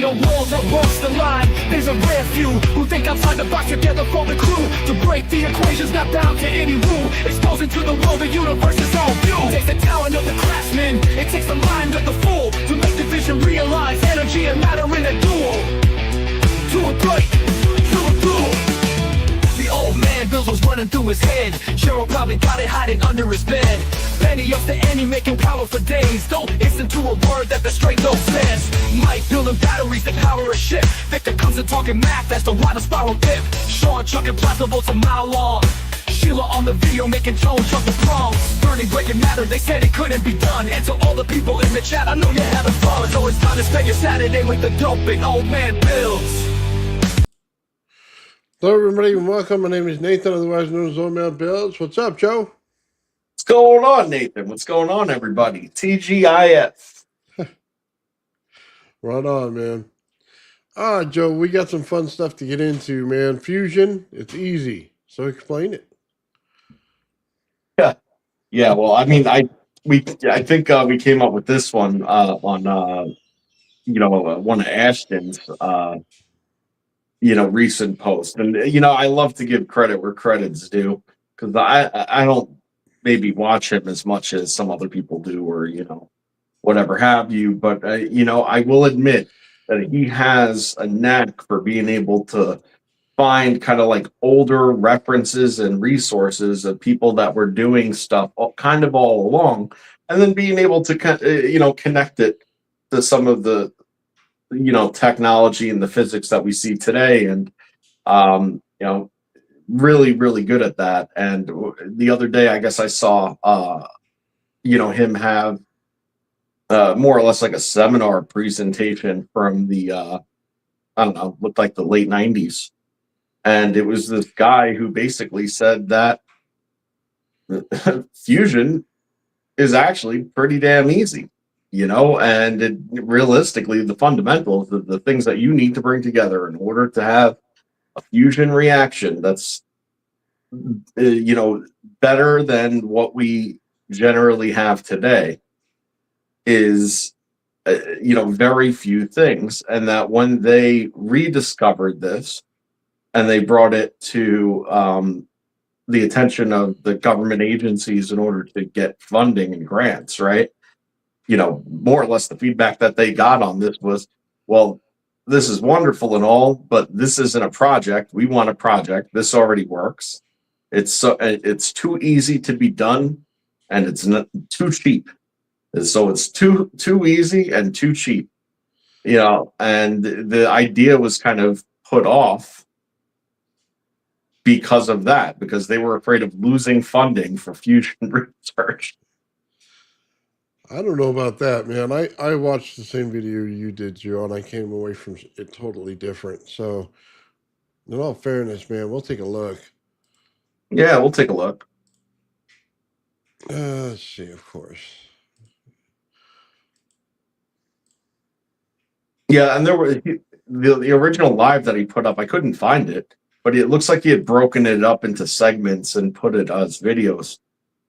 a world that walks the line. There's a rare few who think outside the box together for the crew. To break the equations, not bound to any rule. Exposing to the world the universe's own view. It takes the talent of the craftsman, it takes the mind of the fool, to make the vision realize energy and matter in a duel. To a break, to a duel. The old man Bills was running through his head. Cheryl probably got it hiding under his bed. Penny up to Annie making power for days. Don't listen to a word that the straight dope says. Mike building batteries that power a ship. Victor comes and talking math, that's the water spiral dip. Sean chucking plasma volts a mile long. Sheila on the video making tone chuck the prongs. Burning breaking matter, they said it couldn't be done. And to all the people in the chat, I know you're having fun. So it's time to spend your Saturday with the doping old man Bills. Hello everybody and welcome. My name is Nathan, otherwise known as Old Man Bills. What's up, Joe? What's going on, Nathan? What's going on, everybody? TGIF. Right on, man. Joe, we got some fun stuff to get into, man. Fusion, it's easy. So explain it. Yeah. Well, I mean, I think we came up with this one on one of Ashton's recent post, and I love to give credit where credit's due, because I don't maybe watch him as much as some other people do, or whatever have you, but I will admit that he has a knack for being able to find kind of like older references and resources of people that were doing stuff kind of all along, and then being able to connect it to some of the technology and the physics that we see today, and really, really good at that. And the other day, I guess I saw him have more or less like a seminar presentation from the looked like the late 90s. And it was this guy who basically said that fusion is actually pretty damn easy, and realistically, the fundamentals, the things that you need to bring together in order to have a fusion reaction that's, better than what we generally have today is, very few things. And that when they rediscovered this, and they brought it to the attention of the government agencies in order to get funding and grants, right? More or less the feedback that they got on this was, well, this is wonderful and all, but this isn't a project. We want a project. This already works. It's too easy to be done, and it's not too cheap. So it's too easy and too cheap, and the idea was kind of put off because of that, because they were afraid of losing funding for fusion research. I don't know about that, man. I watched the same video you did, Joe, and I came away from it totally different. So, in all fairness, man, we'll take a look. Yeah, we'll take a look. Let's see, of course. Yeah, and there were the original live that he put up. I couldn't find it, but it looks like he had broken it up into segments and put it as videos.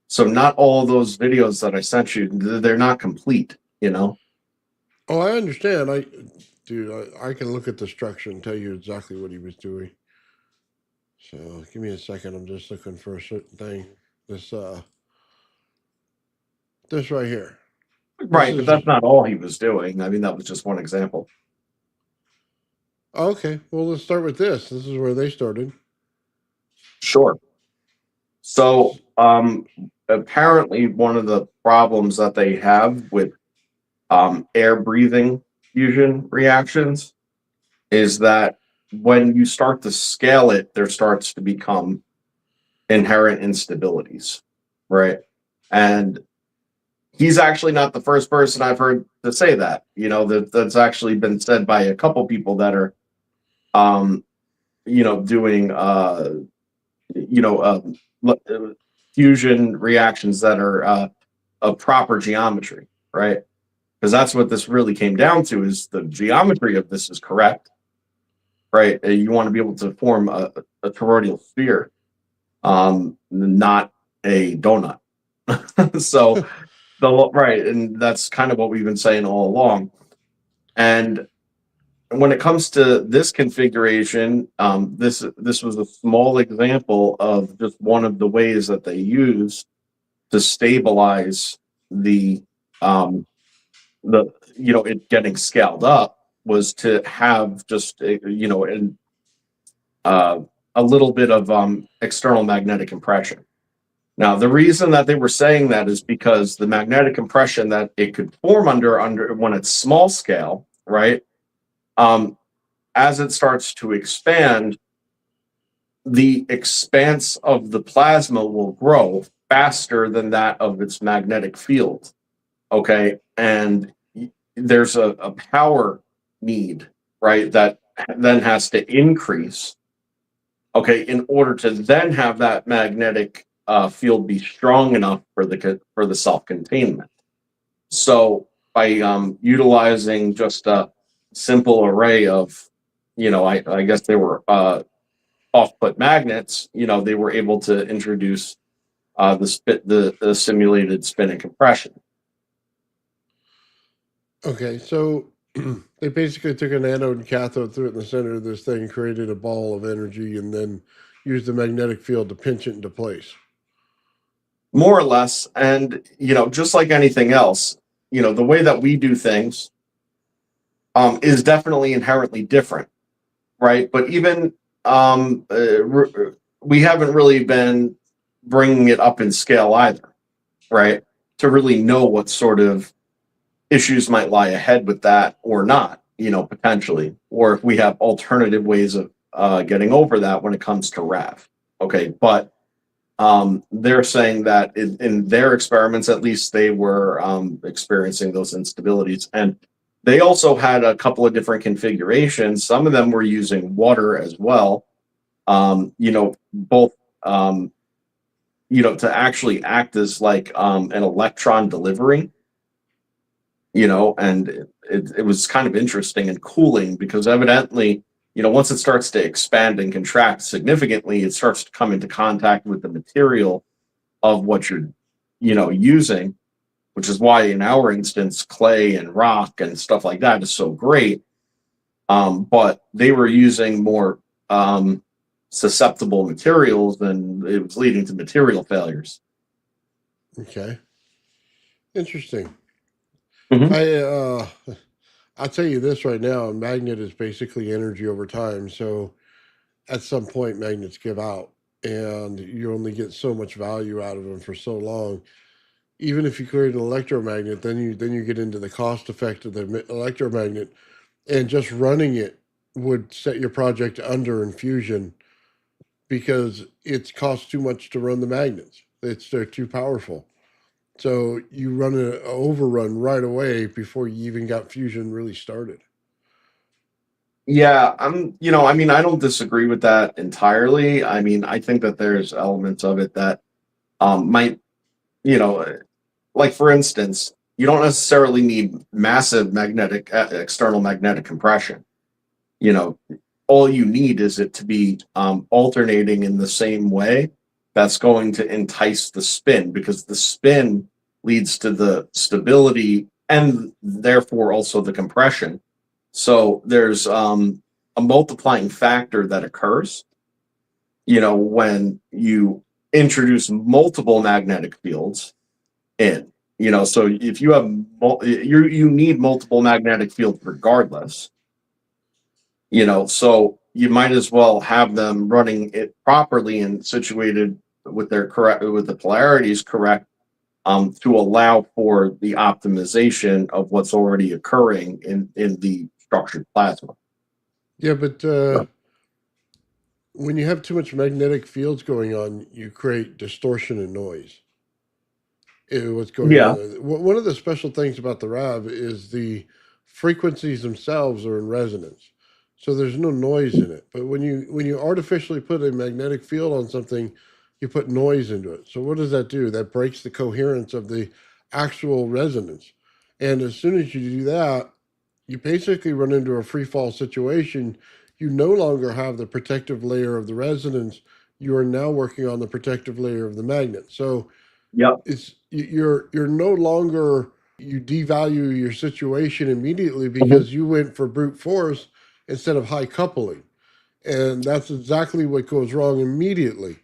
So not all those videos that I sent you, they're not complete, Oh, I understand. I can look at the structure and tell you exactly what he was doing. So give me a second. I'm just looking for a certain thing. This right here. Right, but that's not all he was doing. I mean, that was just one example. Okay, well, let's start with this. This is where they started. Sure. So apparently one of the problems that they have with air breathing fusion reactions is that when you start to scale it, there starts to become inherent instabilities, right? And he's actually not the first person I've heard to say that. That's actually been said by a couple people that are doing fusion reactions that are of proper geometry, right? Because that's what this really came down to, is the geometry of this is correct, right? You want to be able to form a toroidal sphere, not a donut. So right, and that's kind of what we've been saying all along. And when it comes to this configuration, this was a small example of just one of the ways that they use to stabilize the um, it getting scaled up, was to have just a little bit of external magnetic compression. Now, the reason that they were saying that is because the magnetic compression that it could form under when it's small scale, right? As it starts to expand, the expanse of the plasma will grow faster than that of its magnetic field. Okay. And there's a power need, right? That then has to increase, okay, in order to then have that magnetic field be strong enough for the self-containment. So by utilizing just a simple array of, I guess they were off-put magnets, they were able to introduce the simulated spin and compression. Okay, so they basically took an anode and cathode, threw it in the center of this thing, created a ball of energy, and then used the magnetic field to pinch it into place. More or less. And, just like anything else, the way that we do things is definitely inherently different, right? But even we haven't really been bringing it up in scale either, right? To really know what sort of issues might lie ahead with that or not, potentially, or if we have alternative ways of getting over that when it comes to RAV. Okay, but they're saying that in their experiments, at least, they were experiencing those instabilities. And they also had a couple of different configurations. Some of them were using water as well, both, to actually act as like an electron delivery, and it was kind of interesting and cooling, because evidently, once it starts to expand and contract significantly, it starts to come into contact with the material of what you're, using, which is why in our instance, clay and rock and stuff like that is so great. But they were using more susceptible materials, and it was leading to material failures. Okay, interesting. Mm-hmm. I'll tell you this right now: a magnet is basically energy over time. So at some point, magnets give out, and you only get so much value out of them for so long. Even if you create an electromagnet, then you get into the cost effect of the electromagnet, and just running it would set your project under infusion because it costs too much to run the magnets. They're too powerful. So you run an overrun right away before you even got fusion really started. Yeah, I don't disagree with that entirely. I mean, I think that there's elements of it that might, you know, like for instance, you don't necessarily need massive external magnetic compression. You know, all you need is it to be alternating in the same way that's going to entice the spin, because the spin leads to the stability and therefore also the compression. So there's a multiplying factor that occurs, when you introduce multiple magnetic fields in. So if you have you need multiple magnetic fields regardless. So you might as well have them running it properly and situated with the polarities correct, to allow for the optimization of what's already occurring in the structured plasma. Yeah, but when you have too much magnetic fields going on, you create distortion and noise. What's going Yeah. on there. One of the special things about the RAV is the frequencies themselves are in resonance, so there's no noise in it. But when you artificially put a magnetic field on something, you put noise into it. So what does that do? That breaks the coherence of the actual resonance. And as soon as you do that, you basically run into a free fall situation. You no longer have the protective layer of the resonance. You are now working on the protective layer of the magnet. So Yep. you're no longer, you devalue your situation immediately because you went for brute force instead of high coupling. And that's exactly what goes wrong immediately.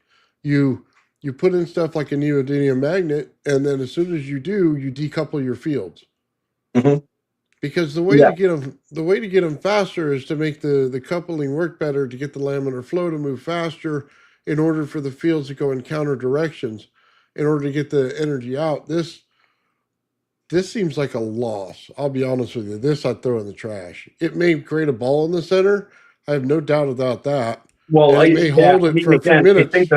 You you put in stuff like a neodymium magnet, and then as soon as you do, you decouple your fields. Mhm. Because Yeah. the way to get them faster is to make the coupling work better, to get the laminar flow to move faster, in order for the fields to go in counter directions, in order to get the energy out. This seems like a loss. I'll be honest with you. This I'd throw in the trash. It may create a ball in the center. I have no doubt about that. Well, And it may yeah, hold I it mean, for a few again, minutes.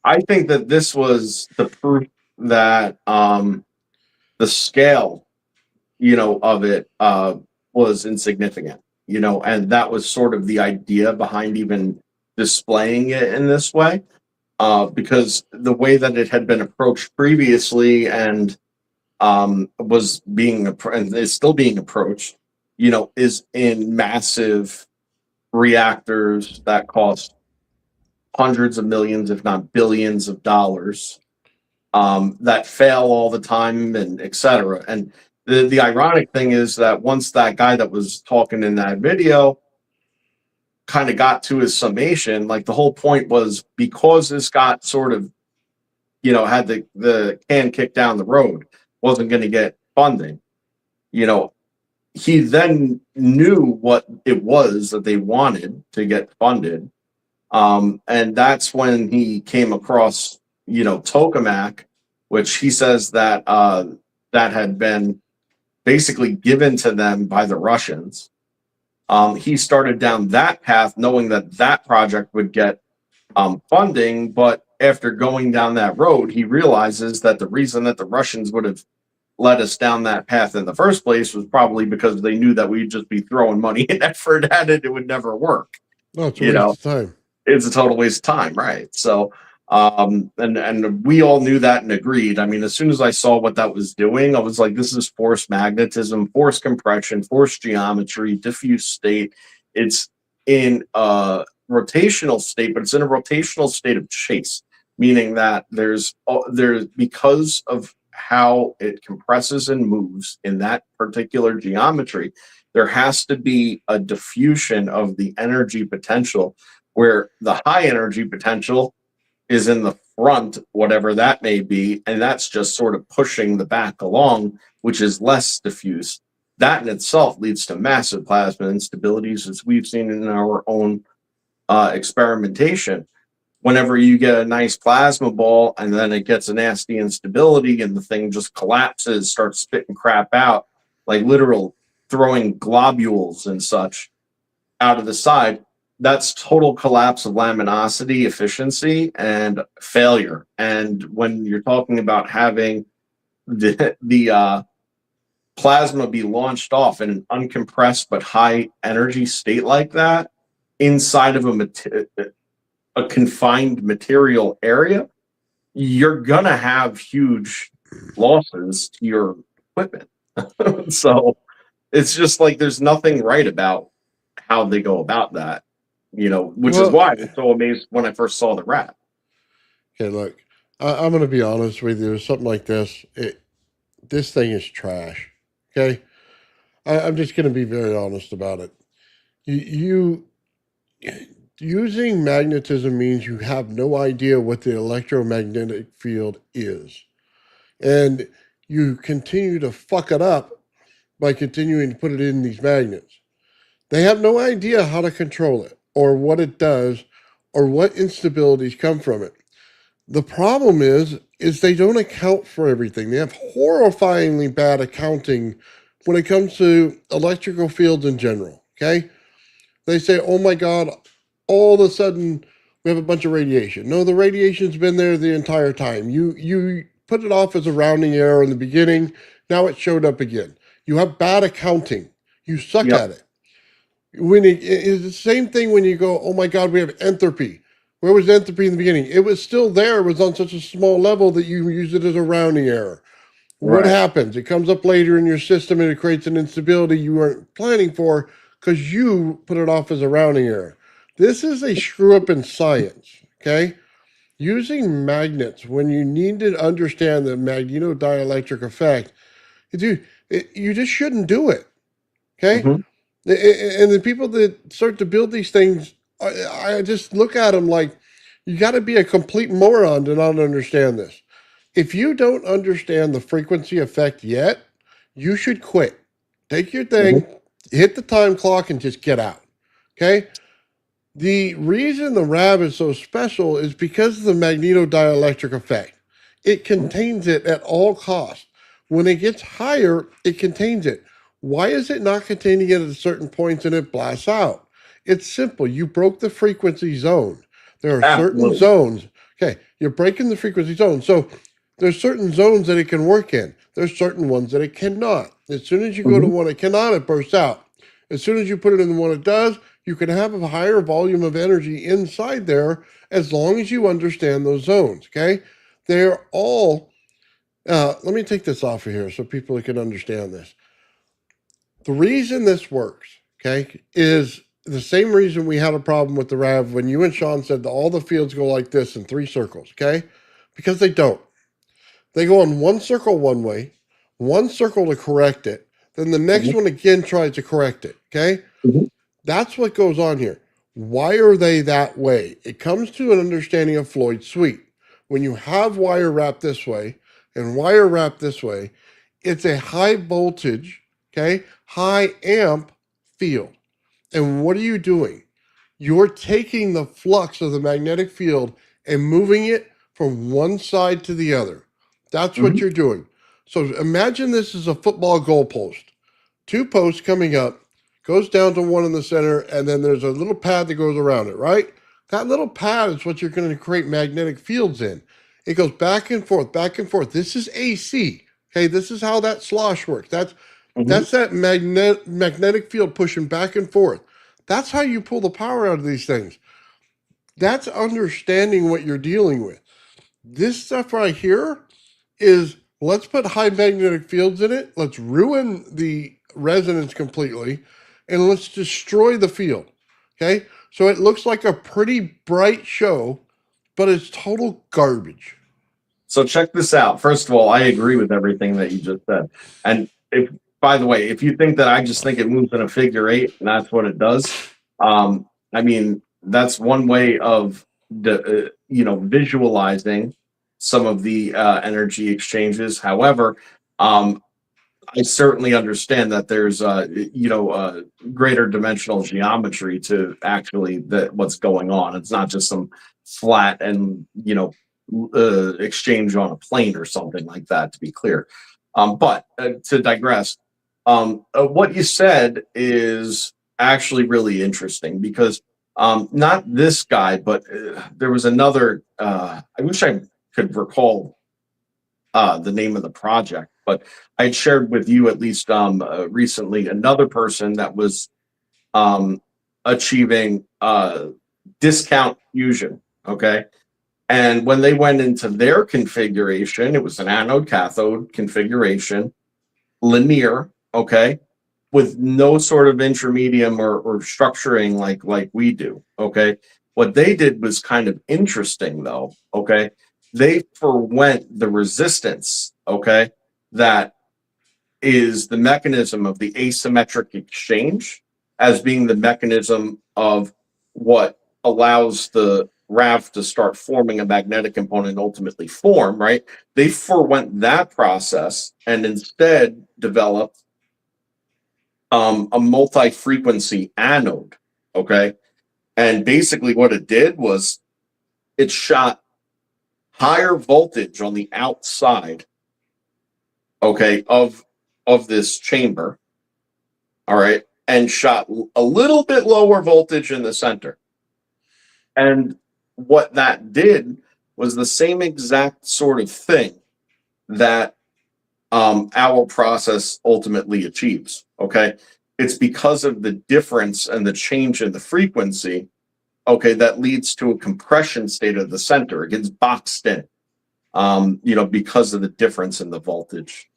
I think that this was the proof that the scale, of it was insignificant, and that was sort of the idea behind even displaying it in this way, because the way that it had been approached previously and was and is still being approached, is in massive reactors that cost hundreds of millions, if not billions of dollars, that fail all the time and etc. And the ironic thing is that once that guy that was talking in that video kind of got to his summation, like the whole point was because this got sort of, had the can kicked down the road, wasn't going to get funding, you know, he then knew what it was that they wanted to get funded. And that's when he came across, tokamak, which he says that that had been basically given to them by the Russians. He started down that path, knowing that that project would get funding, but after going down that road, he realizes that the reason that the Russians would have led us down that path in the first place was probably because they knew that we'd just be throwing money and effort at it. It would never work. No, it's a You waste know, of time. it's a total waste of time, right? So, and we all knew that and agreed. I mean, as soon as I saw what that was doing, I was like, this is force magnetism, force compression, force geometry, diffuse state. It's in a rotational state, but it's in a rotational state of chase, meaning that there's because of how it compresses and moves in that particular geometry, there has to be a diffusion of the energy potential, where the high energy potential is in the front, whatever that may be, and that's just sort of pushing the back along, which is less diffuse. That in itself leads to massive plasma instabilities, as we've seen in our own experimentation. Whenever you get a nice plasma ball and then it gets a nasty instability and the thing just collapses, starts spitting crap out, like literal throwing globules and such out of the side, that's total collapse of laminosity, efficiency, and failure. And when you're talking about having the plasma be launched off in an uncompressed but high energy state like that inside of a confined material area, you're gonna have huge losses to your equipment. So it's just like there's nothing right about how they go about that, which is Well, why I was so amazed when I first saw the rat. okay, look, I'm going to be honest with you. Something like this, this thing is trash. Okay, I'm just going to be very honest about it. You using magnetism means you have no idea what the electromagnetic field is, and you continue to fuck it up by continuing to put it in these magnets. They have no idea how to control it or what it does or what instabilities come from it. The problem is they don't account for everything. They have horrifyingly bad accounting when it comes to electrical fields in general. Okay, they say, "Oh my God, all of a sudden we have a bunch of radiation." No, the radiation's been there the entire time. You put it off as a rounding error in the beginning. Now it showed up again. You have bad accounting. You suck Yep. at it. It's the same thing when you go, "Oh my God, we have entropy." Where was entropy in the beginning? It was still there. It was on such a small level that you use it as a rounding error. What Right. happens? It comes up later in your system and it creates an instability you weren't planning for because you put it off as a rounding error. This is a screw up in science, okay? Using magnets when you need to understand the magnetodielectric effect, dude, you just shouldn't do it, okay? Mhm. And the people that start to build these things, I just look at them like, you got to be a complete moron to not understand this. If you don't understand the frequency effect yet, you should quit. Take your thing, hit the time clock, and just get out. Okay? The reason the RAV is so special is because of the magnetodielectric effect. It contains it at all costs. When it gets higher, it contains it. Why is it not containing it at certain points and it blasts out? It's simple. You broke the frequency zone. There are certain Absolutely. zones. Okay, you're breaking the frequency zone. So there's certain zones that it can work in. There's certain ones that it cannot. As soon as you go to one it cannot, it bursts out. As soon as you put it in the one it does, you can have a higher volume of energy inside there as long as you understand those zones. Okay, they're all. Let me take this off of here so people can understand this. The reason this works, okay, is the same reason we had a problem with the RAV when you and Sean said that all the fields go like this in 3 circles, okay? Because they don't. They go in one circle one way, one circle to correct it, then the next one again tries to correct it, okay? Mhm. That's what goes on here. Why are they that way? It comes to an understanding of Floyd's sweep. When you have wire wrapped this way and wire wrapped this way, it's a high voltage, okay, high amp field. And what are you doing? You're taking the flux of the magnetic field and moving it from one side to the other. That's what you're doing. So imagine this is a football goalpost. 2 posts coming up, goes down to one in the center, and then there's a little pad that goes around it, right? That little pad is what you're going to create magnetic fields in. It goes back and forth, back and forth. This is AC. Okay, this is how that slosh works. That's that magnetic field pushing back and forth. That's how you pull the power out of these things. That's understanding what you're dealing with. This stuff right here is, let's put high magnetic fields in it. Let's ruin the resonance completely and let's destroy the field. Okay? So it looks like a pretty bright show, but it's total garbage. So check this out. First of all, I agree with everything that you just said. And if, by the way, if you think that I just think it moves in a figure eight and that's what it does, I mean, that's one way of visualizing some of the energy exchanges. However, I certainly understand that there's greater dimensional geometry to actually what's going on. It's not just some flat and exchange on a plane or something like that, to be clear. But to digress, what you said is actually really interesting because not this guy, but there was another. I wish I could recall the name of the project, but I shared with you at least recently another person that was achieving discount fusion. Okay. And when they went into their configuration, it was an anode cathode configuration, linear, okay, with no sort of intermedium or structuring like we do. Okay. What they did was kind of interesting though. Okay. They forwent the resistance, okay, that is the mechanism of the asymmetric exchange as being the mechanism of what allows the RAV to start forming a magnetic component and ultimately form, right? They forwent that process and instead developed a multi-frequency anode, okay? And basically what it did was it shot higher voltage on the outside, okay, of this chamber, all right, and shot a little bit lower voltage in the center. And what that did was the same exact sort of thing that our process ultimately achieves. Okay, it's because of the difference and the change in the frequency, okay, that leads to a compression state of the center. It gets boxed in, because of the difference in the voltage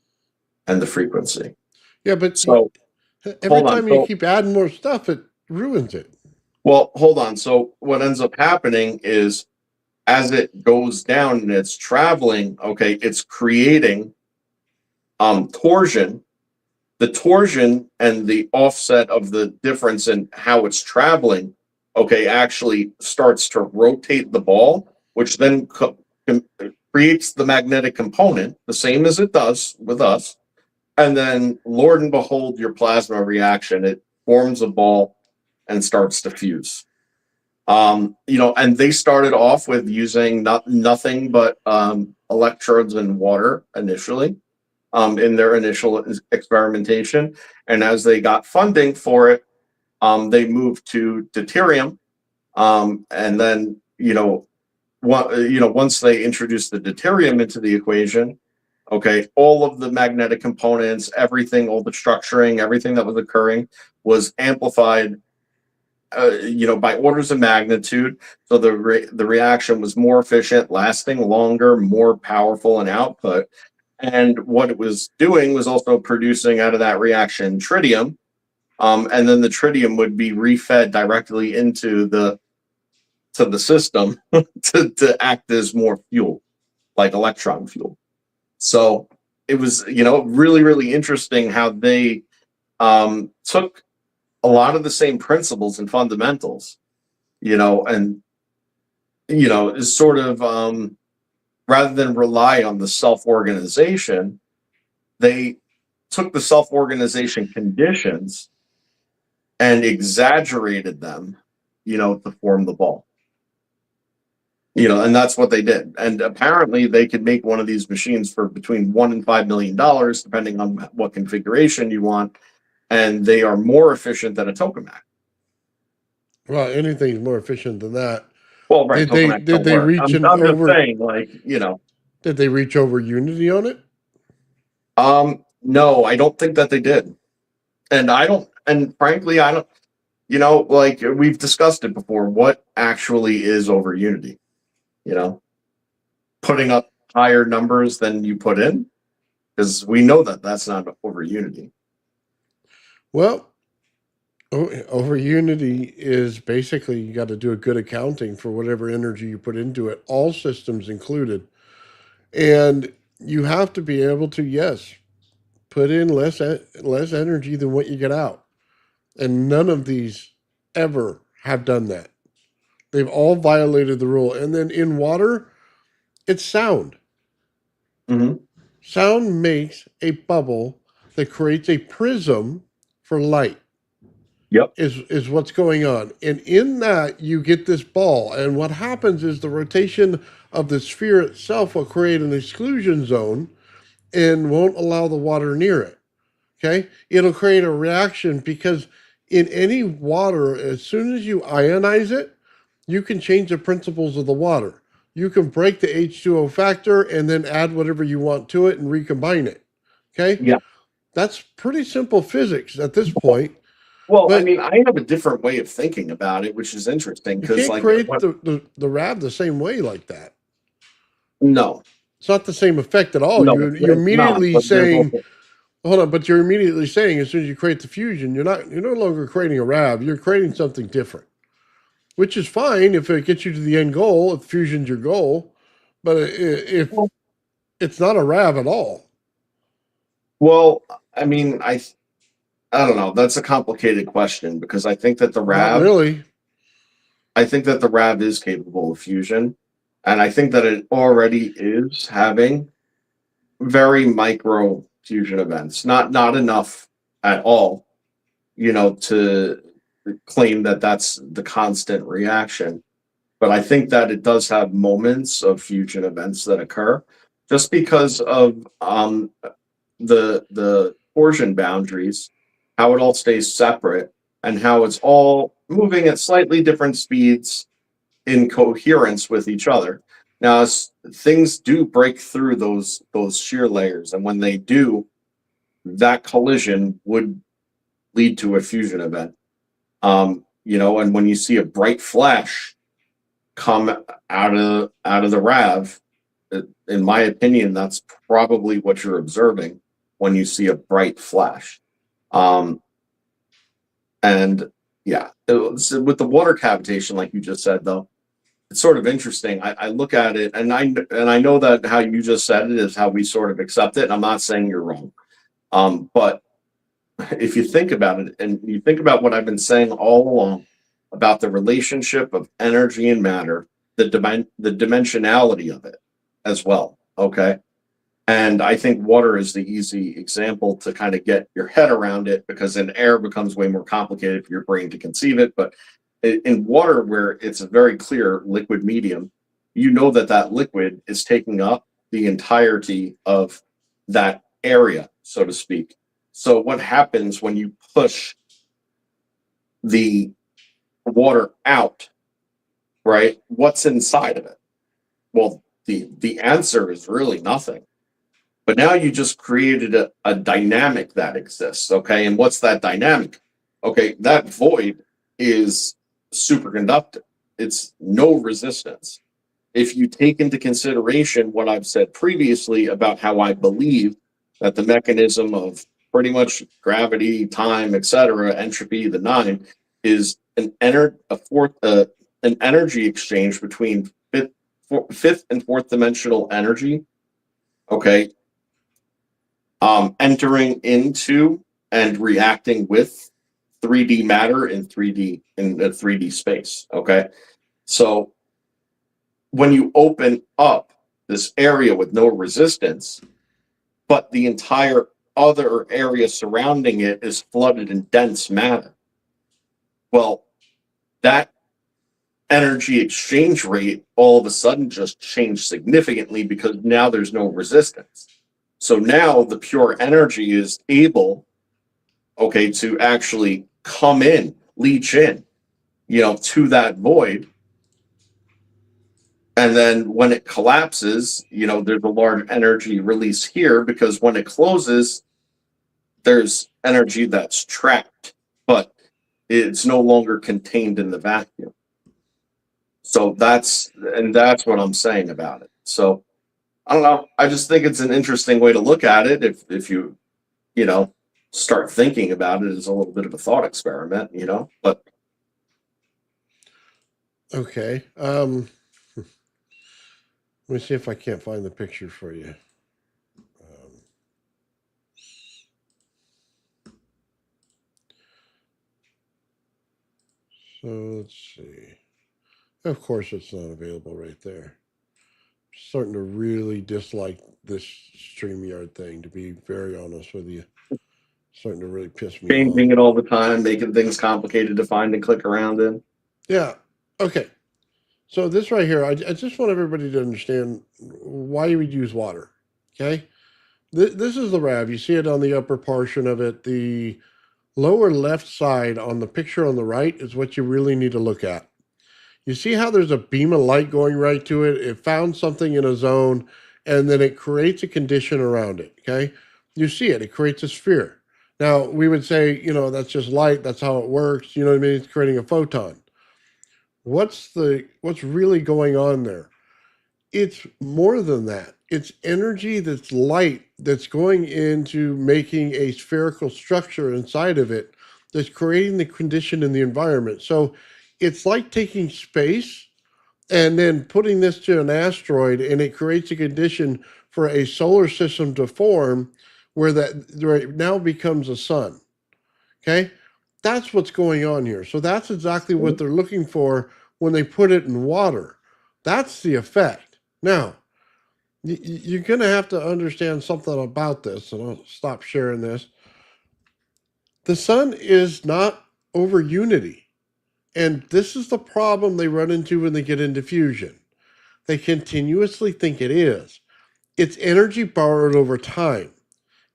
and the frequency. Yeah, but So every hold on. time you keep adding more stuff, it ruins it. Well, hold on. So what ends up happening is as it goes down and it's traveling, okay, it's creating torsion the torsion and the offset of the difference in how it's traveling, okay, actually starts to rotate the ball, which then creates the magnetic component, the same as it does with us. And then, Lord and behold, your plasma reaction, it forms a ball and starts to fuse. And they started off with using nothing but electrodes and water initially, in their initial experimentation. And as they got funding for it, they moved to deuterium. And then, once they introduced the deuterium into the equation, okay, all of the magnetic components, everything, all the structuring, everything that was occurring was amplified, by orders of magnitude. So the reaction was more efficient, lasting longer, more powerful in output. And what it was doing was also producing out of that reaction tritium. And then the tritium would be refed directly into the system to act as more fuel, like electron fuel. So it was, really, really interesting how they took a lot of the same principles and fundamentals, and, is sort of, rather than rely on the self-organization, they took the self-organization conditions and exaggerated them, to form the ball. And that's what they did. And apparently they could make one of these machines for between $1 and $5 million, depending on what configuration you want. And they are more efficient than a tokamak. Well, anything's more efficient than that. Well, right. Did they reach I'm just saying, Did they reach over Unity on it? No, I don't think that they did. And frankly, I don't, we've discussed it before. What actually is over Unity? Putting up higher numbers than you put in, because we know that that's not over Unity. Well, over Unity is basically you got to do a good accounting for whatever energy you put into it, all systems included. And you have to be able to, yes, put in less energy than what you get out. And none of these ever have done that. They've all violated the rule. And then in water, it's sound. Mm-hmm. Sound makes a bubble that creates a prism for light. Yep. Is what's going on. And in that, you get this ball. And what happens is the rotation of the sphere itself will create an exclusion zone and won't allow the water near it. Okay? It'll create a reaction because in any water, as soon as you ionize it, you can change the principles of the water. You can break the H2O factor and then add whatever you want to it and recombine it. Okay? Yeah. That's pretty simple physics at this point. Well, I have a different way of thinking about it, which is interesting. You can't create the RAV the same way like that. No. It's not the same effect at all. No, you're immediately not, saying, hold on, but you're immediately saying as soon as you create the fusion, you're no longer creating a RAV, you're creating something different. Which is fine if it gets you to the end goal, if fusion's your goal, but if it's not a RAV at all. Well, I don't know. That's a complicated question because I think that the RAV, not really. I think that the RAV is capable of fusion, and I think that it already is having very micro fusion events. Not enough at all, to claim that that's the constant reaction. But I think that it does have moments of fusion events that occur just because of the torsion boundaries, how it all stays separate, and how it's all moving at slightly different speeds in coherence with each other. Now, as things do break through those shear layers, and when they do, that collision would lead to a fusion event. And when you see a bright flash come out of the RAV, in my opinion, that's probably what you're observing when you see a bright flash. And yeah, with the water cavitation, like you just said, though, it's sort of interesting. I look at it, and I know that how you just said it is how we sort of accept it. And I'm not saying you're wrong, but if you think about it, and you think about what I've been saying all along about the relationship of energy and matter, the dimensionality of it as well. Okay. And I think water is the easy example to kind of get your head around it, because in air becomes way more complicated for your brain to conceive it. But in water, where it's a very clear liquid medium, you know that that liquid is taking up the entirety of that area, so to speak. So what happens when you push the water out, right? What's inside of it? Well, the answer is really nothing. But now you just created a dynamic that exists, okay? And what's that dynamic? Okay, that void is superconductive. It's no resistance. If you take into consideration what I've said previously about how I believe that the mechanism of pretty much gravity, time, etc., entropy, the nine, is an energy exchange between fifth and fourth dimensional energy, okay, entering into and reacting with 3D matter in 3D space. Okay, so when you open up this area with no resistance, but the entire other area surrounding it is flooded in dense matter, well, that energy exchange rate all of a sudden just changed significantly, because now there's no resistance. So now the pure energy is able, okay, to actually come in, leach in, to that void. And then when it collapses, there's a large energy release here, because when it closes, there's energy that's trapped, but it's no longer contained in the vacuum. So that's what I'm saying about it. So I don't know. I just think it's an interesting way to look at it. If you, start thinking about it as a little bit of a thought experiment, but. Okay. Let me see if I can't find the picture for you. So let's see. Of course, it's not available right there. Starting to really dislike this StreamYard thing, to be very honest with you. Starting to really piss me off. Changing it all the time, making things complicated to find and click around in. Yeah. Okay. So this right here, I just want everybody to understand why you would use water. Okay. This is the RAV. You see it on the upper portion of it. The lower left side on the picture on the right is what you really need to look at. You see how there's a beam of light going right to it? It found something in a zone, and then it creates a condition around it, okay? You see it. It creates a sphere. Now, we would say, that's just light. That's how it works. You know what I mean? It's creating a photon. What's really going on there? It's more than that. It's energy that's light that's going into making a spherical structure inside of it that's creating the condition in the environment. So it's like taking space and then putting this to an asteroid, and it creates a condition for a solar system to form where that right now becomes a sun. Okay? That's what's going on here. So that's exactly what they're looking for when they put it in water. That's the effect. Now, you're going to have to understand something about this, and I'll stop sharing this. The sun is not over unity. And this is the problem they run into when they get into fusion. They continuously think it is. It's energy borrowed over time.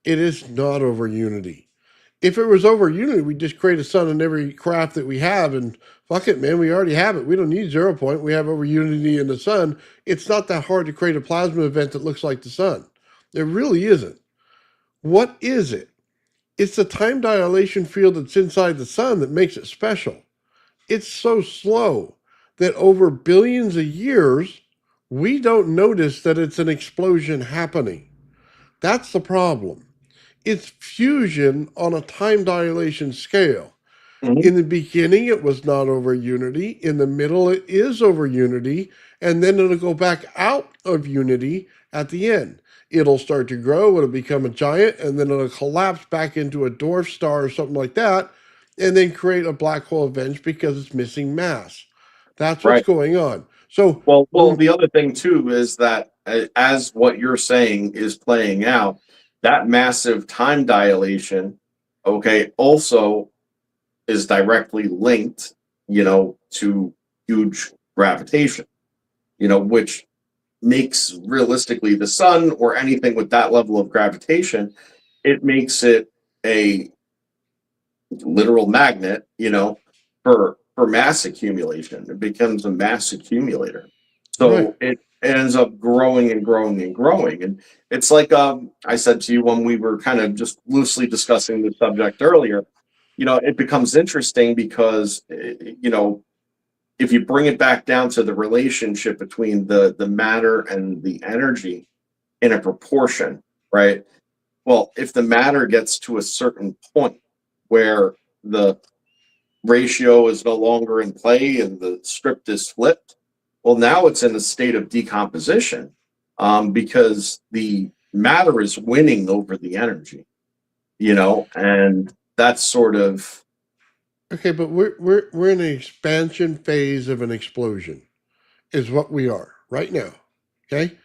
It is not over unity. If it was over unity, we'd just create a sun in every craft that we have, and fuck it, man, we already have it. We don't need 0 point. We have over unity in the sun. It's not that hard to create a plasma event that looks like the sun. It really isn't. What is it? It's the time dilation field that's inside the sun that makes it special. It's so slow that over billions of years, we don't notice that it's an explosion happening. That's the problem. It's fusion on a time dilation scale. In the beginning, it was not over unity. In the middle, it is over unity. And then it'll go back out of unity at the end. it'll start to grow, it'll become a giant, and then it'll collapse back into a dwarf star or something like that, and then create a black hole event because it's missing mass. That's what's Right. going on. So, Well, the other thing too is that as what you're saying is playing out, that massive time dilation, okay, also is directly linked, to huge gravitation, which makes realistically the sun or anything with that level of gravitation, it makes it a literal magnet, for mass accumulation. It becomes a mass accumulator. right. So it ends up growing and growing and growing. And it's like I said to you when we were kind of just loosely discussing the subject earlier, it becomes interesting because if you bring it back down to the relationship between the matter and the energy in a proportion, right? Well, if the matter gets to a certain point where the ratio is no longer in play and the script is flipped, well, now it's in a state of decomposition, because the matter is winning over the energy, and that's sort of Okay, but we're in an expansion phase of an explosion, is what we are right now. Okay,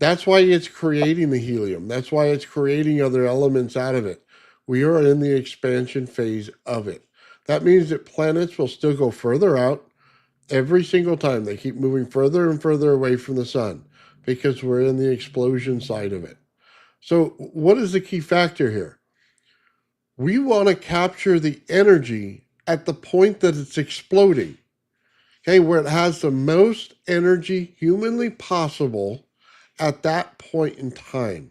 that's why it's creating the helium. That's why it's creating other elements out of it. We are in the expansion phase of it. That means that planets will still go further out every single time. They keep moving further and further away from the sun because we're in the explosion side of it. So, what is the key factor here? We want to capture the energy at the point that it's exploding, okay, where it has the most energy humanly possible at that point in time.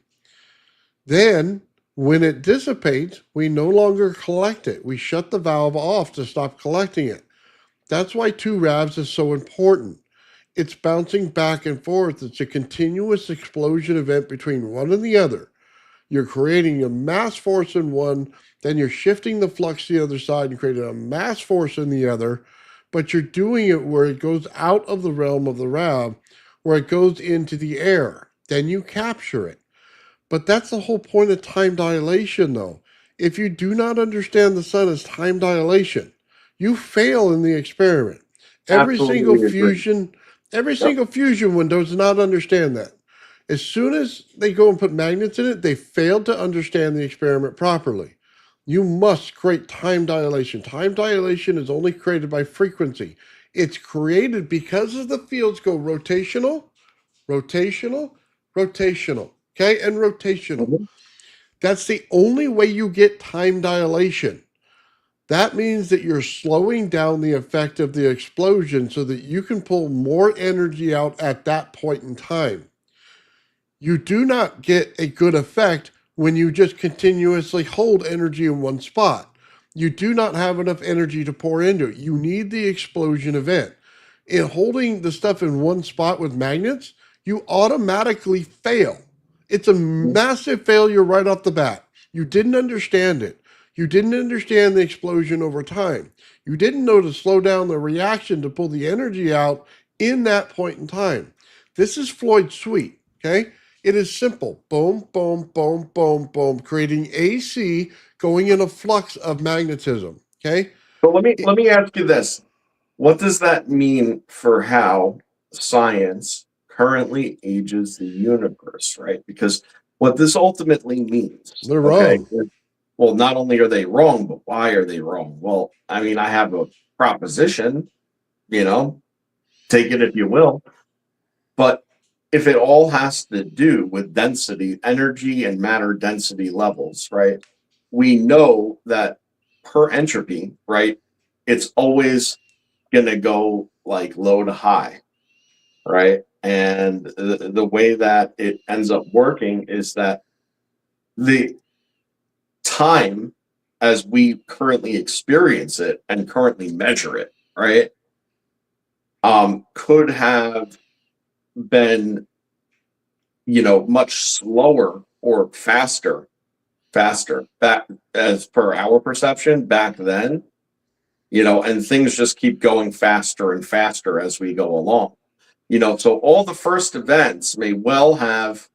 Then, when it dissipates, we no longer collect it. We shut the valve off to stop collecting it. That's why 2 revs is so important. It's bouncing back and forth. It's a continuous explosion event between one and the other. You're creating a mass force in one, then you're shifting the flux to the other side and creating a mass force in the other, but you're doing it where it goes out of the realm of the rev, where it goes into the air. Then you capture it. But that's the whole point of time dilation, though. If you do not understand the sun as time dilation, you fail in the experiment. Every single absolutely agree. fusion, every Yep. single fusion one does not understand that. As soon as they go and put magnets in it, they failed to understand the experiment properly. You must create time dilation. Time dilation is only created by frequency. It's created because as the fields go rotational, rotational, rotational, okay, and rotational. Mhm. That's the only way you get time dilation. That means that you're slowing down the effect of the explosion so that you can pull more energy out at that point in time. You do not get a good effect when you just continuously hold energy in one spot. You do not have enough energy to pour into it. You need the explosion event. In holding the stuff in one spot with magnets, you automatically fail. It's a massive failure right off the bat. You didn't understand it. You didn't understand the explosion over time. You didn't know to slow down the reaction to pull the energy out in that point in time. This is Floyd's suite, okay? It is simple. Boom, boom, boom, boom, boom, creating AC going in a flux of magnetism, okay? But let me ask you this. What does that mean for how science currently ages the universe, right? Because what this ultimately means, They're okay, wrong. well, not only are they wrong, but why are they wrong? Well, I mean, I have a proposition, you know, take it if you will, but if it all has to do with density, energy and matter density levels, right? We know that per entropy, right, it's always going to go like low to high, right? And the way that it ends up working is that the time as we currently experience it and currently measure it, right, could have been, much slower or faster back as per our perception back then, and things just keep going faster and faster as we go along. So all the first events may well have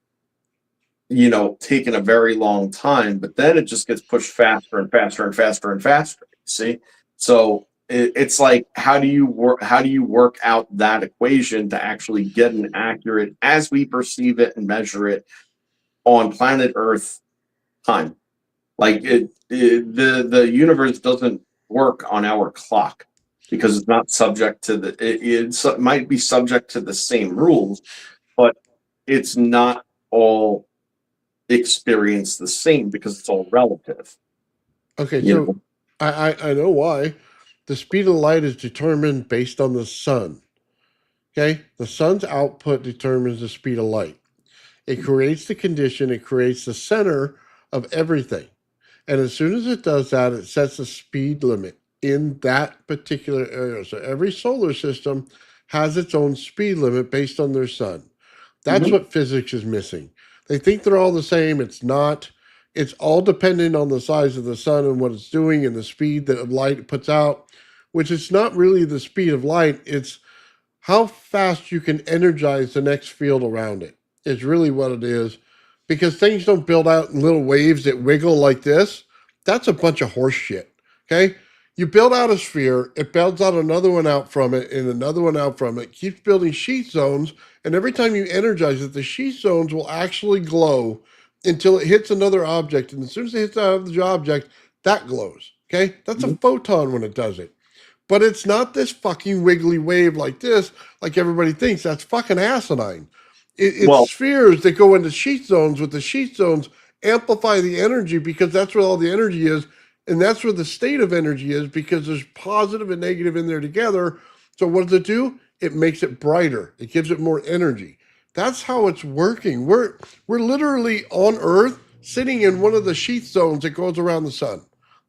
taken a very long time, but then it just gets pushed faster and faster and faster and faster. See, so it's like how do you work out that equation to actually get an accurate, as we perceive it and measure it on planet Earth time? Like the universe doesn't work on our clock because it's not subject to it might be subject to the same rules, but it's not all experience the same because it's all relative. Okay, You so know, I know why. The speed of light is determined based on the sun. Okay, the sun's output determines the speed of light. It creates the condition, it creates the center of everything. And as soon as it does that, it sets a speed limit in that particular area. So every solar system has its own speed limit based on their sun. That's Mhm. what physics is missing. They think they're all the same. It's not. It's all dependent on the size of the sun and what it's doing and the speed that light puts out, which is not really the speed of light. It's how fast you can energize the next field around it is really what it is, because things don't build out in little waves that wiggle like this. That's a bunch of horse shit. Okay, you build out a sphere, it builds out another one out from it and another one out from it, keeps building sheath zones, and every time you energize it, the sheath zones will actually glow until it hits another object, and as soon as it hits the object, that glows. Okay, that's a Mhm. photon when it does it. But it's not this fucking wiggly wave like this, like everybody thinks. That's fucking asinine. It's Well, spheres that go into sheath zones, with the sheath zones amplify the energy because that's where all the energy is. And that's where the state of energy is, because there's positive and negative in there together. So what does it do? It makes it brighter. It gives it more energy. That's how it's working. We're literally on Earth sitting in one of the sheath zones that goes around the sun.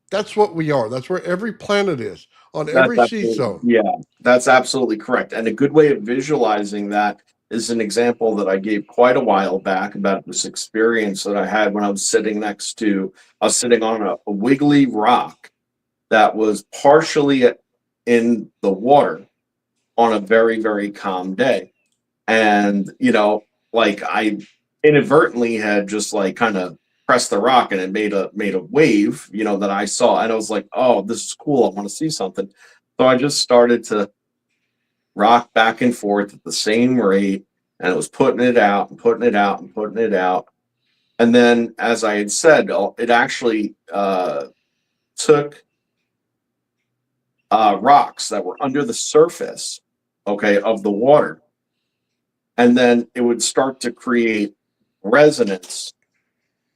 That's what we are. That's where every planet is, on that's every sheath absolutely, zone. yeah, that's absolutely correct. And a good way of visualizing that is an example that I gave quite a while back about this experience that I had when I was sitting on a wiggly rock that was partially in the water on a very, very calm day. And, like I inadvertently had just like kind of pressed the rock and it made a wave, that I saw. And I was like, oh, this is cool. I want to see something. So I just started to rock back and forth at the same rate, and it was putting it out and putting it out and putting it out. And then, as I had said, it actually took rocks that were under the surface, okay, of the water, and then it would start to create resonance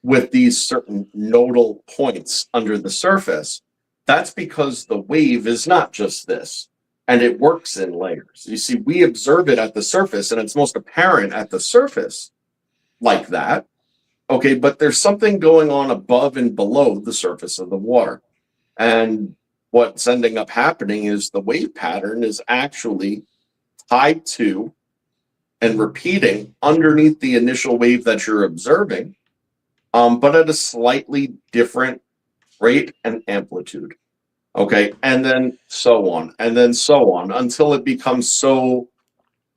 with these certain nodal points under the surface. That's because the wave is not just this, and it works in layers. You see, we observe it at the surface, and it's most apparent at the surface like that. Okay, but there's something going on above and below the surface of the water. And what's ending up happening is the wave pattern is actually tied to and repeating underneath the initial wave that you're observing, but at a slightly different rate and amplitude. Okay, and then so on, and then so on until it becomes so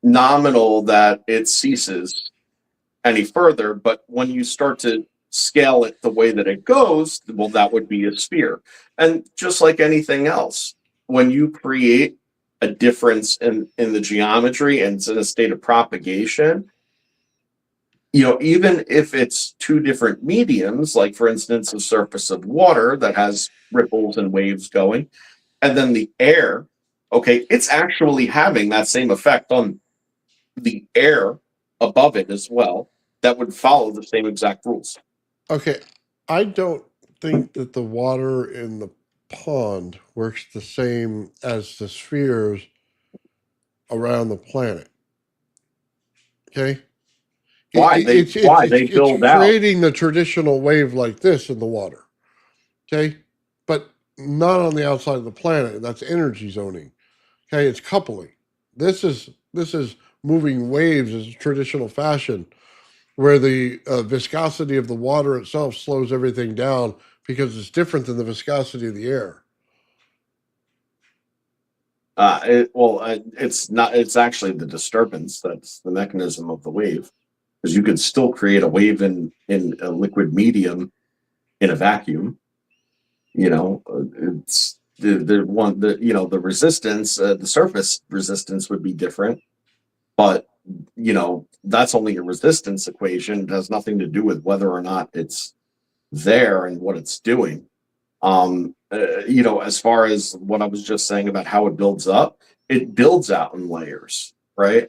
nominal that it ceases any further. But when you start to scale it the way that it goes, well, that would be a sphere. And just like anything else, when you create a difference in the geometry and it's in a state of propagation, even if it's two different mediums, like for instance, a surface of water that has ripples and waves going, and then the air, okay, it's actually having that same effect on the air above it as well, that would follow the same exact rules. Okay, I don't think that the water in the pond works the same as the spheres around the planet. Okay, Why they why they it's build out? creating the traditional wave like this in the water. Okay, but not on the outside of the planet. That's energy zoning. Okay, it's coupling. This is moving waves as a traditional fashion, where the viscosity of the water itself slows everything down because it's different than the viscosity of the air. It's not. It's actually the disturbance that's the mechanism of the wave. because you could still create a wave in a liquid medium in a vacuum. It's the resistance, the surface resistance would be different, but that's only a resistance equation. It has nothing to do with whether or not it's there and what it's doing. As far as what I was just saying about how it builds out in layers, right?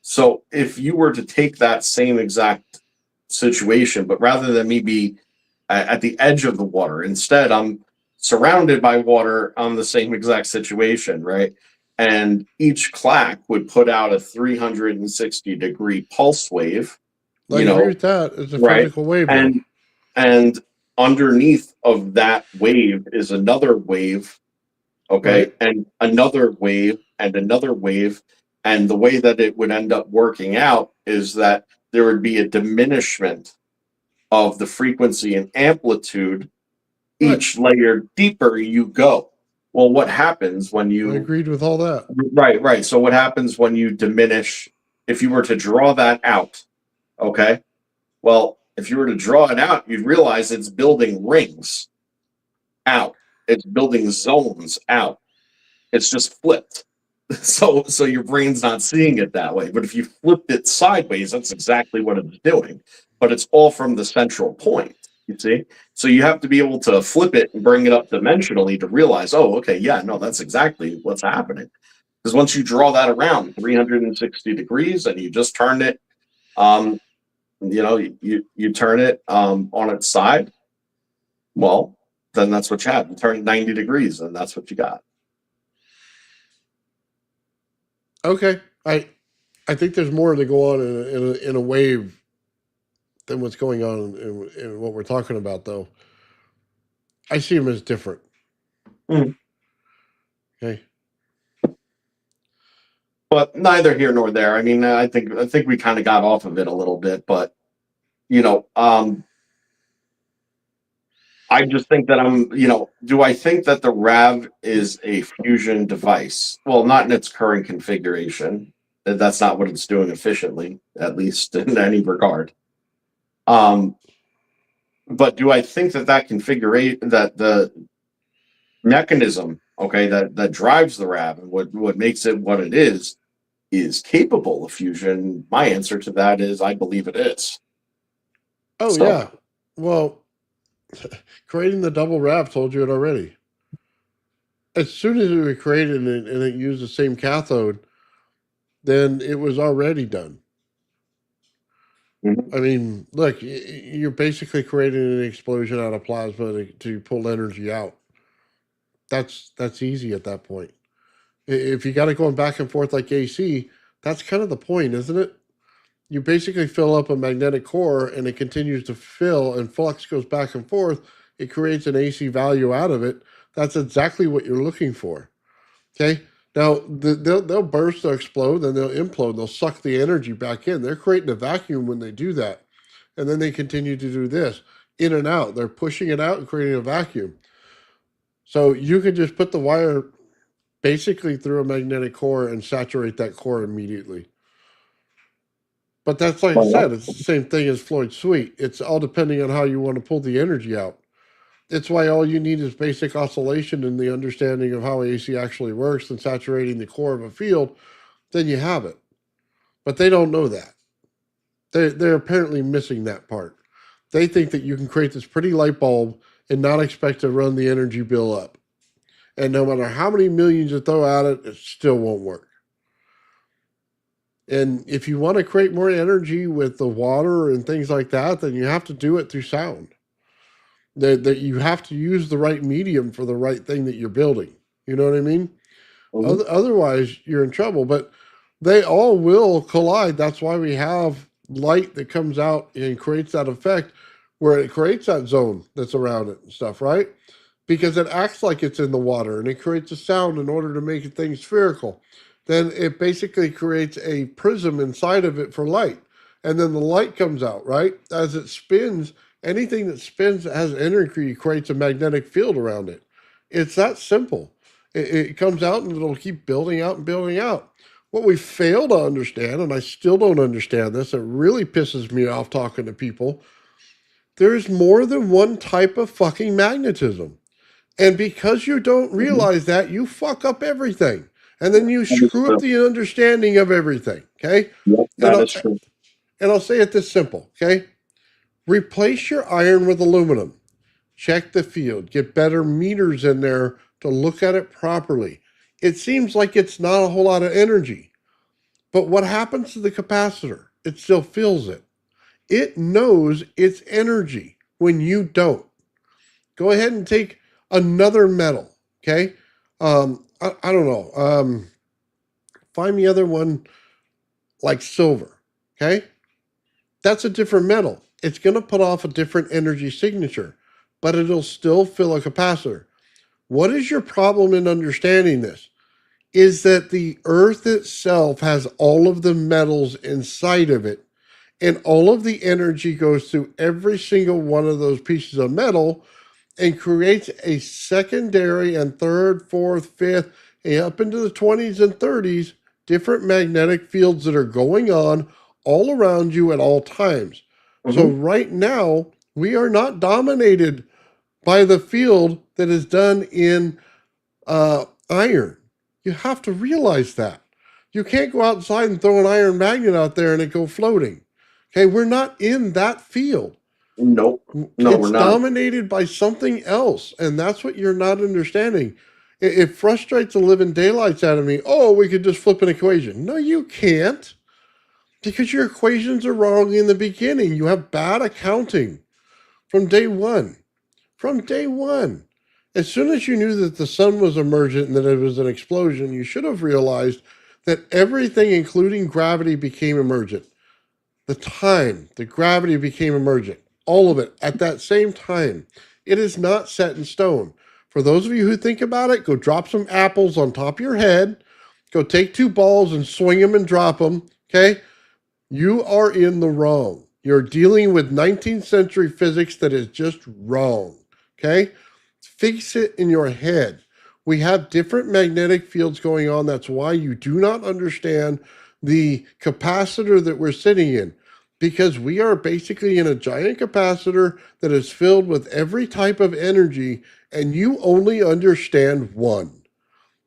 So if you were to take that same exact situation, but rather than me be at the edge of the water, instead I'm surrounded by water on the same exact situation, right? And each clack would put out a 360-degree pulse wave, I agree with that. It's a right? physical wave, though. And underneath of that wave is another wave, okay, Right. and another wave and another wave. And the way that it would end up working out is that there would be a diminishment of the frequency and amplitude Right. each layer deeper you go. Well, what happens when I you agreed with all that. right. So what happens when you diminish, if you were to draw that out, okay? Well, if you were to draw it out, you'd realize it's building rings out. It's building zones out. It's just flipped. So your brain's not seeing it that way. But if you flipped it sideways, that's exactly what it's doing. But it's all from the central point, you see? So you have to be able to flip it and bring it up dimensionally to realize, oh, okay, yeah, no, that's exactly what's happening. Because once you draw that around 360 degrees and you just turn it, you turn it on its side, well, then that's what you have. You turn it 90 degrees and that's what you got. Okay. I think there's more to go on in a wave than what's going on in what we're talking about, though. I see them as different. Mm. Okay. But neither here nor there. I mean, I think we kind of got off of it a little bit, but I just think that do I think that the RAV is a fusion device? Well, not in its current configuration. That's not what it's doing efficiently, at least in any regard. But do I think that configuration, that the mechanism, okay, that drives the RAV and what makes it what it is capable of fusion? My answer to that is I believe it is. Oh, So, yeah. Well, creating the double RAV told you it already. As soon as it was created and it used the same cathode, then it was already done. mhm. I mean, look, you're basically creating an explosion out of plasma to pull energy out. That's easy at that point. If you got it going back and forth like AC, that's kind of the point, isn't it? You basically fill up a magnetic core and it continues to fill and flux goes back and forth. It creates an AC value out of it. That's exactly what you're looking for. Okay. Now they'll burst, they'll explode, then they'll implode. They'll suck the energy back in. They're creating a vacuum when they do that, and then they continue to do this in and out. They're pushing it out and creating a vacuum. So you could just put the wire basically through a magnetic core and saturate that core immediately. But that's like I said, it's the same thing as Floyd Sweet. It's all depending on how you want to pull the energy out. It's why all you need is basic oscillation and the understanding of how AC actually works and saturating the core of a field, then you have it. But they don't know that. They're apparently missing that part. They think that you can create this pretty light bulb and not expect to run the energy bill up. And no matter how many millions you throw at it, it still won't work. And if you want to create more energy with the water and things like that, then you have to do it through sound. That you have to use the right medium for the right thing that you're building. You know what I mean? Mhm. Otherwise, you're in trouble. But they all will collide. That's why we have light that comes out and creates that effect where it creates that zone that's around it and stuff, right? Because it acts like it's in the water and it creates a sound in order to make things spherical. Then it basically creates a prism inside of it for light. And then the light comes out, right? As it spins, anything that spins that has energy creates a magnetic field around it. It's that simple. It comes out and it'll keep building out and building out. What we fail to understand, and I still don't understand this, it really pisses me off talking to people. There's more than one type of fucking magnetism. And because you don't Mhm. realize that, you fuck up everything. And then you That is screw up true. the understanding of everything. Okay? Yep, And that I'll, is true. and I'll say it this simple. Okay? Replace your iron with aluminum. Check the field. Get better meters in there to look at it properly. It seems like it's not a whole lot of energy. But what happens to the capacitor? It still feels it. It knows its energy when you don't. Go ahead and take another metal. Okay. I don't know. Find the other one like silver. Okay. That's a different metal. It's going to put off a different energy signature, but it'll still fill a capacitor. What is your problem in understanding this? Is that the earth itself has all of the metals inside of it, and all of the energy goes through every single one of those pieces of metal and creates a secondary and third, fourth, fifth, and up into the 20s and 30s, different magnetic fields that are going on all around you at all times. So, Hmm. right now, we are not dominated by the field that is done in iron. You have to realize that. You can't go outside and throw an iron magnet out there and it go floating. Okay, we're not in that field. Nope. No, we're It's not. dominated by something else, and that's what you're not understanding. It frustrates the living daylights out of me. Oh, we could just flip an equation. No, you can't, because your equations are wrong in the beginning. You have bad accounting from day one. From day one. As soon as you knew that the sun was emergent and that it was an explosion, you should have realized that everything, including gravity, became emergent. The time, the gravity became emergent. All of it at that same time. It is not set in stone. For those of you who think about it, go drop some apples on top of your head. Go take two balls and swing them and drop them. Okay? You are in the wrong. You're dealing with 19th century physics that is just wrong. Okay? Fix it in your head. We have different magnetic fields going on. That's why you do not understand the capacitor that we're sitting in, because we are basically in a giant capacitor that is filled with every type of energy, and you only understand one.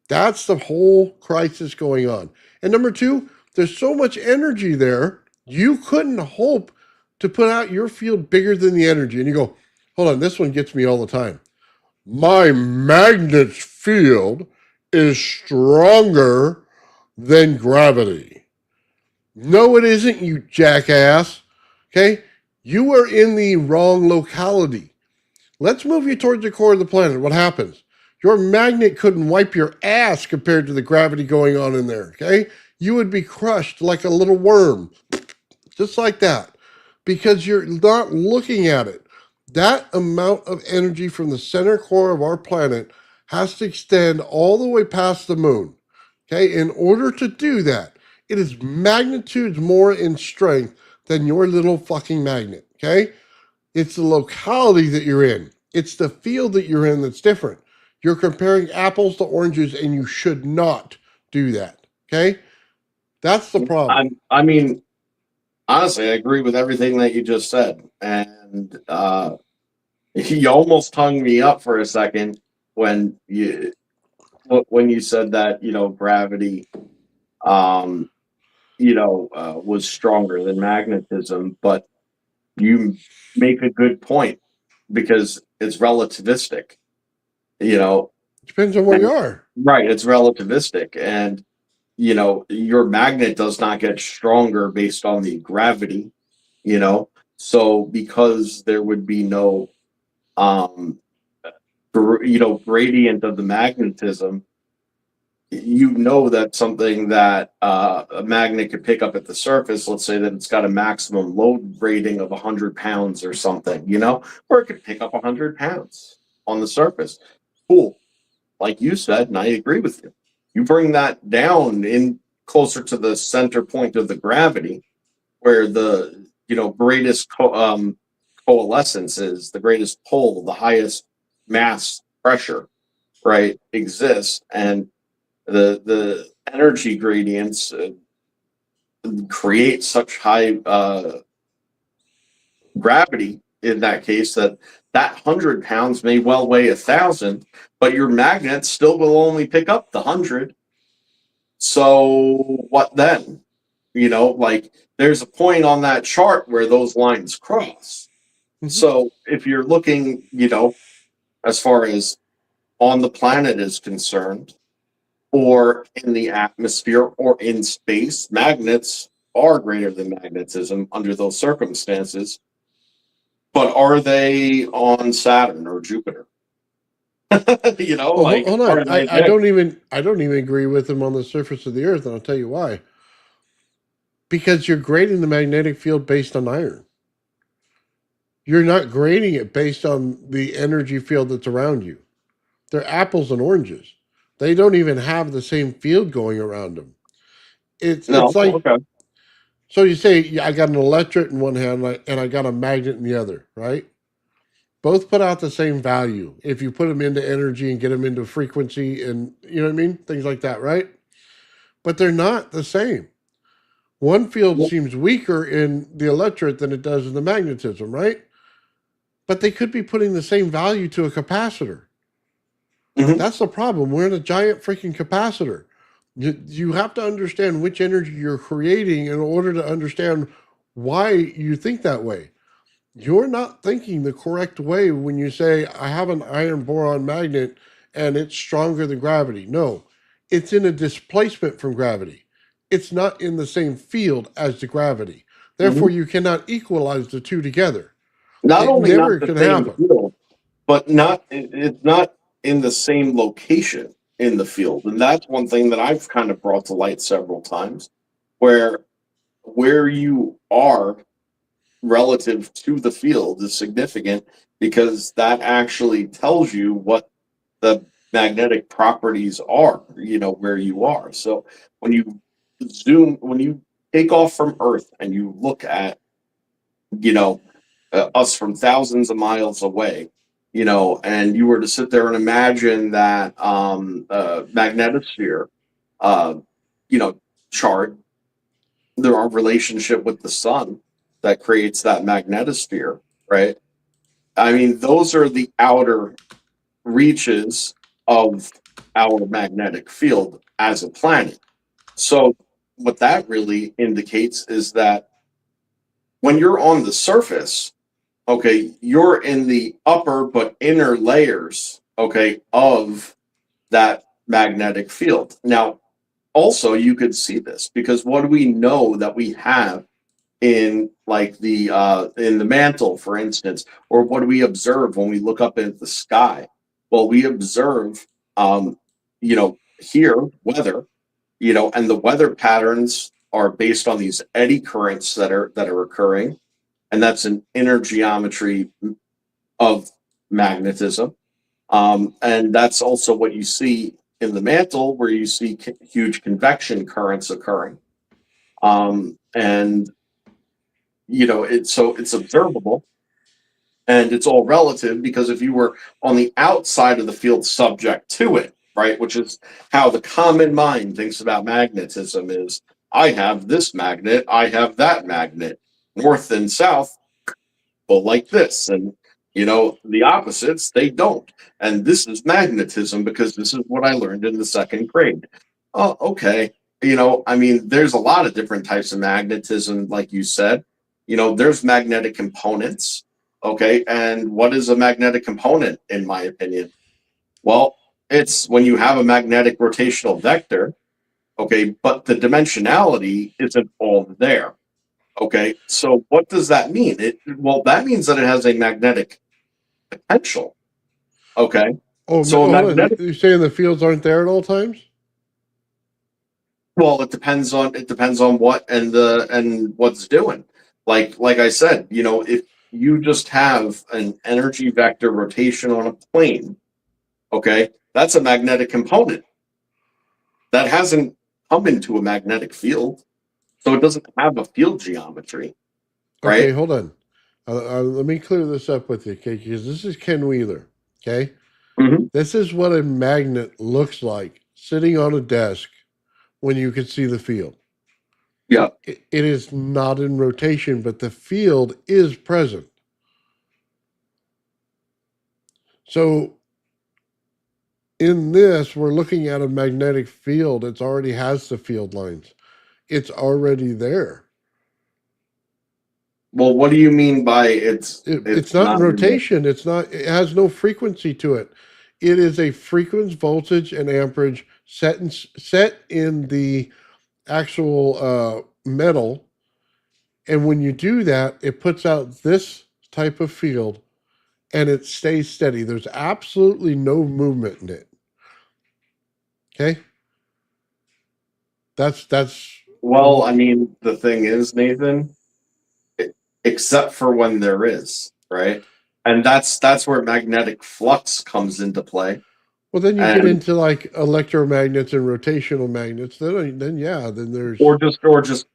That's the whole crisis going on. And number two, there's so much energy there, you couldn't hope to put out your field bigger than the energy. And you go, hold on, this one gets me all the time. My magnet's field is stronger than gravity. No, it isn't, you jackass. Okay? You are in the wrong locality. Let's move you towards the core of the planet. What happens? Your magnet couldn't wipe your ass compared to the gravity going on in there. Okay? You would be crushed like a little worm, just like that, because you're not looking at it. That amount of energy from the center core of our planet has to extend all the way past the moon. Okay, in order to do that, it is magnitudes more in strength than your little fucking magnet. Okay, it's the locality that you're in, it's the field that you're in that's different. You're comparing apples to oranges, and you should not do that. Okay, that's the problem. I mean, honestly, I agree with everything that you just said, and you almost hung me up for a second when you said that gravity um was stronger than magnetism, but you make a good point because it's relativistic, you know, Depends on where you and are. right, it's relativistic, and your magnet does not get stronger based on the gravity, you know. So because there would be no um gradient of the magnetism, that something that a magnet could pick up at the surface, let's say that it's got a maximum load rating of 100 pounds or something, or it could pick up 100 pounds on the surface. Cool. Like you said, and I agree with you. You bring that down in closer to the center point of the gravity, where the greatest coalescence is, the greatest pull, the highest mass pressure, right, exists, and the energy gradients create such high gravity in that case that 100 pounds may well weigh 1,000, but your magnet still will only pick up the 100. So what then? Like there's a point on that chart where those lines cross. So if you're looking, as far as on the planet is concerned, or in the atmosphere, or in space, magnets are greater than magnetism under those circumstances. But are they on Saturn or Jupiter? Well, Like hold are on. they I there? don't even agree with them on the surface of the Earth, and I'll tell you why. Because you're grading the magnetic field based on iron. You're not grading it based on the energy field that's around you. They're apples and oranges. They don't even have the same field going around them. No, It's like, okay. so you say, yeah, I got an electret in one hand and I got a magnet in the other, right? Both put out the same value if you put them into energy and get them into frequency and, you know what I mean? Things like that, right? But they're not the same. One field seems weaker in the electret than it does in the magnetism, right? But they could be putting the same value to a capacitor. Mhm. That's the problem. We're in a giant freaking capacitor. You have to understand which energy you're creating in order to understand why you think that way. You're not thinking the correct way when you say, I have an iron boron magnet and it's stronger than gravity. No, it's in a displacement from gravity. It's not in the same field as the gravity. Mhm. Therefore, you cannot equalize the two together. Not It only not never the can same happen. field, but it's not in the same location in the field. And that's one thing that I've kind of brought to light several times, where you are relative to the field is significant, because that actually tells you what the magnetic properties are, where you are. So when you take off from Earth and you look at, you know, us from thousands of miles away, and you were to sit there and imagine that magnetosphere, uh, you know, chart, our relationship with the sun that creates that magnetosphere, right? I mean, those are the outer reaches of our magnetic field as a planet. So, what that really indicates is that when you're on the surface, okay, you're in the upper but inner layers, okay, of that magnetic field. Now, also, you could see this because what do we know that we have in like in the mantle, for instance, or what do we observe when we look up at the sky? Well, we observe, here weather, and the weather patterns are based on these eddy currents that are occurring, and that's an inner geometry of magnetism. And that's also what you see in the mantle, where you see huge convection currents occurring. And it's observable, and it's all relative, because if you were on the outside of the field subject to it, right, which is how the common mind thinks about magnetism, is I have this magnet, I have that magnet, north and south, but like this, and the opposites, they don't. And this is magnetism because this is what I learned in the second grade. Oh, okay. I mean, there's a lot of different types of magnetism, like you said. There's magnetic components. Okay. And what is a magnetic component, in my opinion? Well, it's when you have a magnetic rotational vector, okay, but the dimensionality isn't all there. Okay, so what does that mean? Well, that means that it has a magnetic potential. Okay, Oh, so a hold on. magnetic. You're saying the fields aren't there at all times? Well, it depends on what and what's doing. Like I said, if you just have an energy vector rotation on a plane, okay, that's a magnetic component that hasn't come into a magnetic field, so it doesn't have a field geometry, Okay, right? hold on. Let me clear this up with you, okay? Because this is Ken Wheeler, okay? Hmm. This is what a magnet looks like sitting on a desk when you can see the field. Yeah. It is not in rotation, but the field is present. So in this, we're looking at a magnetic field. It already has the field lines. It's already there. Well, what do you mean by it's It's not in not in the- rotation. It's not. It has no frequency to it. It is a frequency, voltage, and amperage set in the actual metal. And when you do that, it puts out this type of field, and it stays steady. There's absolutely no movement in it. Okay, that's Well, I mean, the thing is, Nathan, except for when there is, right? And that's where magnetic flux comes into play. well. Then you get And into like electromagnets and rotational magnets. Then yeah, then there's or just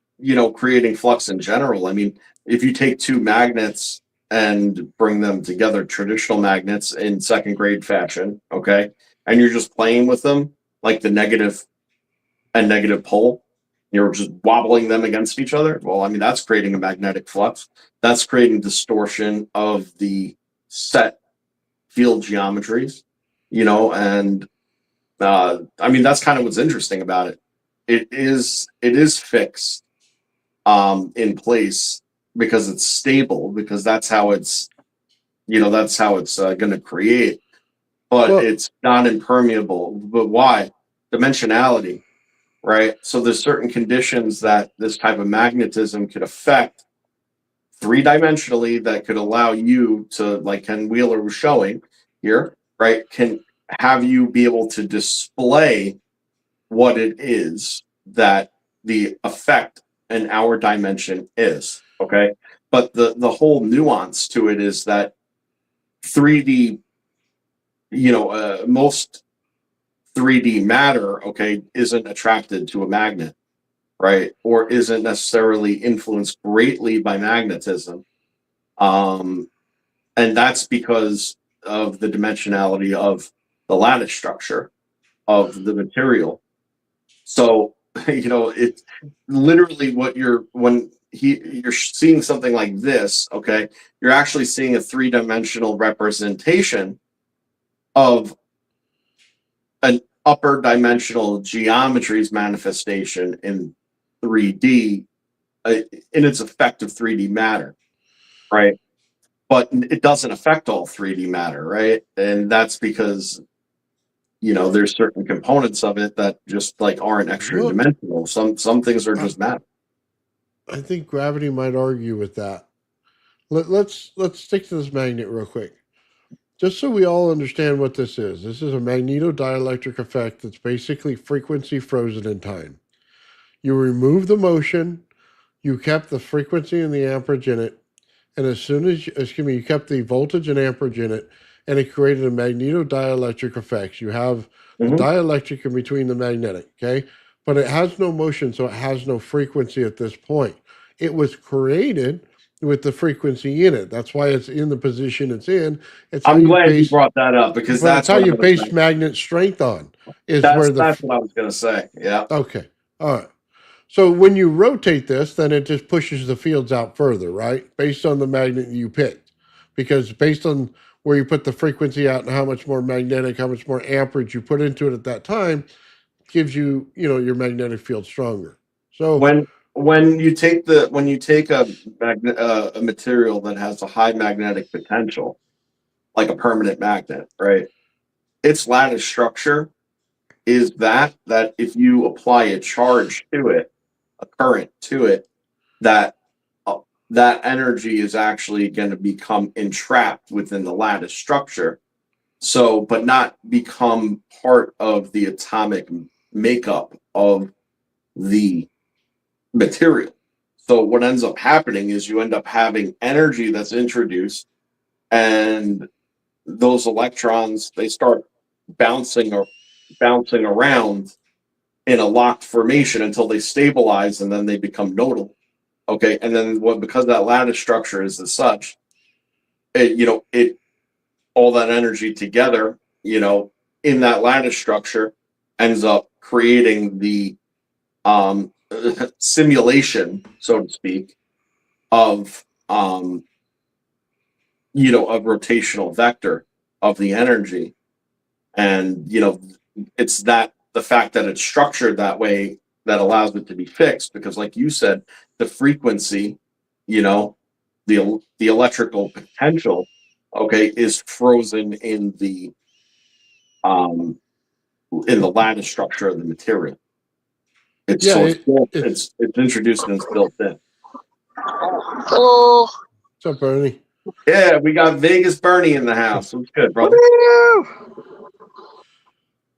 creating flux in general. I mean, if you take two magnets and bring them together, traditional magnets in second grade fashion, okay, and you're just playing with them like the negative and negative pole, you're just wobbling them against each other. Well, I mean, that's creating a magnetic flux. That's creating distortion of the set field geometries, and I mean, that's kind of what's interesting about it. It is fixed in place because it's stable, because that's how it's going to create, but well, it's not impermeable. But why? Dimensionality, right? So there's certain conditions that this type of magnetism could affect three-dimensionally that could allow you to, like Ken Wheeler was showing here, right? Can have you be able to display what it is that the effect in our dimension is, okay? But the whole nuance to it is that 3D, most 3D matter, okay, isn't attracted to a magnet, right? Or isn't necessarily influenced greatly by magnetism. And that's because of the dimensionality of the lattice structure of the material. So, it's literally you're seeing something like this, okay, you're actually seeing a three-dimensional representation of an upper dimensional geometry's manifestation in 3D, in its effect of 3D matter, right? But it doesn't affect all 3D matter, right? And that's because there's certain components of it that just like aren't extra well, dimensional. Some things are I, just matter. I think gravity might argue with that. Let's stick to this magnet real quick, just so we all understand what this is. This is a magnetodielectric effect that's basically frequency frozen in time. You remove the motion, you kept the frequency and the amperage in it, and as soon as you kept the voltage and amperage in it, and it created a magnetodielectric effect. You have the Mhm. dielectric in between the magnetic, okay? But it has no motion, so it has no frequency at this point. It was created with the frequency in it. That's why it's in the position it's in. It's how I'm you glad you base, brought that up because but it's that's how what I you was base saying. magnet strength on. Is That's where the that's what I was gonna say. Yeah. okay, all right. So when you rotate this, then it just pushes the fields out further, right? Based on the magnet you picked. Because based on where you put the frequency out and how much more magnetic, how much more amperage you put into it at that time, gives you, your magnetic field stronger. So, When you take a material that has a high magnetic potential, like a permanent magnet, right? Its lattice structure is that if you apply a charge to it, a current to it, that uh, that energy is actually going to become entrapped within the lattice structure. So, but not become part of the atomic makeup of the material. So, what ends up happening is you end up having energy that's introduced, and those electrons they start bouncing around in a locked formation until they stabilize and then they become nodal. Okay, and then because that lattice structure is as such, it all that energy together, in that lattice structure ends up creating the simulation, so to speak, of a rotational vector of the energy. And it's that the fact that it's structured that way that allows it to be fixed, because like you said, the frequency, the electrical potential, okay, is frozen in the lattice structure of the material. It's Yeah, so it's built, it's it's introduced and it's built in. Hello. what's up, Bernie? Yeah, we got Vegas Bernie in the house. What's good, brother? Woo!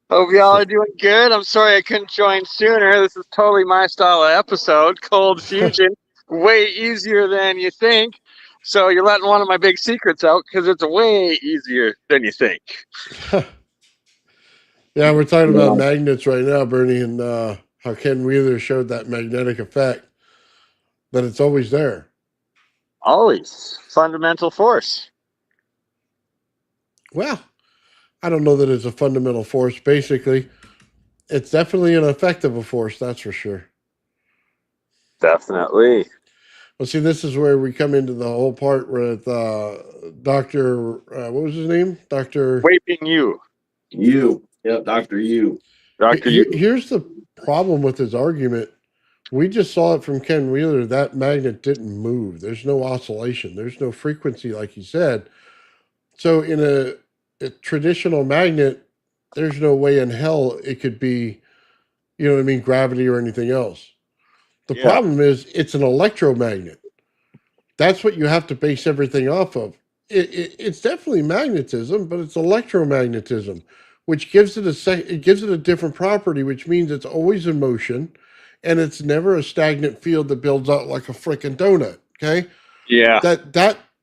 Hope y'all are doing good. I'm sorry I couldn't join sooner. This is totally my style of episode. Cold fusion, way easier than you think. So you're letting one of my big secrets out because it's way easier than you think. Yeah, we're talking Yeah. about magnets right now, Bernie, and how Ken Wheeler showed that magnetic effect, that it's always there. Always fundamental force. Well, I don't know that it's a fundamental force. Basically, it's definitely an effect of a force, that's for sure. Definitely. Well, see, this is where we come into the whole part with Dr. What was his name? Dr. Waping you. Yep, Dr. You. Dr. You. Here's the problem with his argument. We just saw it from Ken Wheeler. That magnet didn't move. There's no oscillation. There's no frequency, like he said. So in a traditional magnet, there's no way in hell it could be, gravity or anything else. The Yeah. problem is it's an electromagnet. That's what you have to base everything off of. It's definitely magnetism, but it's electromagnetism, which gives it a different property, which means it's always in motion, and it's never a stagnant field that builds out like a freaking donut. Okay, Yeah.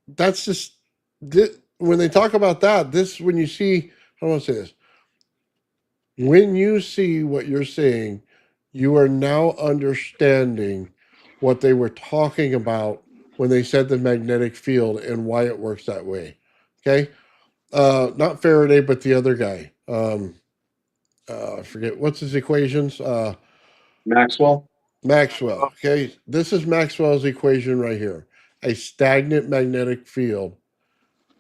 that's just when they talk about that. When you see, I don't want to say this. When you see what you're seeing, you are now understanding what they were talking about when they said the magnetic field and why it works that way. Okay, not Faraday, but the other guy. I forget what's his equations. Maxwell. Maxwell. Okay, this is Maxwell's equation right here. A stagnant magnetic field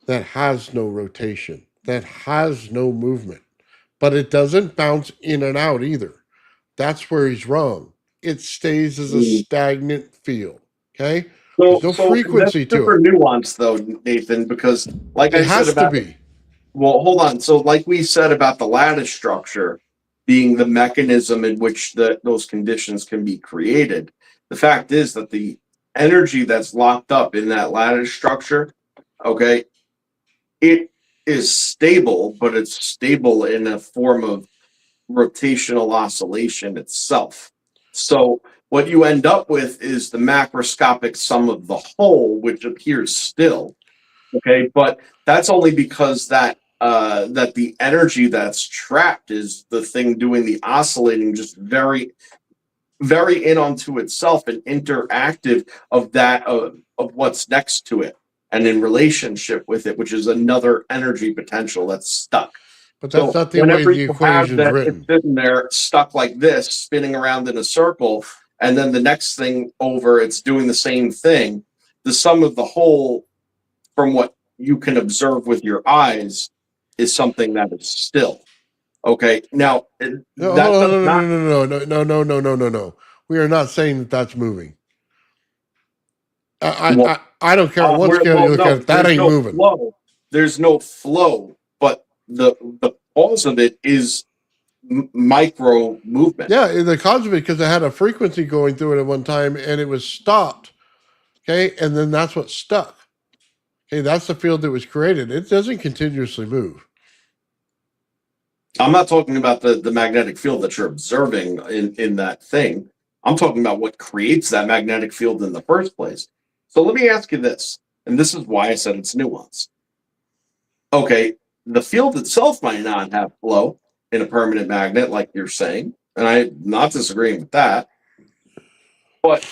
that has no rotation, that has no movement, but it doesn't bounce in and out either. That's where he's wrong. It stays as a stagnant field. Okay, there's no So frequency that's to super it. nuanced, though, Nathan, because like It I said has to about be. well, hold on. So, like we said about the lattice structure being the mechanism in which those conditions can be created, the fact is that the energy that's locked up in that lattice structure, okay, it is stable, but it's stable in a form of rotational oscillation itself. So, what you end up with is the macroscopic sum of the whole, which appears still. Okay, but that's only because that the energy that's trapped is the thing doing the oscillating, just very, very in onto itself and interactive of that of what's next to it and in relationship with it, which is another energy potential that's stuck. But that's So not the way whenever the you have equation's that, written. it's sitting there stuck like this, spinning around in a circle, and then the next thing over, it's doing the same thing. The sum of the whole, from what you can observe with your eyes, is something that is still. Okay, now No, that hold on, does not. no. We are not saying that that's moving. Well, I don't care what where, scale well, you look no, at it. That there's ain't no moving. flow. There's no flow, but the cause of it is micro movement. Yeah, the cause of it because it had a frequency going through it at one time and it was stopped. Okay, and then that's what stuck. Okay, that's the field that was created. It doesn't continuously move. I'm not talking about the magnetic field that you're observing in that thing. I'm talking about what creates that magnetic field in the first place. So let me ask you this, and this is why I said it's nuanced. Okay, the field itself might not have flow in a permanent magnet, like you're saying, and I'm not disagreeing with that. But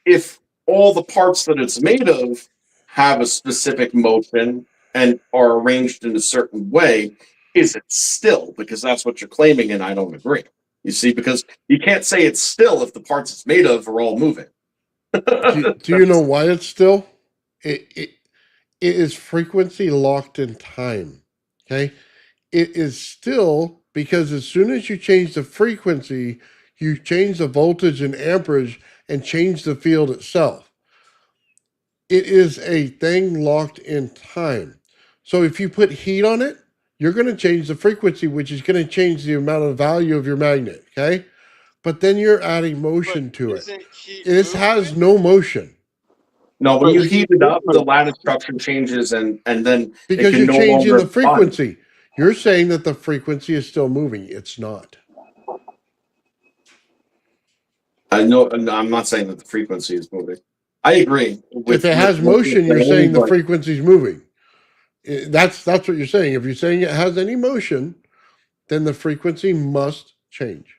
if all the parts that it's made of have a specific motion and are arranged in a certain way, is it still? Because that's what you're claiming, and I don't agree. You see, because you can't say it's still if the parts it's made of are all moving. Do you know why it's still? It is frequency locked in time. Okay. It is still because as soon as you change the frequency, you change the voltage and amperage and change the field itself. It is a thing locked in time. So if you put heat on it, you're going to change the frequency, which is going to change the amount of value of your magnet. Okay. But then you're adding motion to it. Isn't heat This has movement? no motion No, when But you heat heat it up, the movement. lattice structure changes, and then it because can you're no changing longer the frequency. You're saying that the frequency is still moving. It's not. I know. I'm not saying that the frequency is moving. I agree. If it has motion, you're saying the frequency is moving. That's what you're saying. If you're saying it has any motion, then the frequency must change.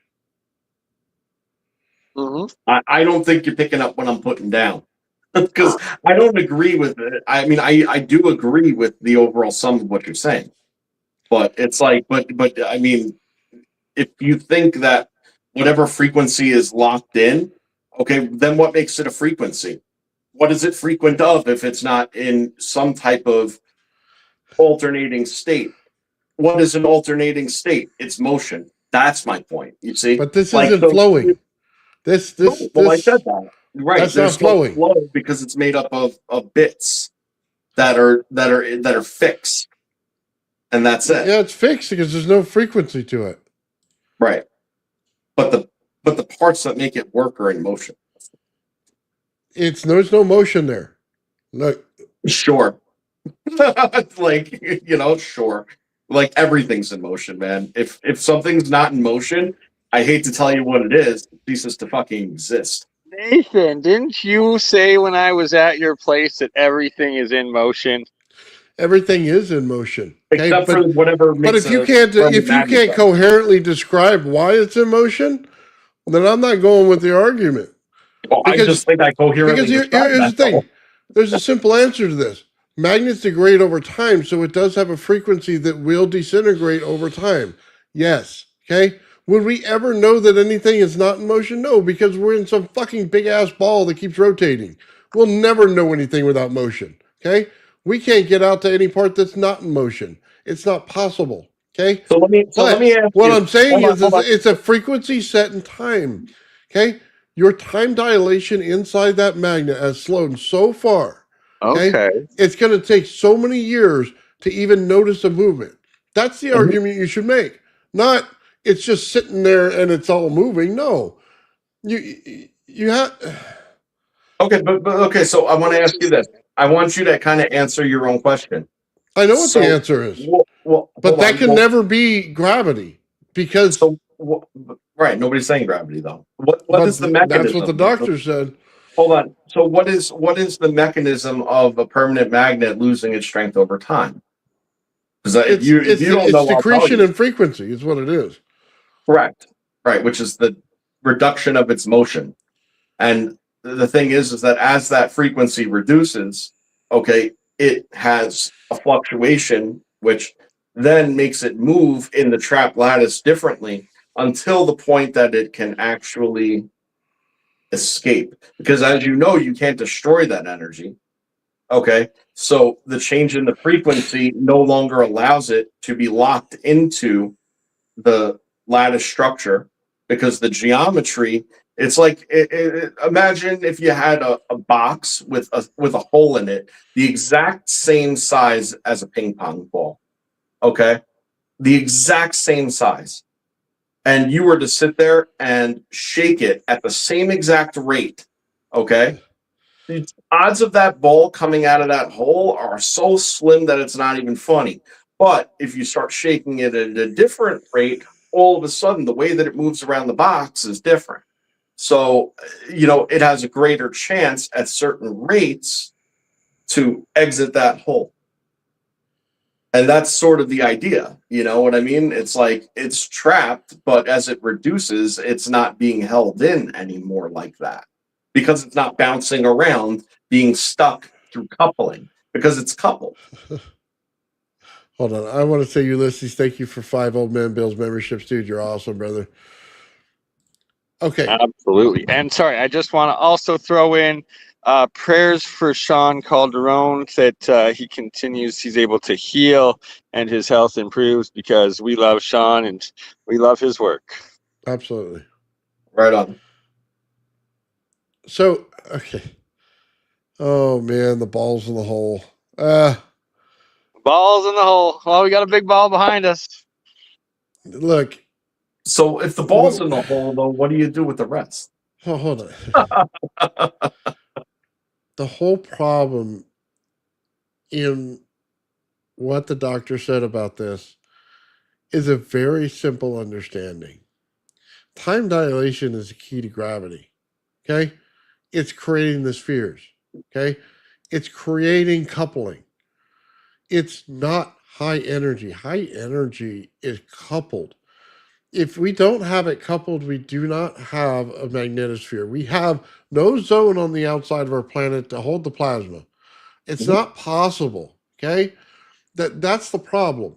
I don't think you're picking up what I'm putting down because I don't agree with it. I mean, I do agree with the overall sum of what you're saying, but it's like, but I mean, if you think that whatever frequency is locked in, okay, then what makes it a frequency? What is it frequent of if it's not in some type of alternating state? What is an alternating state? It's motion. That's my point. You see, But this like, isn't so, flowing. well, I said that. Right. That's There's not no flowing. flow because it's made up of bits that are fixed, and that's it. Yeah, it's fixed because there's no frequency to it. Right. But the parts that make it work are in motion. There's no motion there. Look, Sure. Like, sure. Like everything's in motion, man. If something's not in motion, I hate to tell you what it is, it ceases to fucking exist. Nathan, didn't you say when I was at your place that everything is in motion? everything is in motion. Okay? Except for whatever makes But if you permanent magnet can't coherently describe why it's in motion, then I'm not going with the argument. Well, I just think I coherently Because described here's the that, thing. There's a simple answer to this. Magnets degrade over time, so it does have a frequency that will disintegrate over time. Yes. Okay? Would we ever know that anything is not in motion? No, because we're in some fucking big ass ball that keeps rotating. We'll never know anything without motion. Okay? We can't get out to any part that's not in motion. It's not possible. Okay? So let me ask what you. I'm saying Hold on. it's a frequency set in time. Okay? Your time dilation inside that magnet has slowed so far. Okay? It's going to take so many years to even notice a movement. That's the argument you should make. Not it's just sitting there and it's all moving. No. You have Okay, but okay, so I want to ask you this. I want you to kind of answer your own question. I know what the answer is. Well, but that can never be gravity because right, nobody's saying gravity though. What is the mechanism? That's what the doctor said. Hold on. So what is the mechanism of a permanent magnet losing its strength over time? Because if you don't know, it's decretion in frequency is what it is. Correct. Right, which is the reduction of its motion. And the thing is that as that frequency reduces, okay, it has a fluctuation, which then makes it move in the trap lattice differently until the point that it can actually escape. Because as you know, you can't destroy that energy. Okay, so the change in the frequency no longer allows it to be locked into the lattice structure because the geometry, it's like imagine if you had a box with a hole in it the exact same size as a ping pong ball. Okay, the exact same size, and you were to sit there and shake it at the same exact rate. Okay, the odds of that ball coming out of that hole are so slim that it's not even funny. But if you start shaking it at a different rate, all of a sudden the way that it moves around the box is different. So, it has a greater chance at certain rates to exit that hole. And that's sort of the idea. You know what I mean? It's like it's trapped, but as it reduces, it's not being held in anymore like that because it's not bouncing around being stuck through coupling because it's coupled. Hold on. I want to say, Ulysses, thank you for 5 Old Man Bills memberships, dude. You're awesome, brother. Okay. Absolutely. And sorry, I just want to also throw in prayers for Sean Calderon that he's able to heal and his health improves, because we love Sean and we love his work. Absolutely. Right on. So, okay. Oh, man, the ball's in the hole. Balls in the hole. Well, we got a big ball behind us. Look. So if the ball's in the hole, though, what do you do with the rest? Oh, hold on. The whole problem in what the doctor said about this is a very simple understanding. Time dilation is the key to gravity. Okay? It's creating the spheres. Okay? It's creating coupling. It's not high energy. High energy is coupled. If we don't have it coupled, we do not have a magnetosphere. We have no zone on the outside of our planet to hold the plasma. It's not possible. Okay? That's the problem.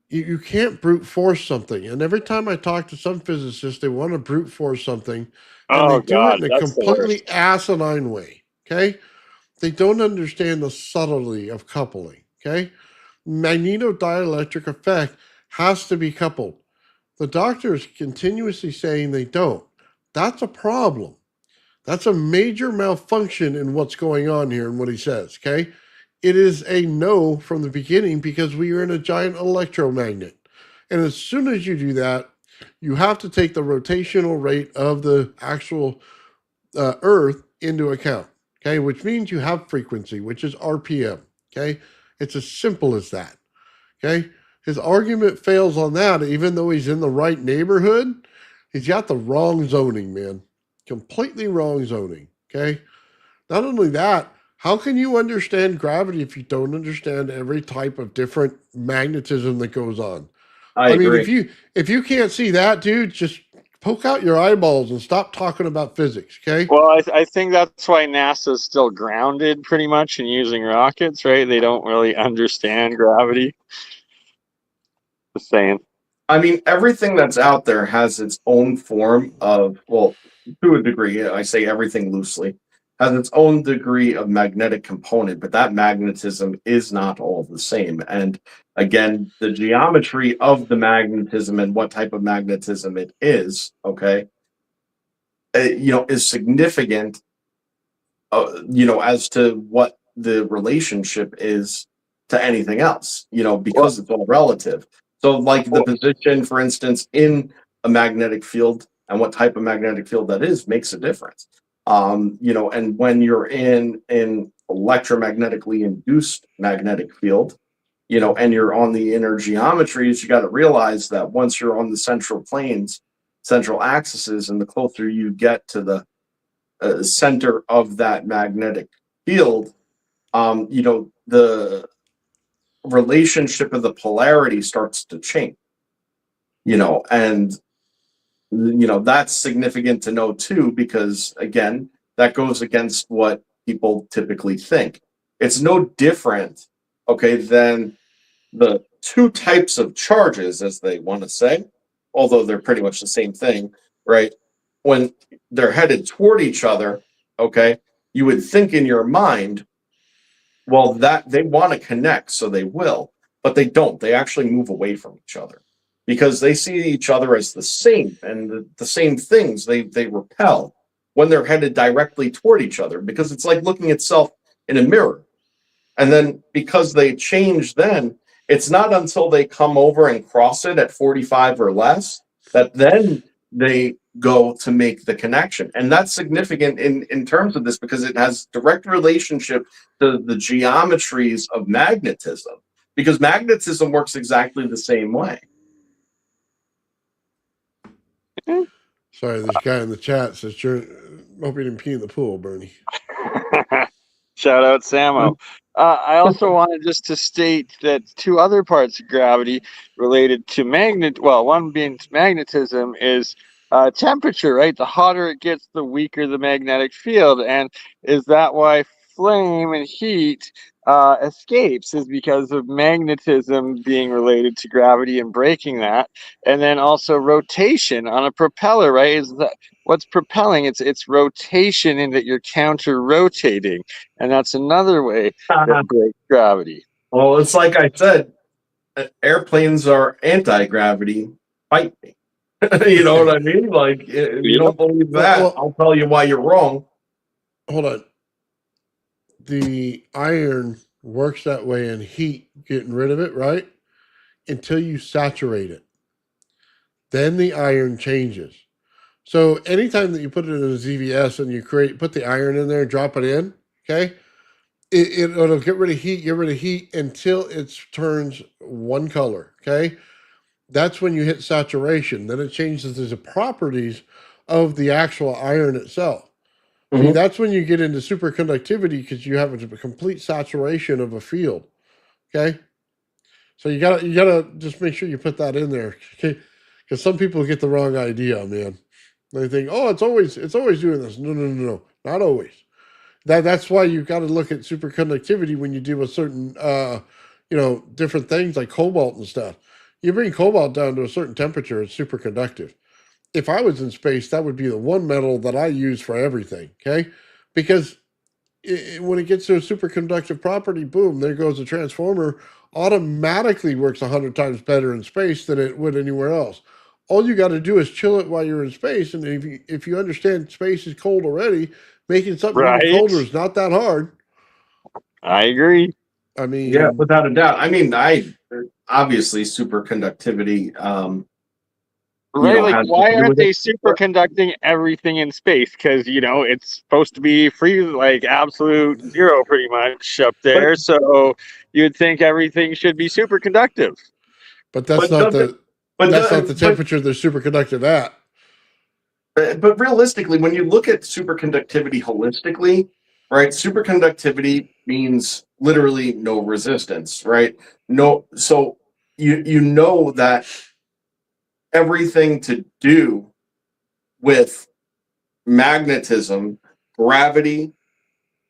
You can't brute force something. And every time I talk to some physicists, they want to brute force something, and they Oh do it God, in a that's the completely worst. asinine way. Okay? They don't understand the subtlety of coupling. Okay? Magnetodielectric effect has to be coupled. The doctor is continuously saying they don't. That's a problem. That's a major malfunction in what's going on here and what he says. Okay? It is a no from the beginning because we are in a giant electromagnet. And as soon as you do that, you have to take the rotational rate of the actual Earth into account. Okay, which means you have frequency, which is RPM. Okay, it's as simple as that. Okay, his argument fails on that, even though he's in the right neighborhood. He's got the wrong zoning, man. Completely wrong zoning. Okay, not only that, how can you understand gravity if you don't understand every type of different magnetism that goes on? I I mean, agree. if you can't see that, dude, just poke out your eyeballs and stop talking about physics, okay? Well, I think that's why NASA's still grounded pretty much and using rockets, right? They don't really understand gravity. Just saying. I mean, everything that's out there has its own form of, well, to a degree, I say everything loosely, has its own degree of magnetic component, but that magnetism is not all the same. And again, the geometry of the magnetism and what type of magnetism it is, okay, is significant, as to what the relationship is to anything else, because it's all relative. So, like the position, for instance, in a magnetic field and what type of magnetic field that is makes a difference. And when you're in an electromagnetically induced magnetic field, and you're on the inner geometries, you got to realize that once you're on the central planes, central axes, and the closer you get to the center of that magnetic field, the relationship of the polarity starts to change, and that's significant to know too, because again, that goes against what people typically think. It's no different, okay, than the two types of charges, as they want to say, although they're pretty much the same thing, right? When they're headed toward each other, okay, you would think in your mind, well, that they want to connect, so they will, but they don't. They actually move away from each other because they see each other as the same, and the same things. They repel when they're headed directly toward each other, because it's like looking at self in a mirror. And then because they change, then it's not until they come over and cross it at 45 or less that then they go to make the connection. And that's significant in terms of this, because it has direct relationship to the geometries of magnetism, because magnetism works exactly the same way. Sorry, this guy in the chat says, "You're hope you didn't pee in the pool, Bernie." Shout out Samo. I also wanted just to state that two other parts of gravity related to one being magnetism, is temperature, right? The hotter it gets, the weaker the magnetic field. And is that why flame and heat escapes is because of magnetism being related to gravity and breaking that, and then also rotation on a propeller, right? Is that what's propelling? It's rotation, in that you're counter rotating, and that's another way that breaks gravity. Well, it's like I said, airplanes are anti-gravity. Fight me. You know what I mean? Like, if you don't believe that, I'll tell you why you're wrong. Hold on. The iron works that way in heat, getting rid of it, right? Until you saturate it. Then the iron changes. So anytime that you put it in a ZVS and you put the iron in there and drop it in, okay, it'll get rid of heat until it turns one color, okay? That's when you hit saturation. Then it changes the properties of the actual iron itself. See, that's when you get into superconductivity, because you have a complete saturation of a field. Okay, so you gotta just make sure you put that in there, okay? Because some people get the wrong idea, man. They think, oh, it's always doing this. No, not always. That's why you've got to look at superconductivity when you deal with certain different things like cobalt and stuff. You bring cobalt down to a certain temperature, it's superconductive. If I was in space, that would be the one metal that I use for everything, okay? Because when it gets to a superconductive property, boom, there goes the transformer. Automatically works 100 times better in space than it would anywhere else. All you got to do is chill it while you're in space, and if you understand space is cold already, making something even colder is not that hard. I agree. I mean, yeah, without a doubt. I mean, obviously superconductivity. Right, like why aren't they superconducting everything in space? Because it's supposed to be free, like absolute zero, pretty much up there. So you'd think everything should be superconductive. But that's not the temperature they're superconductive at. But realistically, when you look at superconductivity holistically, right? Superconductivity means literally no resistance, right? No, so you know that everything to do with magnetism, gravity,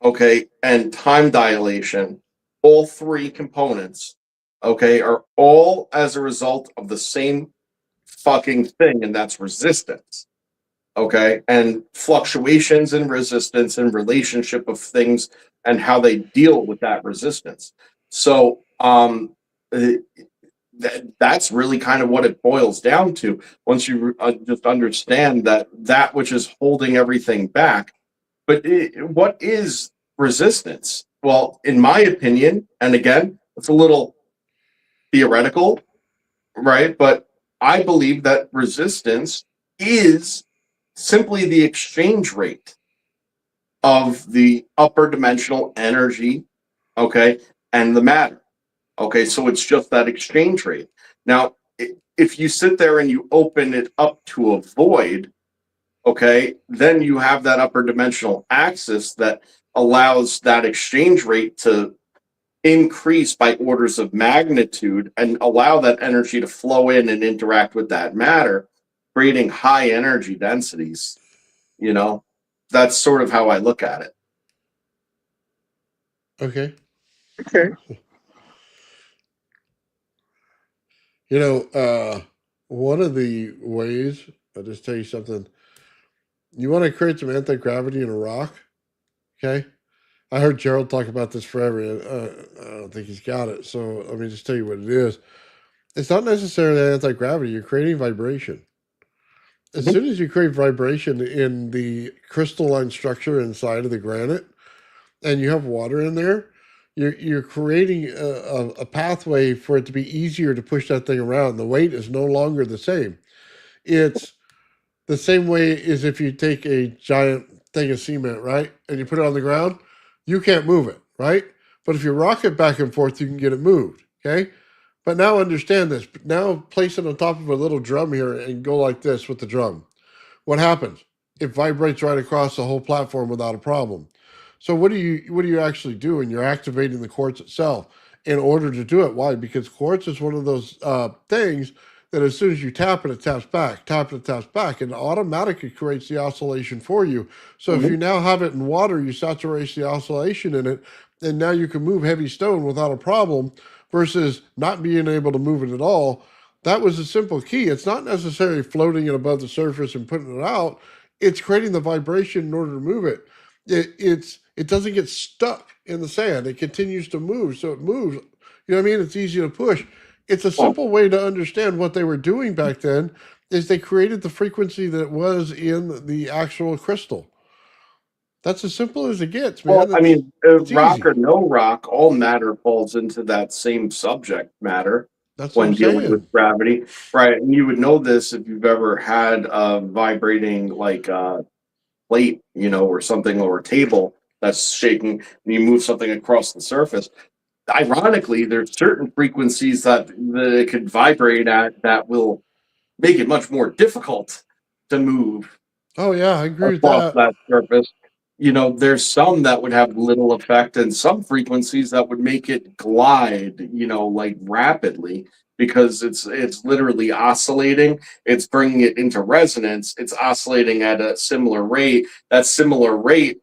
okay, and time dilation, all three components, okay, are all as a result of the same fucking thing, and that's resistance. Okay, and fluctuations in resistance and relationship of things and how they deal with that resistance. So that's really kind of what it boils down to. Once you just understand that which is holding everything back. But what is resistance? Well, in my opinion, and again, it's a little theoretical, right? But I believe that resistance is simply the exchange rate of the upper dimensional energy, okay, and the matter. Okay, so it's just that exchange rate. Now, if you sit there and you open it up to a void, okay, then you have that upper dimensional axis that allows that exchange rate to increase by orders of magnitude and allow that energy to flow in and interact with that matter, creating high energy densities. That's sort of how I look at it. Okay. One of the ways, I'll just tell you something. You want to create some anti-gravity in a rock, okay? I heard Gerald talk about this forever. I don't think he's got it. So let me just tell you what it is. It's not necessarily anti-gravity. You're creating vibration. As soon as you create vibration in the crystalline structure inside of the granite, and you have water in there, you're creating a pathway for it to be easier to push that thing around. The weight is no longer the same. It's the same way as if you take a giant thing of cement, right, and you put it on the ground, you can't move it, right? But if you rock it back and forth, you can get it moved, okay? But now understand this. Now place it on top of a little drum here and go like this with the drum. What happens? It vibrates right across the whole platform without a problem. So what do you actually do? And you're activating the quartz itself in order to do it. Why? Because quartz is one of those things that as soon as you tap it, it taps back, and it automatically creates the oscillation for you. So if you now have it in water, you saturate the oscillation in it, and now you can move heavy stone without a problem versus not being able to move it at all. That was a simple key. It's not necessarily floating it above the surface and putting it out. It's creating the vibration in order to move it. It doesn't get stuck in the sand. It continues to move, so it moves. You know what I mean? It's easy to push. It's a Well, simple way to understand what they were doing back then. Is they created the frequency that was in the actual crystal. That's as simple as it gets, well, man. I It's mean, it's rock or easy. no rock, all matter falls into that same subject matter That's what I'm when dealing with saying. gravity, right? And you would know this if you've ever had a vibrating like plate, or something, or a table that's shaking, and you move something across the surface. Ironically, there's certain frequencies that it could vibrate at that will make it much more difficult to move Oh yeah, I agree with across that. that surface. There's some that would have little effect, and some frequencies that would make it glide, like rapidly, because it's literally oscillating. It's bringing it into resonance. It's oscillating at a similar rate. That similar rate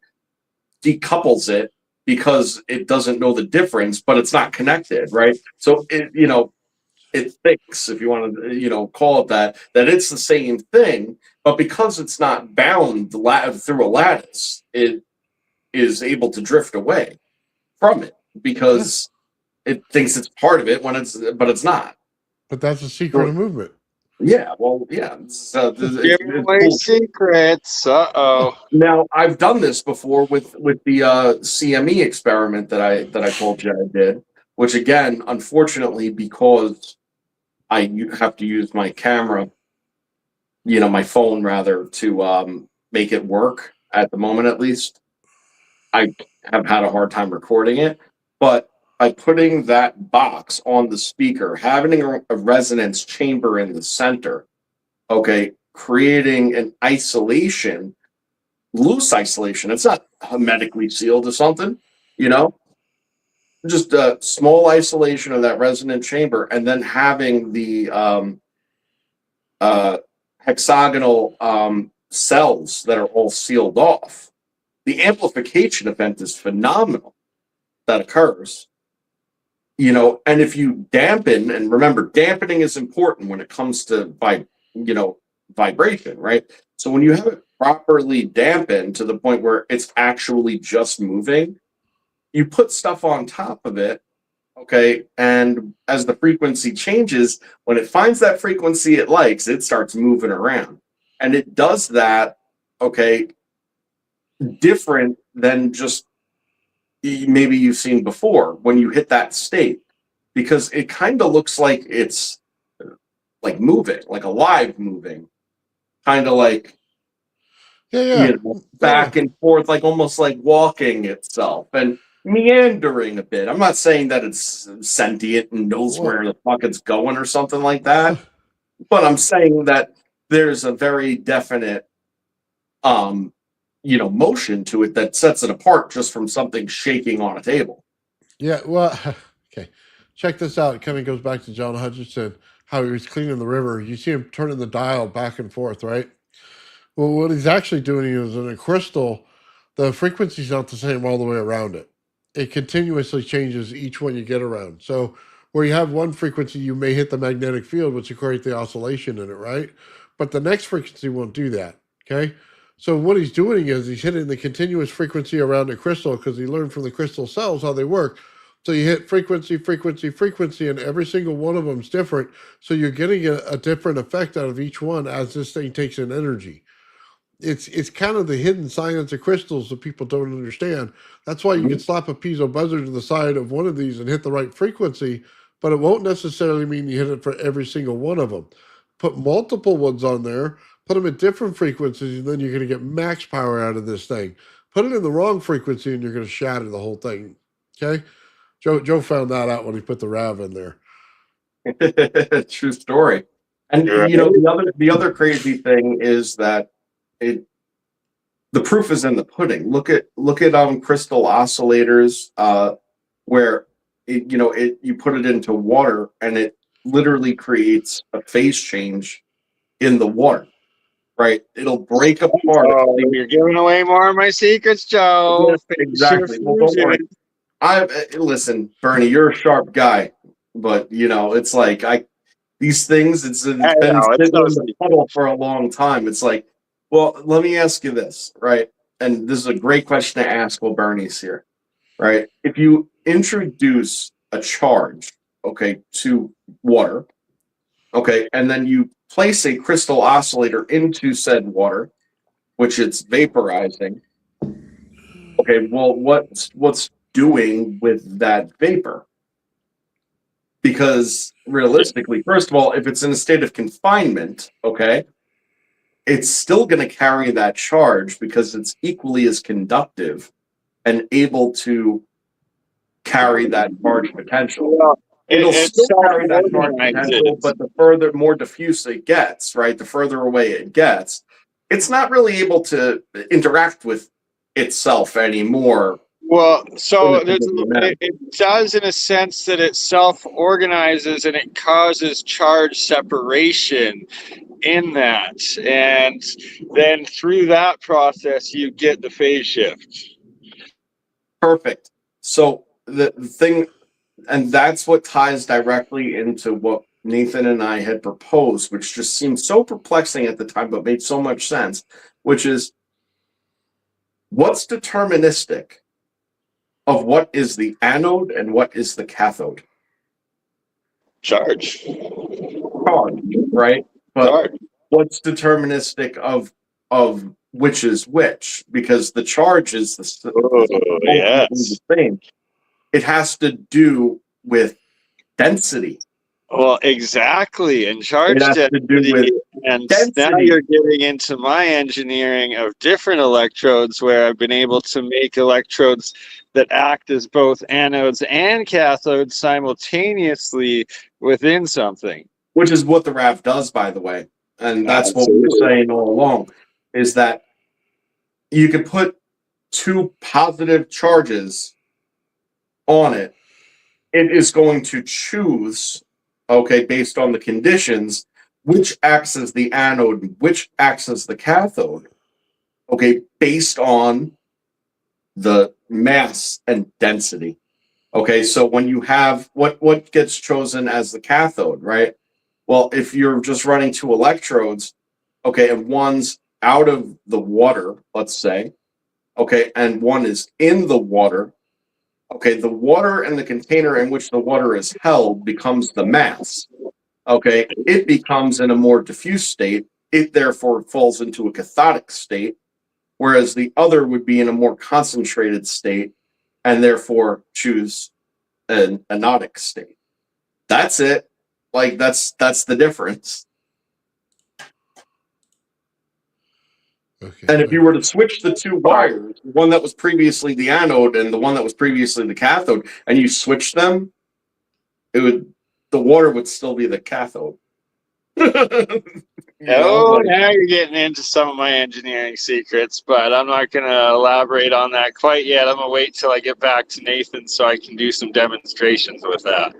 decouples it because it doesn't know the difference, but it's not connected, right? So it thinks, if you want to, call it that it's the same thing, but because it's not bound through a lattice, it is able to drift away from it Yeah, because it thinks it's part of it but it's not. but that's the secret So, of movement. yeah, well, yeah, Giving it's away cool. secrets. Uh-oh. Now, I've done this before with the CME experiment that I told you I did, which again, unfortunately, because have to use my camera, my phone rather, to make it work at the moment, at least. I have had a hard time recording it, but by putting that box on the speaker, having a resonance chamber in the center, okay, creating an isolation, loose isolation. It's not hermetically sealed or something, you know, just a small isolation of that resonant chamber, and then having the uh, hexagonal cells that are all sealed off. The amplification event is phenomenal that occurs, and if you dampen, and remember, dampening is important when it comes to vibration, right? So when you have it properly dampened to the point where it's actually just moving, you put stuff on top of it, okay, and as the frequency changes, when it finds that frequency it likes, it starts moving around, and it does that, okay, different than just maybe you've seen before when you hit that state, because it kind of looks like it's like moving, like alive moving, kind of like Yeah, yeah, no, no. back and forth, like almost like walking itself and meandering a bit. I'm not saying that it's sentient and knows Well, where the fuck it's going or something like that, but I'm saying that there's a very definite motion to it that sets it apart just from something shaking on a table. yeah, well, okay. Check this out. It kind of goes back to John Hutchinson, how he was cleaning the river. You see him turning the dial back and forth, right? Well, what he's actually doing is in a crystal, the frequency's not the same all the way around it. It continuously changes each one you get around. So where you have one frequency, you may hit the magnetic field, which will create the oscillation in it, right? But the next frequency won't do that. Okay. So what he's doing is he's hitting the continuous frequency around the crystal because he learned from the crystal cells how they work. So you hit frequency, frequency, frequency, and every single one of them is different. So you're getting a different effect out of each one as this thing takes in energy. It's kind of the hidden science of crystals that people don't understand. That's why you can Mhm. slap a piezo buzzer to the side of one of these and hit the right frequency, but it won't necessarily mean you hit it for every single one of them. Put multiple ones on there, put them at different frequencies, and then you're going to get max power out of this thing. Put it in the wrong frequency, and you're going to shatter the whole thing. Okay, Joe found that out when he put the Rav in there. True story. And Right. the other crazy thing is that it the proof is in the pudding. Look at crystal oscillators, where you put it into water and it literally creates a phase change in the water, right? It'll break apart. Oh, you're giving away more of my secrets, Yeah, Joe. Finish your exactly. Well, don't worry. fusion. Listen, Bernie, you're a sharp guy, but you know, it's like these things. It's I been know, it's sitting no in the puddle for a long time. It's like, well, let me ask you this, right? And this is a great question to ask while Bernie's here, right? If you introduce a charge, okay, to water, okay, and then you place a crystal oscillator into said water, which it's vaporizing. Okay, well, what's doing with that vapor? Because realistically, first of all, if it's in a state of confinement, okay, it's still going to carry that charge because it's equally as conductive and able to carry that charge potential. Well, It'll it still carry that charge self-organizes. potential, but the further, more diffuse it gets, right, the further away it gets, it's not really able to interact with itself anymore. Well, so In a typical manner. it does in a sense that it self-organizes and it causes charge separation in that. And then through that process, you get the phase shift. Perfect. So the thing, and that's what ties directly into what Nathan and I had proposed, which just seemed so perplexing at the time, but made so much sense, which is what's deterministic of what is the anode and what is the cathode? Charge. Charge, right? But Charge. what's deterministic of which is which? Because the charge is Yes. the same. It has to do with density. Well, exactly. And charge It has to do density. with And now density. you're getting into my engineering of different electrodes where I've been able to make electrodes that act as both anodes and cathodes simultaneously within something. Which is what the RAV does, by the way. And that's what we Absolutely. were saying all along, is that you could put two positive charges on it. It is going to choose, okay, based on the conditions, which acts as the anode, which acts as the cathode, okay, based on the mass and density. Okay, so when you have what gets chosen as the cathode, right? Well, if you're just running two electrodes, okay, and one's out of the water, let's say, okay, and one is in the water, okay, the water and the container in which the water is held becomes the mass. Okay, it becomes in a more diffuse state. It therefore falls into a cathodic state, whereas the other would be in a more concentrated state and therefore choose an anodic state. That's it. Like that's the difference. Okay. And if you were to switch the two wires, one that was previously the anode and the one that was previously the cathode, and you switch them, the water would still be the cathode. Now you're getting into some of my engineering secrets, but I'm not going to elaborate on that quite yet. I'm going to wait till I get back to Nathan so I can do some demonstrations with that.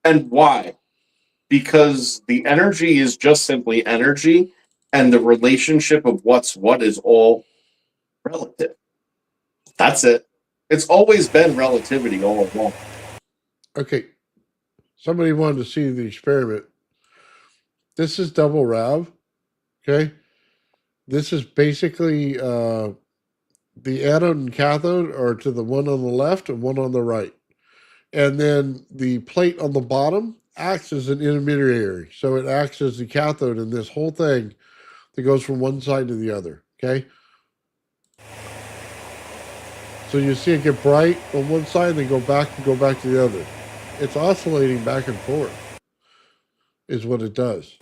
And why? Because the energy is just simply energy, and the relationship of what's what is all relative. That's it. It's always been relativity all along. Okay. Somebody wanted to see the experiment. This is double RAV. Okay. This is basically the anode and cathode are to the one on the left and one on the right. And then the plate on the bottom acts as an intermediary. So it acts as the cathode in this whole thing that goes from one side to the other. Okay. So you see it get bright on one side, then go back to the other. It's oscillating back and forth, is what it does.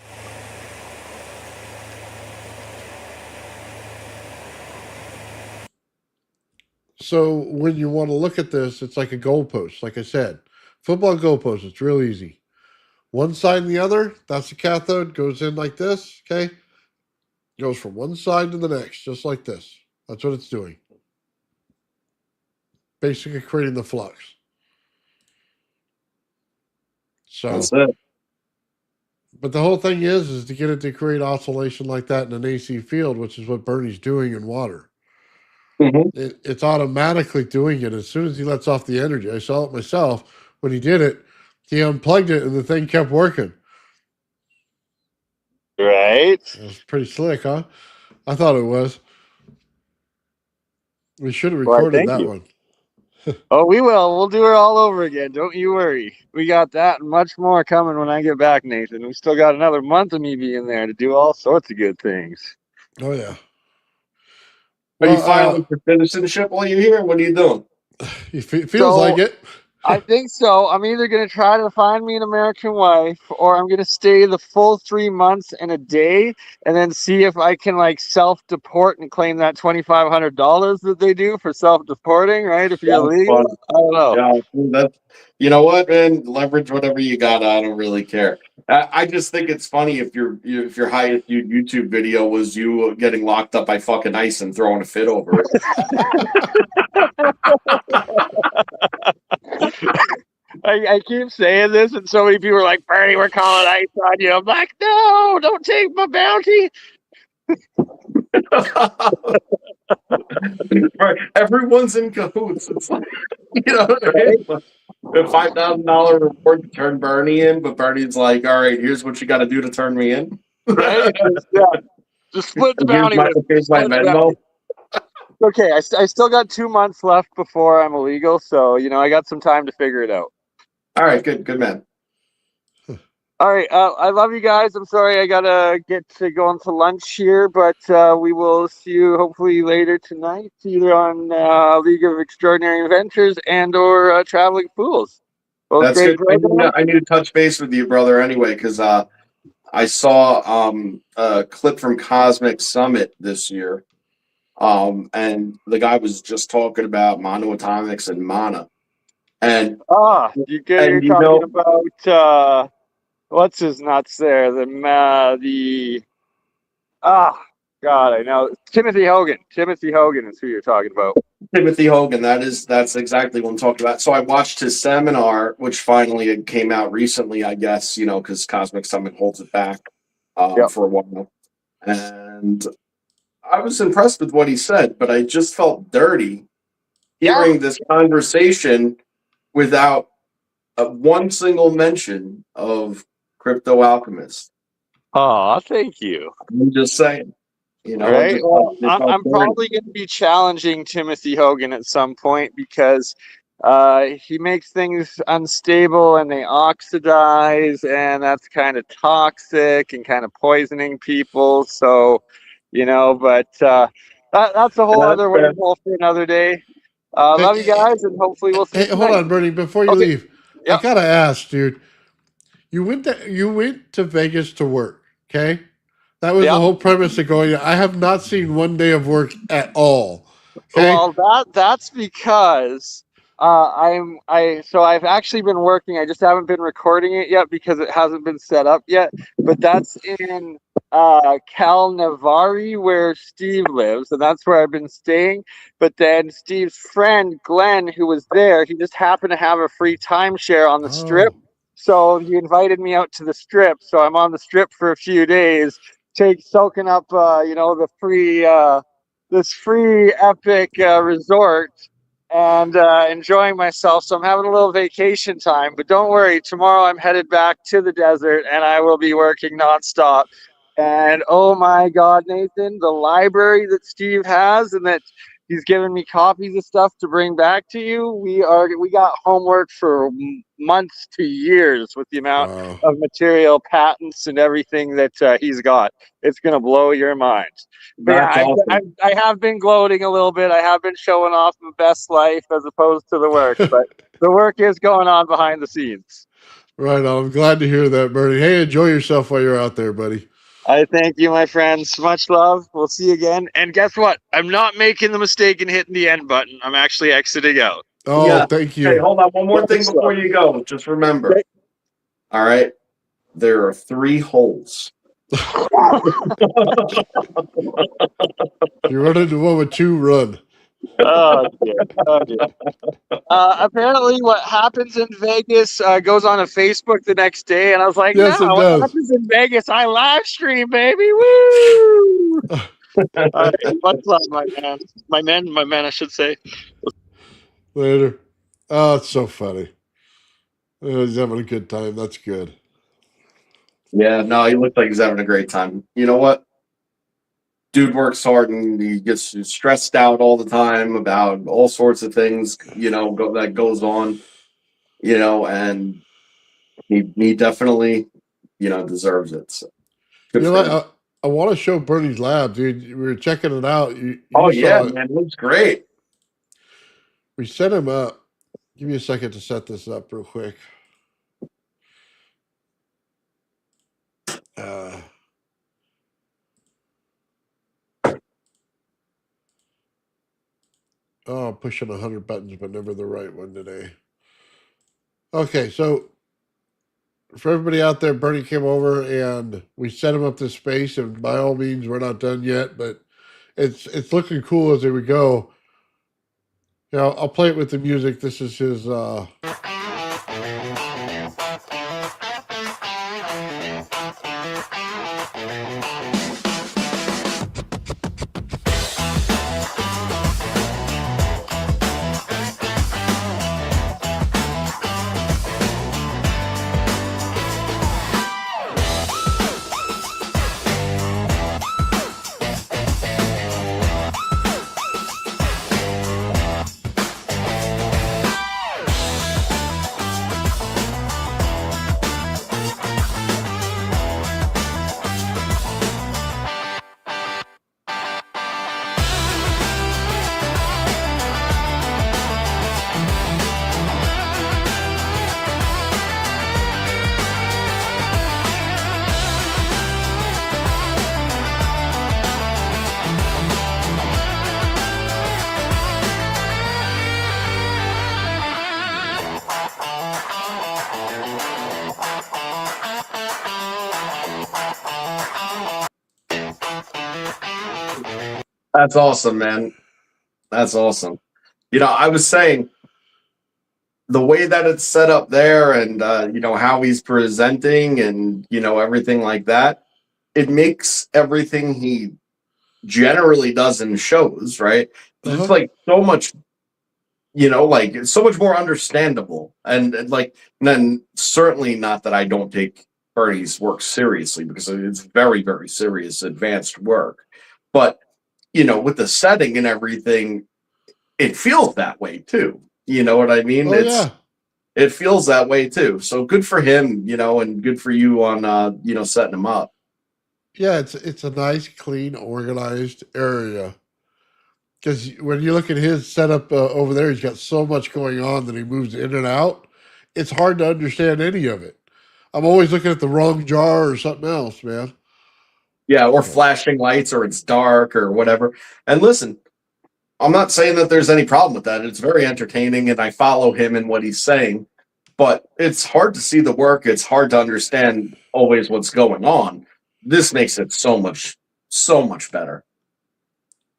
So when you want to look at this, it's like a goalpost. Like I said, football goalpost, it's real easy. One side and the other, that's the cathode, goes in like this, okay? Goes from one side to the next, just like this. That's what it's doing. Basically creating the flux. So That's it. But the whole thing is to get it to create oscillation like that in an AC field, which is what Bernie's doing in water. Mhm. It's automatically doing it as soon as he lets off the energy. I saw it myself when he did it. He unplugged it and the thing kept working. Right? That was pretty slick, huh? I thought it was. We should have Why, recorded thank that you. one. Oh, we will. We'll do it all over again. Don't you worry. We got that and much more coming when I get back, Nathan. We still got another month of me being there to do all sorts of good things. Oh yeah. Are you Well, filing for citizenship while you're here? What are you doing? it feels So like it. I think so. I'm either going to try to find me an American wife or I'm going to stay the full 3 months and a day and then see if I can like self-deport and claim that $2,500 that they do for self-deporting, right? If you're That's fun. illegal. I don't know. Yeah, that's, you know what, man? Leverage whatever you got. I don't really care. I just think it's funny if your highest viewed YouTube video was you getting locked up by fucking ICE and throwing a fit over it. I keep saying this, and so many people are like, Bernie, we're calling ICE on you. I'm like, no, don't take my bounty. Right. Everyone's in cahoots. It's like, you know what I mean? The $5,000 report to turn Bernie in, but Bernie's like, all right, here's what you got to do to turn me in. Right? Just split the Here's bounty my, with me. here's my Split the Venmo. bounty. Okay, I still got 2 months left before I'm illegal, so I got some time to figure it out. All right, good man. All right, I love you guys. I'm sorry I gotta get to going to lunch here, but we will see you hopefully later tonight, either on League of Extraordinary Adventures and/or Traveling Fools. Both That's great good. programs. I need to touch base with you, brother, anyway, because I saw a clip from Cosmic Summit this year, and the guy was just talking about monoatomics and mana, and You're you talking know, about what's his nuts there? Ah, God, I know Timothy Hogan. Timothy Hogan is who you're talking about. Timothy Hogan. That's exactly what I'm talking about. So I watched his seminar, which finally came out recently, I guess, because Cosmic Summit holds it back Yep. for a while, and I was impressed with what he said, but I just felt dirty hearing this conversation without one single mention of Crypto Alchemist. Oh, thank you. I'm just saying, it Right. just Well, it felt I'm dirty. probably going to be challenging Timothy Hogan at some point because he makes things unstable and they oxidize, and that's kind of toxic and kind of poisoning people. So, but that's a whole That's other fair. wormhole for another day. Hey, Love you guys, and hopefully we'll see you hey, hold tonight. on, Bernie. Before you Okay. leave, I Yep. gotta ask, dude. You went to Vegas to work, okay? That was the Yep. whole premise of going. I have not seen one day of work at all. Okay. Well, that's because I've actually been working. I just haven't been recording it yet because it hasn't been set up yet. But that's in Cal Navari where Steve lives, and that's where I've been staying. But then Steve's friend Glenn, who was there, he just happened to have a free timeshare on the strip. Oh, So he invited me out to the strip. So I'm on the strip for a few days, soaking up the free this free epic resort and enjoying myself. So I'm having a little vacation time. But don't worry, tomorrow I'm headed back to the desert and I will be working nonstop. And oh my God, Nathan, the library that Steve has and that he's given me copies of stuff to bring back to you. We got homework for months to years with the amount wow. of material, patents, and everything that he's got. It's gonna blow your mind. But That's yeah, awesome. I have been gloating a little bit. I have been showing off my best life as opposed to the work, but the work is going on behind the scenes. Right on. I'm glad to hear that, Bernie. Hey, enjoy yourself while you're out there, buddy. I thank you, my friends. Much love. We'll see you again. And guess what? I'm not making the mistake in hitting the end button. I'm actually exiting out. Oh, Yeah. thank Hey, you. hold on. One more thing Much before love. you go. Just remember. Okay. All right. There are 3 holes. You run into one with two, run. Oh dear. Oh dear. Apparently, what happens in Vegas goes on a Facebook the next day, and I was like, "No, Yes, it what does. happens in Vegas? I live stream, baby! Woo!" All right, much love, my man. My man, I should say. Later. Oh, it's so funny. He's having a good time. That's good. Yeah, no, he looked like he's having a great time. You know what? Dude works hard and he gets stressed out all the time about all sorts of things, that goes on, and he definitely, deserves it. So good You know for what? him. I want to show Bernie's lab, dude. We were checking it out. Oh You yeah, saw it. man, it looks great. We set him up. Give me a second to set this up real quick. Uh, I'm pushing 100 buttons, but never the right one today. Okay, so for everybody out there, Bernie came over and we set him up this space. And by all means, we're not done yet, but it's looking cool as we go. I'll play it with the music. This is his. That's awesome, man. That's awesome. I was saying the way that it's set up there and how he's presenting and everything like that, it makes everything he generally does in shows, right? It's like so much, like it's so much more understandable. And like, then certainly not that I don't take Bernie's work seriously, because it's very, very serious, advanced work. But, with the setting and everything, it feels that way too. You know what I mean? Oh yeah. It feels that way too. So good for him, and good for you on setting him up. Yeah, it's a nice, clean, organized area. Because when you look at his setup over there, he's got so much going on that he moves in and out. It's hard to understand any of it. I'm always looking at the wrong jar or something else, man. Yeah, or flashing lights, or it's dark or whatever. And listen, I'm not saying that there's any problem with that. It's very entertaining and I follow him in what he's saying, but it's hard to see the work. It's hard to understand always what's going on. This makes it so much better.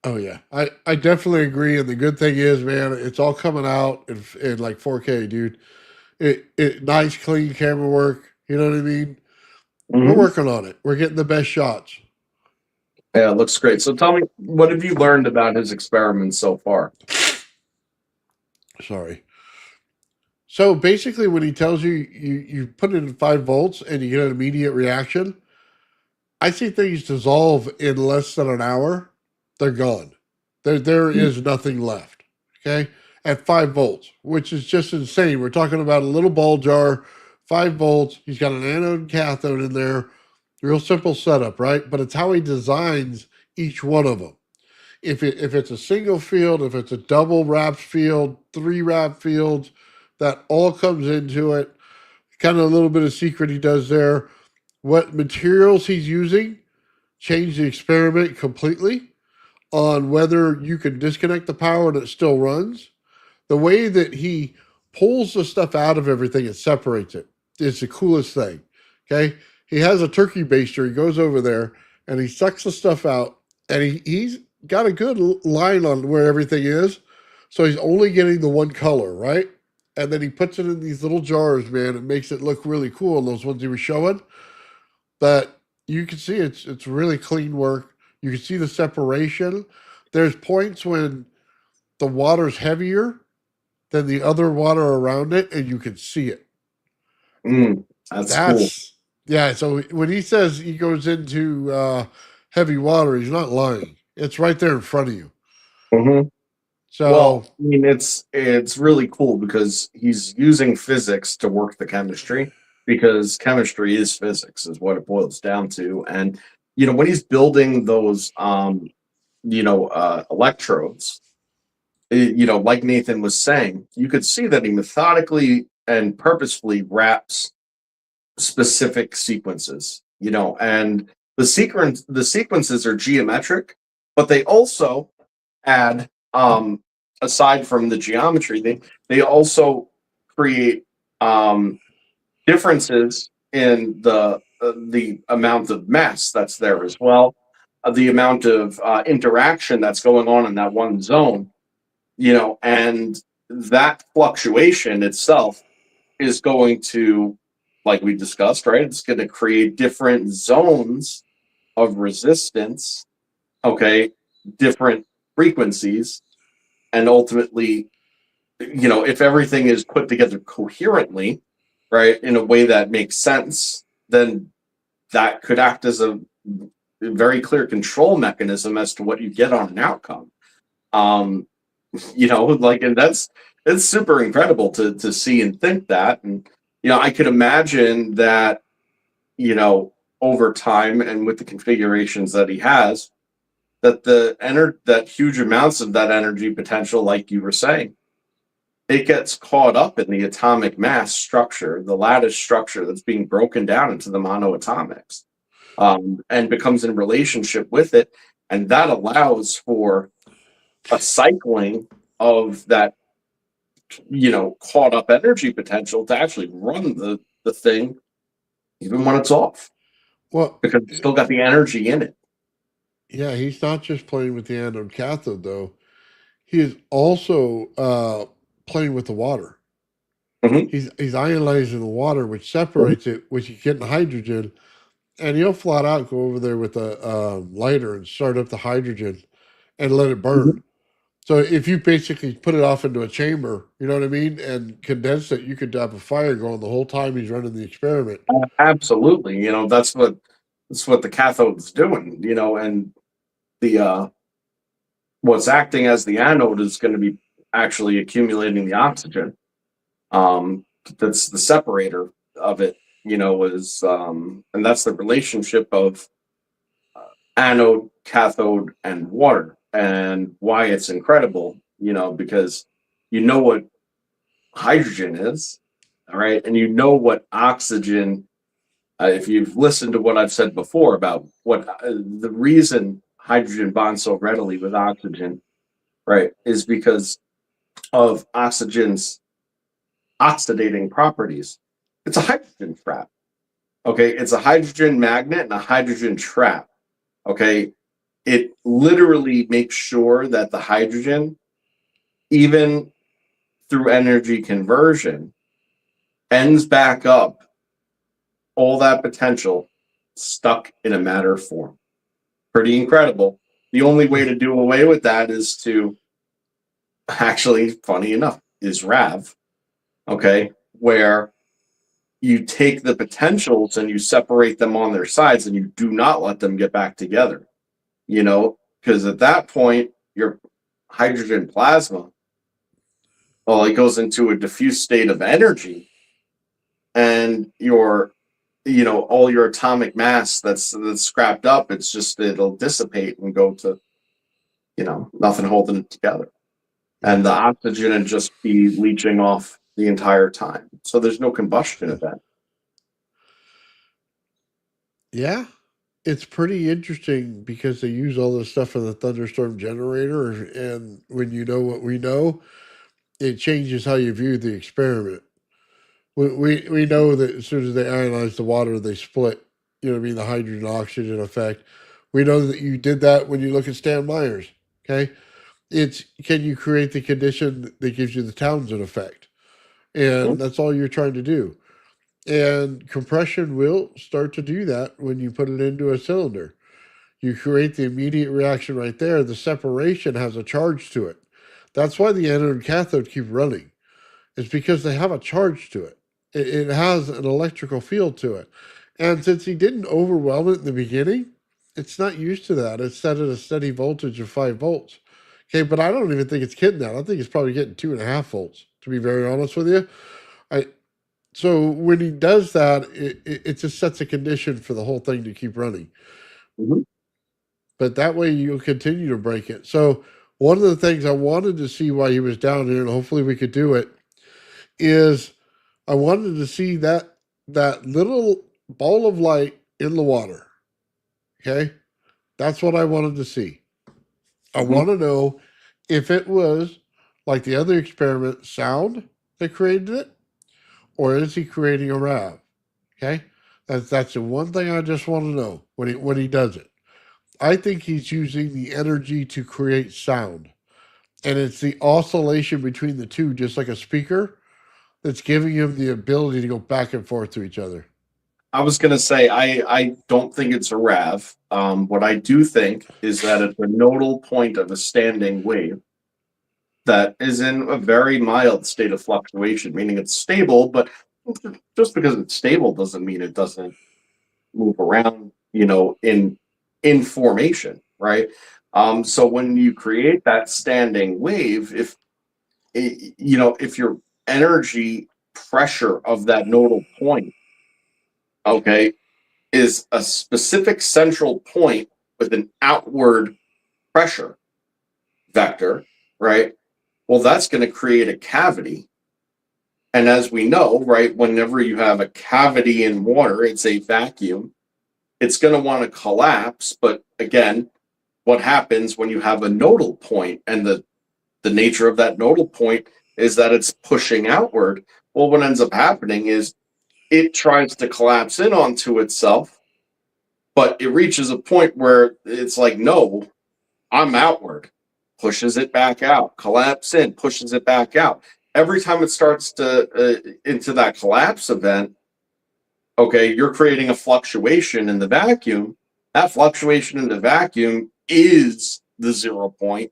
Oh yeah, I definitely agree. And the good thing is, man, it's all coming out in like 4K, dude. It nice, clean camera work. You know what I mean? We're working on it. We're getting the best shots. Yeah, it looks great. So tell me, what have you learned about his experiments so far? Sorry. So basically, when he tells you you put it in 5 volts and you get an immediate reaction, I see things dissolve in less than an hour. They're gone. There is nothing left. Okay, at 5 volts, which is just insane. We're talking about a little ball jar, 5 volts. He's got an anode and cathode in there. Real simple setup, right? But it's how he designs each one of them. If it's a single field, if it's a double wrapped field, 3 wrap fields, that all comes into it. Kind of a little bit of secret he does there. What materials he's using change the experiment completely on whether you can disconnect the power and it still runs. The way that he pulls the stuff out of everything and separates it is the coolest thing. Okay. He has a turkey baster. He goes over there and he sucks the stuff out, and he's got a good line on where everything is. So he's only getting the one color, right? And then he puts it in these little jars, man. It makes it look really cool. Those ones he was showing. But you can see it's really clean work. You can see the separation. There's points when the water's heavier than the other water around it, and you can see it. That's cool. That's yeah. So when he says he goes into heavy water, he's not lying. It's right there in front of you. hmm So Well, I mean, it's really cool because he's using physics to work the chemistry, because chemistry is physics, is what it boils down to. And when he's building those electrodes, like Nathan was saying, you could see that he methodically and purposefully wraps specific sequences, and the sequences are geometric, but they also add, aside from the geometry, they also create differences in the amount of mass that's there as well, the amount of interaction that's going on in that one zone, and that fluctuation itself is going to, like we discussed, right? It's going to create different zones of resistance, okay, different frequencies, and ultimately, if everything is put together coherently, right, in a way that makes sense, then that could act as a very clear control mechanism as to what you get on an outcome. Um, and that's it's super incredible to see and think that. And I could imagine that, over time and with the configurations that he has, that that huge amounts of that energy potential, like you were saying, it gets caught up in the atomic mass structure, the lattice structure that's being broken down into the monoatomics, and becomes in relationship with it, and that allows for a cycling of that, caught up energy potential to actually run the thing even when it's off, well, because it's still got the energy in it. yeah, he's not just playing with the anode cathode though. He is also playing with the water. hmm He's ionizing the water, which separates it, which you get in hydrogen, and he'll flat out go over there with a lighter and start up the hydrogen and let it hmm burn. So if you basically put it off into a chamber, you know what I mean, and condense it, you could have a fire going the whole time he's running the experiment. Absolutely, that's what the cathode's doing, and the what's acting as the anode is going to be actually accumulating the oxygen. That's the separator of it, is and that's the relationship of anode, cathode, and water, and why it's incredible, because what hydrogen is, all right, and what oxygen. If you've listened to what I've said before about what the reason hydrogen bonds so readily with oxygen, right, is because of oxygen's oxidating properties. It's a hydrogen trap. Okay, it's a hydrogen magnet and a hydrogen trap. Okay, it literally makes sure that the hydrogen, even through energy conversion, ends back up all that potential stuck in a matter form. Pretty incredible. The only way to do away with that is to, actually, funny enough, is RAV. Okay, where you take the potentials and you separate them on their sides and you do not let them get back together, because at that point, your hydrogen plasma, well, it goes into a diffuse state of energy, and all your atomic mass that's scrapped up, it'll dissipate and go to, nothing holding it together. And the oxygen would just be leaching off the entire time. So there's no combustion event. Yeah, it's pretty interesting because they use all this stuff in the thunderstorm generator, and when you know what we know, it changes how you view the experiment. We know that as soon as they ionize the water, they split. You know what I mean? The hydrogen oxygen effect. We know that you did that when you look at Stan Myers. Okay, it's can you create the condition that gives you the Townsend effect, and Mhm. that's all you're trying to do. And compression will start to do that when you put it into a cylinder. You create the immediate reaction right there. The separation has a charge to it. That's why the anode and cathode keep running. It's because they have a charge to it. It has an electrical field to it. And since he didn't overwhelm it in the beginning, it's not used to that. It's set at a steady voltage of 5 volts. Okay, but I don't even think it's getting that. I think it's probably getting 2.5 volts, to be very honest with you. I So when he does that, it just sets a condition for the whole thing to keep running. Mhm. But that way you'll continue to break it. So one of the things I wanted to see while he was down here, and hopefully we could do it, is I wanted to see that little ball of light in the water. Okay? That's what I wanted to see. I Mhm. want to know if it was like the other experiment, sound that created it, or is he creating a RAV? Okay? That's the one thing I just want to know when he does it. I think he's using the energy to create sound. And it's the oscillation between the two, just like a speaker, that's giving him the ability to go back and forth to each other. I was going to say, I don't think it's a RAV. What I do think is that it's a nodal point of a standing wave that is in a very mild state of fluctuation, meaning it's stable, but just because it's stable doesn't mean it doesn't move around, in formation, right? So when you create that standing wave, if your energy pressure of that nodal point, okay, is a specific central point with an outward pressure vector, right? Well, that's going to create a cavity. And as we know, right, whenever you have a cavity in water, it's a vacuum. It's going to want to collapse. But again, what happens when you have a nodal point, and the nature of that nodal point is that it's pushing outward? Well, what ends up happening is it tries to collapse in onto itself, but it reaches a point where it's like, no, I'm outward, pushes it back out, collapse in, pushes it back out. Every time it starts to into that collapse event, okay, you're creating a fluctuation in the vacuum. That fluctuation in the vacuum is the 0 point.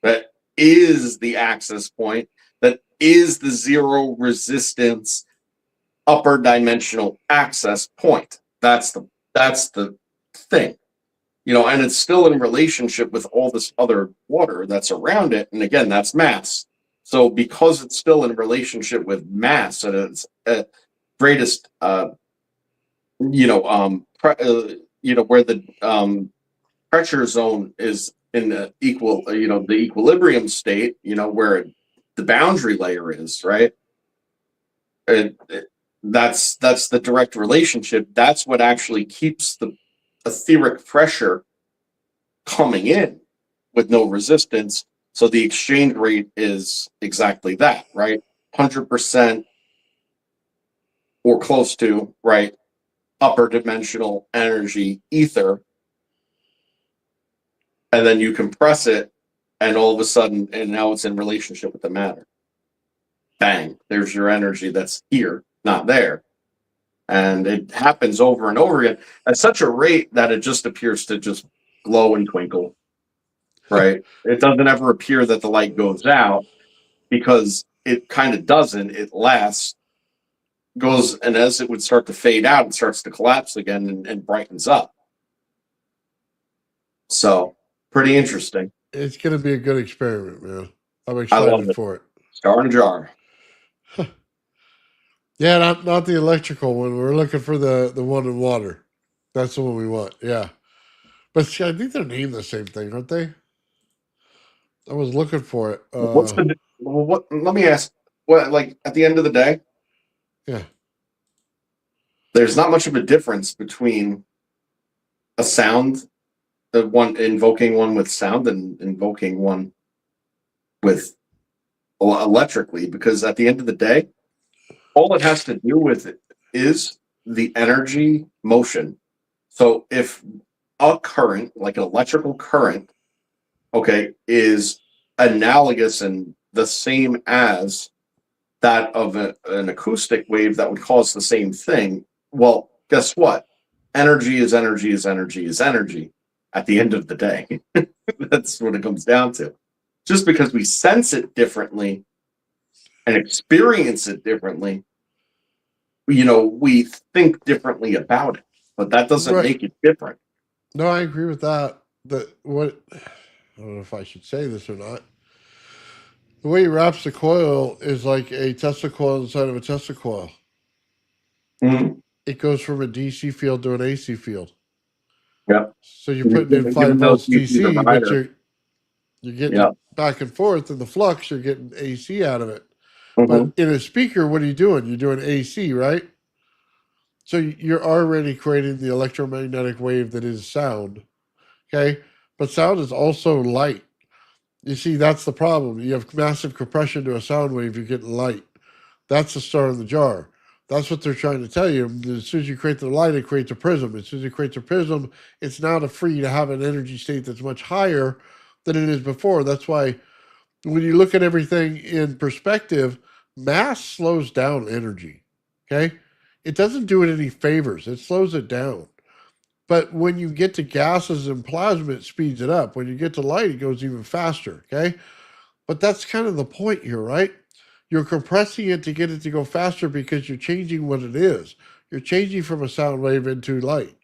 That is the access point. That is the zero resistance upper dimensional access point. That's the thing. And it's still in relationship with all this other water that's around it. And again, that's mass. So because it's still in relationship with mass at its greatest, where the pressure zone is in the the equilibrium state, where the boundary layer is, right? That's the direct relationship. That's what actually keeps the etheric pressure coming in with no resistance. So the exchange rate is exactly that, right? 100% or close to, right? Upper dimensional energy ether. And then you compress it, and all of a sudden, and now it's in relationship with the matter. Bang, there's your energy that's here, not there. And it happens over and over again at such a rate that it just appears to just glow and twinkle, right? It doesn't ever appear that the light goes out, because it kind of doesn't. It lasts, goes, and as it would start to fade out, it starts to collapse again and brightens up. So, pretty interesting. It's going to be a good experiment, man. I'm I love excited it. for it. Star in a jar. Yeah, not the electrical one. We're looking for the one in water. That's the one we want. Yeah. But see, I think they're named the same thing, aren't they? I was looking for it. Let me ask, what, like, at the end of the day, Yeah. there's not much of a difference between a sound, the one invoking one with sound and invoking one with electrically, because at the end of the day, all it has to do with it is the energy motion. So if a current, like an electrical current, okay, is analogous and the same as that of an acoustic wave that would cause the same thing, well, guess what? Energy is energy is energy is energy. at the end of the day. That's what it comes down to. Just because we sense it differently and experience it differently, we think differently about it, but that doesn't Right. make it different. No, I agree with that. I don't know if I should say this or not. The way he wraps the coil is like a Tesla coil inside of a Tesla coil. Mhm. It goes from a DC field to an AC field. Yep. So you're putting in 5 Even though volts you see the DC, but rider, you're getting yeah. it back and forth in the flux. You're getting AC out of it. Mhm. But in a speaker, what are you doing? You're doing AC, right? So you're already creating the electromagnetic wave that is sound. Okay, but sound is also light. You see, that's the problem. You have massive compression to a sound wave, you're getting light. That's the star in the jar. That's what they're trying to tell you. As soon as you create the light, it creates a prism. As soon as it creates a prism, it's now free to have an energy state that's much higher than it is before. That's why when you look at everything in perspective, mass slows down energy. Okay? It doesn't do it any favors, it slows it down. But when you get to gases and plasma, it speeds it up. When you get to light, it goes even faster. Okay. But that's kind of the point here, right? You're compressing it to get it to go faster because you're changing what it is. You're changing from a sound wave into light.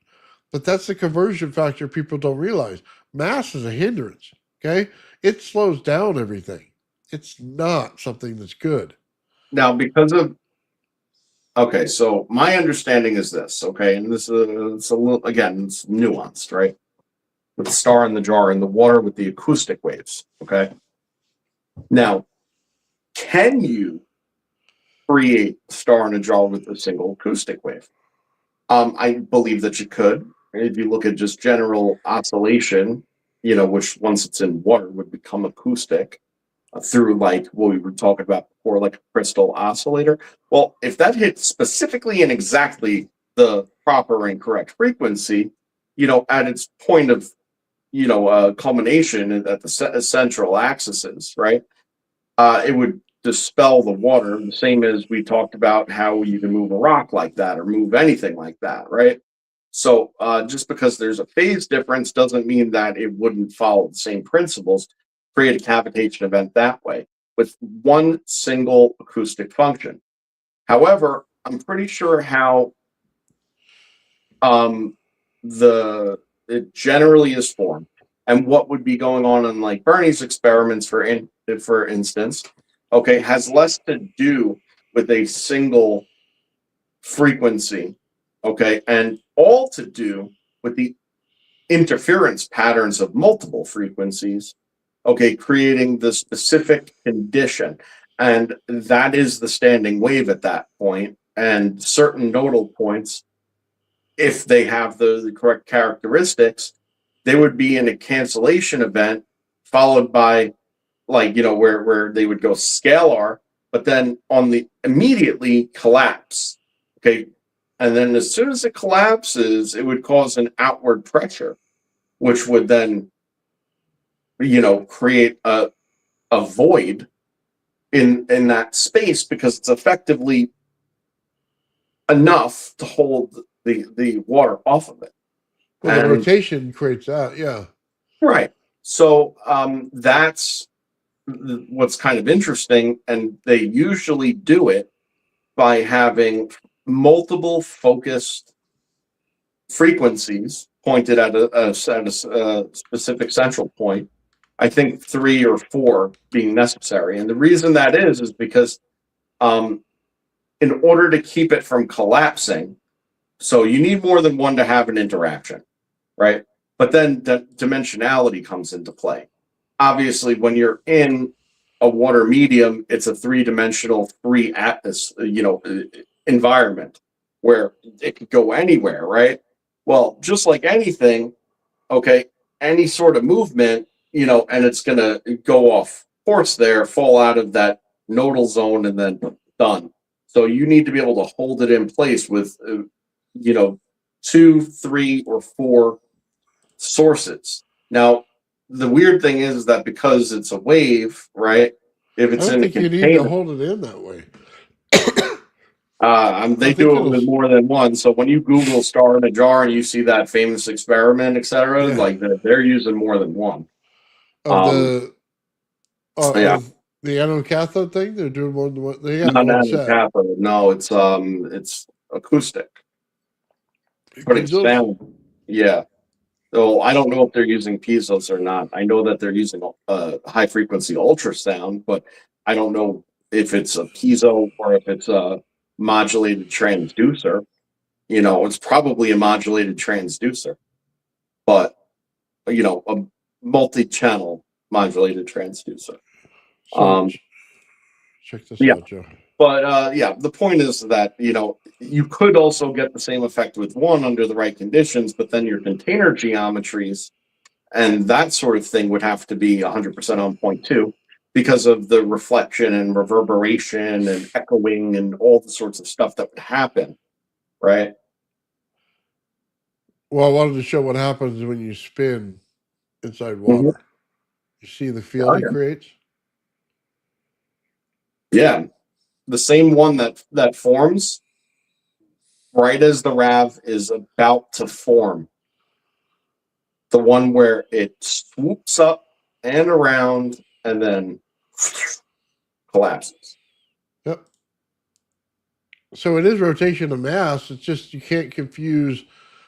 But that's the conversion factor people don't realize. Mass is a hindrance. Okay. It slows down everything. It's not something that's good. Now, so my understanding is this, okay, and this is it's a little, again, it's nuanced, right? With the star in the jar and the water with the acoustic waves, okay? Now, can you create a star in a jar with a single acoustic wave? I believe that you could. If you look at just general oscillation, which once it's in water would become acoustic through like what we were talking about before, like a crystal oscillator. Well, if that hits specifically and exactly the proper and correct frequency, at its point of, culmination at the central axes, right? It would dispel the water, the same as we talked about how you can move a rock like that or move anything like that, right? So just because there's a phase difference doesn't mean that it wouldn't follow the same principles, create a cavitation event that way with one single acoustic function. However, I'm pretty sure how it generally is formed and what would be going on in like BurnEye's experiments for instance, okay, has less to do with a single frequency, okay, and all to do with the interference patterns of multiple frequencies, okay, creating the specific condition. And that is the standing wave at that point. And certain nodal points, if they have the correct characteristics, they would be in a cancellation event followed by like, where they would go scalar, but then on the immediately collapse. Okay. And then as soon as it collapses, it would cause an outward pressure, which would then, create a void in that space because it's effectively enough to hold the water off of it. Well, the rotation creates that. Yeah. Right. So that's what's kind of interesting. And they usually do it by having multiple focused frequencies pointed at a specific central point. I think 3 or 4 being necessary. And the reason that is because in order to keep it from collapsing, so you need more than one to have an interaction, right? But then dimensionality comes into play. Obviously, when you're in a water medium, it's a 3-dimensional, free atmosphere, environment where it could go anywhere, right? Well, just like anything, okay, any sort of movement, and it's going to go off course there, fall out of that nodal zone, and then done. So you need to be able to hold it in place with, 2, 3, or 4 sources. Now, the weird thing is that because it's a wave, right? If I it's don't in a think you need to container, hold it in that way. They I think do it it'll. with more than one. So when you Google "star in a jar" and you see that famous experiment, etc., Yeah. like they're using more than one. Of Um, the yeah, of the anode cathode thing, they're doing more than one. They got not one an set. cathode. No, it's acoustic, but it's Piezo's. sound. Yeah. So I don't know if they're using piezos or not. I know that they're using high frequency ultrasound, but I don't know if it's a piezo or if it's a modulated transducer. It's probably a modulated transducer, but a multi-channel modulated transducer. So Um, check this yeah, out, Joe. but yeah, the point is that you could also get the same effect with one under the right conditions, but then your container geometries and that sort of thing would have to be 100% on point too, because of the reflection and reverberation and echoing and all the sorts of stuff that would happen, right? Well, I wanted to show what happens when you spin inside Mhm. water. You see the field Oh, it yeah. creates? Yeah, the same one that forms right as the RAV is about to form. The one where it swoops up and around and then collapses. Yep. So it is rotation of mass. It's just you can't confuse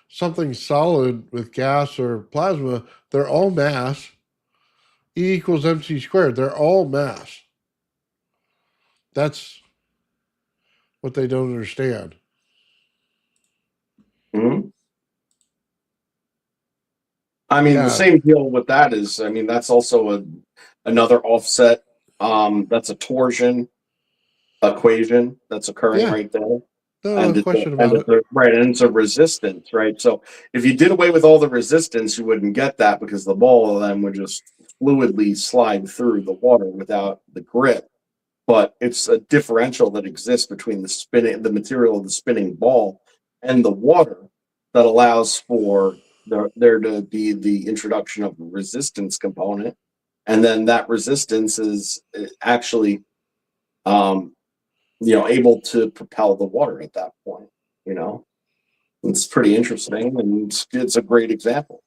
something solid with gas or plasma. They're all mass. E equals mc squared. They're all mass. That's what they don't understand. Mhm. I mean, the Yeah. same deal with that is, I mean, that's also another offset. That's a torsion equation that's occurring Yeah. right there. No And question about it. it's a resistance, right? So if you did away with all the resistance, you wouldn't get that because the ball of them would just fluidly slide through the water without the grip. But it's a differential that exists between the material of the spinning ball and the water that allows for there to be the introduction of a resistance component, and then that resistance is actually um, able to propel the water at that point. You know, it's pretty interesting, and it's a great example.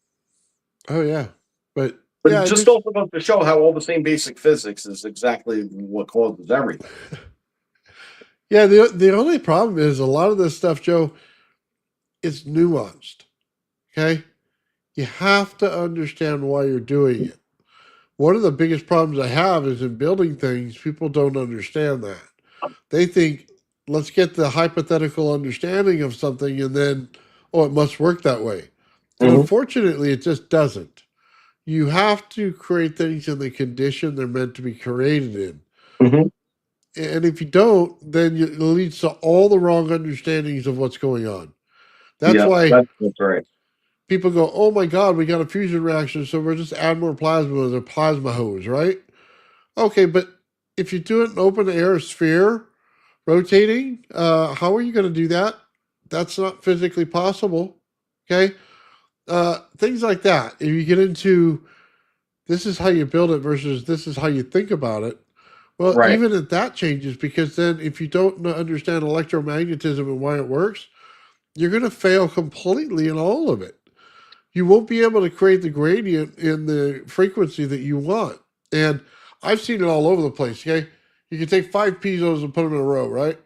Oh yeah. But But it yeah, just just also goes to show how all the same basic physics is exactly what causes everything. yeah, the only problem is a lot of this stuff, Joe, it's nuanced. Okay? You have to understand why you're doing it. One of the biggest problems I have is in building things, people don't understand that. They think, let's get the hypothetical understanding of something and then, oh, it must work that way. And Mm-hmm. unfortunately, it just doesn't. You have to create things in the condition they're meant to be created in. Mm-hmm. And if you don't, then it leads to all the wrong understandings of what's going on. That's Yeah, why that's right. people go, oh my God, we got a fusion reaction, so we'll just add more plasma with a plasma hose, right? Okay, but if you do it in open air sphere rotating, how are you going to do that? That's not physically possible. Okay, things like that. If you get into this is how you build it versus this is how you think about it. Well, Right. even if that changes, because then if you don't understand electromagnetism and why it works, you're going to fail completely in all of it. You won't be able to create the gradient in the frequency that you want. And I've seen it all over the place. Okay, you can take 5 piezos and put them in a row, right?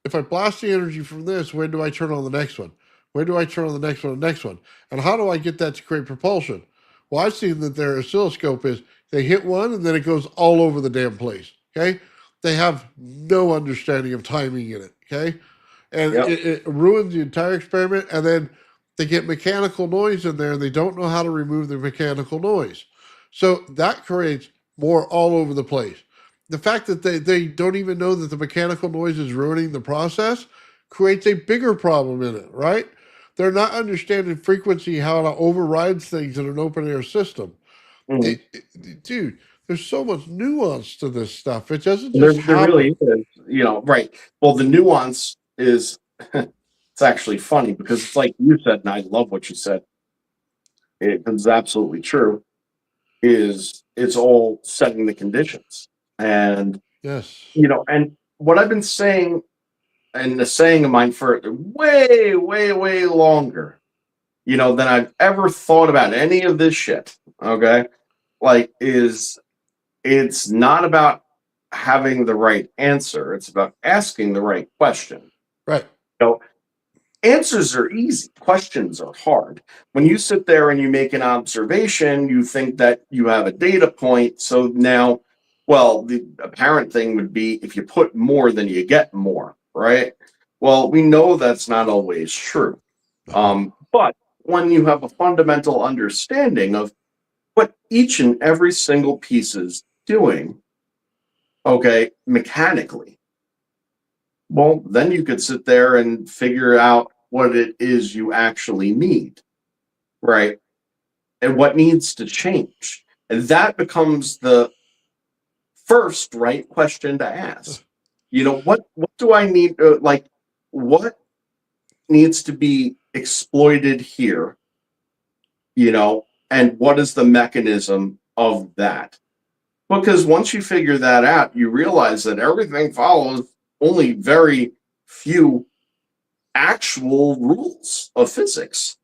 If I blast the energy from this, when do I turn on the next one? When do I turn on the next one, the next one? And how do I get that to create propulsion? Well, I've seen that their oscilloscope is they hit one and then it goes all over the damn place. Okay. They have no understanding of timing in it. Okay. And Yep. it ruins the entire experiment. And then they get mechanical noise in there and they don't know how to remove the mechanical noise. So that creates more all over the place. The fact that they don't even know that the mechanical noise is ruining the process creates a bigger problem in it, right? They're not understanding frequency, how to override things in an open air system. Mhm. Dude, there's so much nuance to this stuff. It doesn't There, just there really happen. is, right. Well, the nuance is it's actually funny because it's like you said, and I love what you said. It's absolutely true. Is it's all setting the conditions, and Yes. and what I've been saying and a saying of mine for way, way, way longer, than I've ever thought about any of this shit. Okay. Like, it's not about having the right answer. It's about asking the right question. Right. Answers are easy. Questions are hard. When you sit there and you make an observation, you think that you have a data point. So now, well, the apparent thing would be if you put more, then you get more, right? Well, we know that's not always true. But when you have a fundamental understanding of what each and every single piece is doing, okay, mechanically, well, then you could sit there and figure out what it is you actually need, right? And what needs to change. And that becomes the first right question to ask. What do I need? Like, what needs to be exploited here? And what is the mechanism of that? Because once you figure that out, you realize that everything follows only very few actual rules of physics.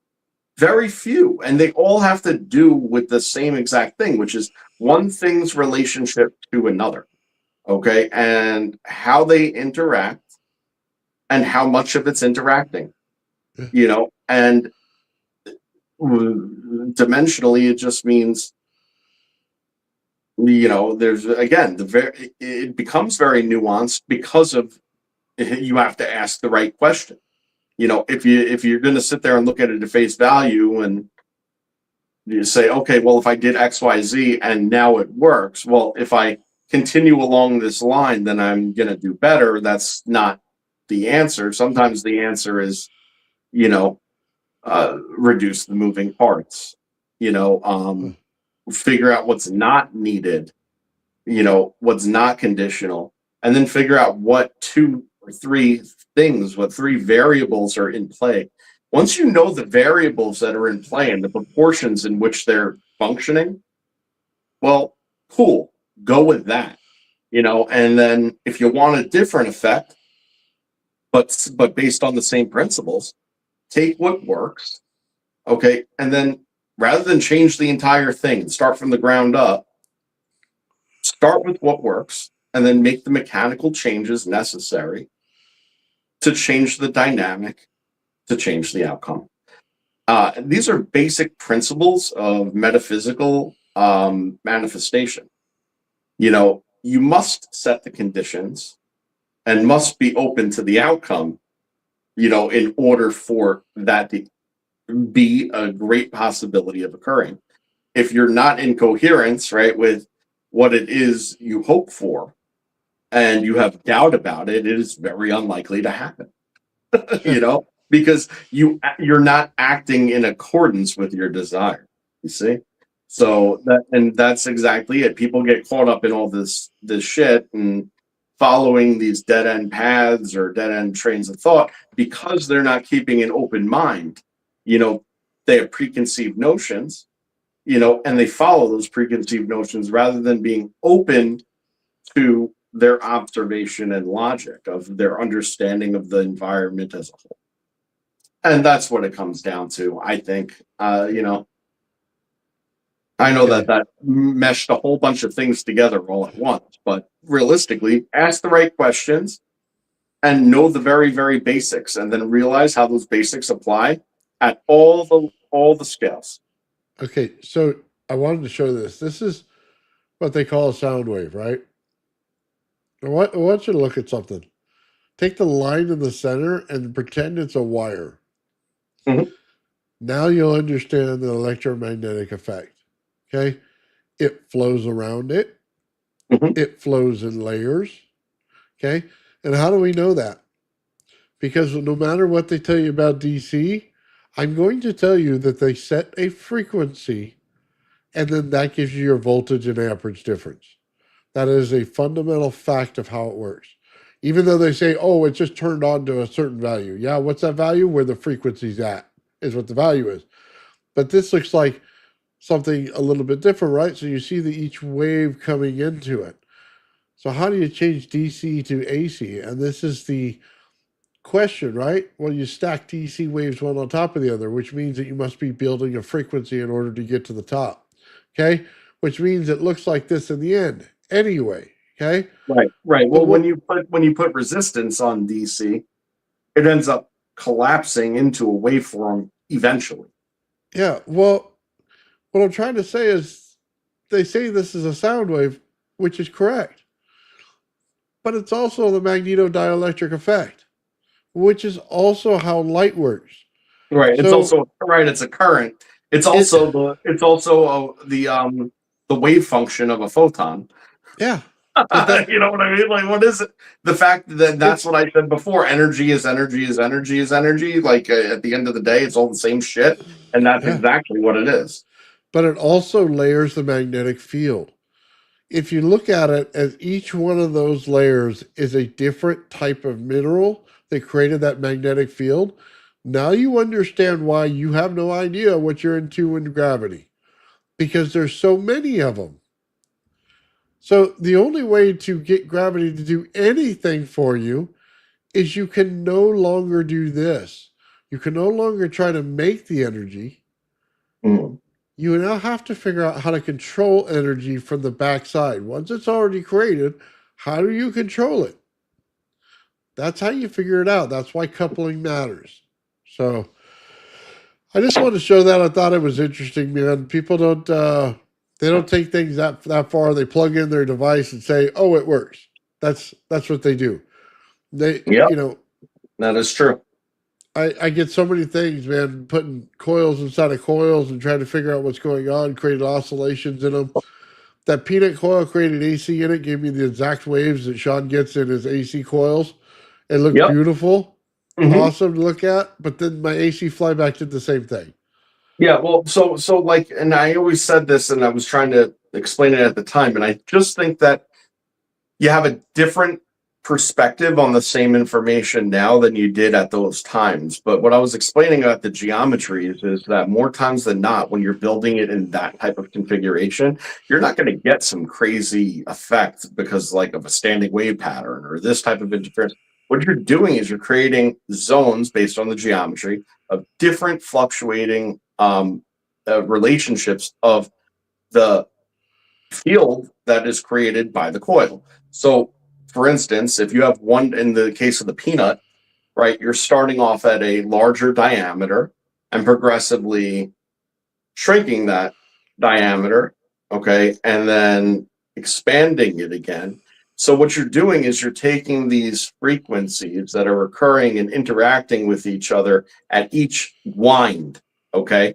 Very few. And they all have to do with the same exact thing, which is one thing's relationship to another. Okay. And how they interact and how much of it's interacting, and dimensionally, it just means, there's again, it becomes very nuanced because of you have to ask the right question. If you're going to sit there and look at it at face value and you say, okay, well, if I did X, Y, Z and now it works, well, if I continue along this line, then I'm going to do better. That's not the answer. Sometimes the answer is, reduce the moving parts, figure out what's not needed, what's not conditional, and then figure out what two or three things, what three variables are in play. Once you know the variables that are in play and the proportions in which they're functioning, well, cool, go with that, and then if you want a different effect, but based on the same principles, take what works, okay, and then rather than change the entire thing and start from the ground up, start with what works and then make the mechanical changes necessary to change the dynamic, to change the outcome. These are basic principles of metaphysical manifestation. You must set the conditions and must be open to the outcome, in order for that to be a great possibility of occurring. If you're not in coherence, right, with what it is you hope for, and you have doubt about it, it is very unlikely to happen. Because you're not acting in accordance with your desire. You see, so that's exactly it. People get caught up in all this shit and following these dead end paths or dead end trains of thought because they're not keeping an open mind. They have preconceived notions, and they follow those preconceived notions rather than being open to their observation and logic of their understanding of the environment as a whole. And that's what it comes down to, I think. I know that meshed a whole bunch of things together all at once, but realistically, ask the right questions and know the very, very basics, and then realize how those basics apply at all the scales. Okay, so I wanted to show this. This is what they call a sound wave, right? I want you to look at something. Take the line in the center and pretend it's a wire. Mhm. Now you'll understand the electromagnetic effect. Okay? It flows around it. Mhm. It flows in layers. Okay? And how do we know that? Because no matter what they tell you about DC, I'm going to tell you that they set a frequency, and then that gives you your voltage and amperage difference. That is a fundamental fact of how it works. Even though they say, oh, it just turned on to a certain value. Yeah, what's that value? Where the frequency's at is what the value is. But this looks like something a little bit different, right? So you see each wave coming into it. So how do you change DC to AC? And this is the question, right? Well, you stack DC waves one on top of the other, which means that you must be building a frequency in order to get to the top. Okay? Which means it looks like this in the end anyway. Okay? Right, right. But Well, what when you put resistance on DC, it ends up collapsing into a waveform eventually. yeah, well, what I'm trying to say is they say this is a sound wave, which is correct. But it's also the magnetodielectric effect, which is also how light works. Right. It's So also right. It's a current. It's it also the wave function of a photon. yeah. But that You know what I mean? Like, what is it? The fact that that's it's what I said before. Energy is energy is energy is energy. Like at the end of the day, it's all the same shit, and that's yeah. exactly what it is. But it also layers the magnetic field. If you look at it as each one of those layers is a different type of mineral that created that magnetic field, now you understand why you have no idea what you're into in gravity because there's so many of them. So the only way to get gravity to do anything for you is you can no longer do this. You can no longer try to make the energy. Mm. You now have to figure out how to control energy from the backside. Once it's already created, how do you control it? That's how you figure it out. That's why coupling matters. So I just wanted to show that. I thought it was interesting, man. People don't they don't take things that far. They plug in their device and say, "Oh, it works." That's what they do. They Yep, you know that is true. I get so many things, man, putting coils inside of coils and trying to figure out what's going on, creating oscillations in them. That peanut coil created AC in it, gave me the exact waves that Sean gets in his AC coils. It looked Yep. beautiful, Hmm. awesome to look at, but then my AC flyback did the same thing. Yeah. Well, so like, and I always said this, and I was trying to explain it at the time, and I just think that you have a different perspective on the same information now than you did at those times. But what I was explaining about the geometries is that more times than not, when you're building it in that type of configuration, you're not going to get some crazy effect because like of a standing wave pattern or this type of interference. What you're doing is you're creating zones based on the geometry of different fluctuating relationships of the field that is created by the coil. So, for instance, if you have one in the case of the peanut, right, you're starting off at a larger diameter and progressively shrinking that diameter, okay, and then expanding it again. So, what you're doing is you're taking these frequencies that are occurring and interacting with each other at each wind, okay,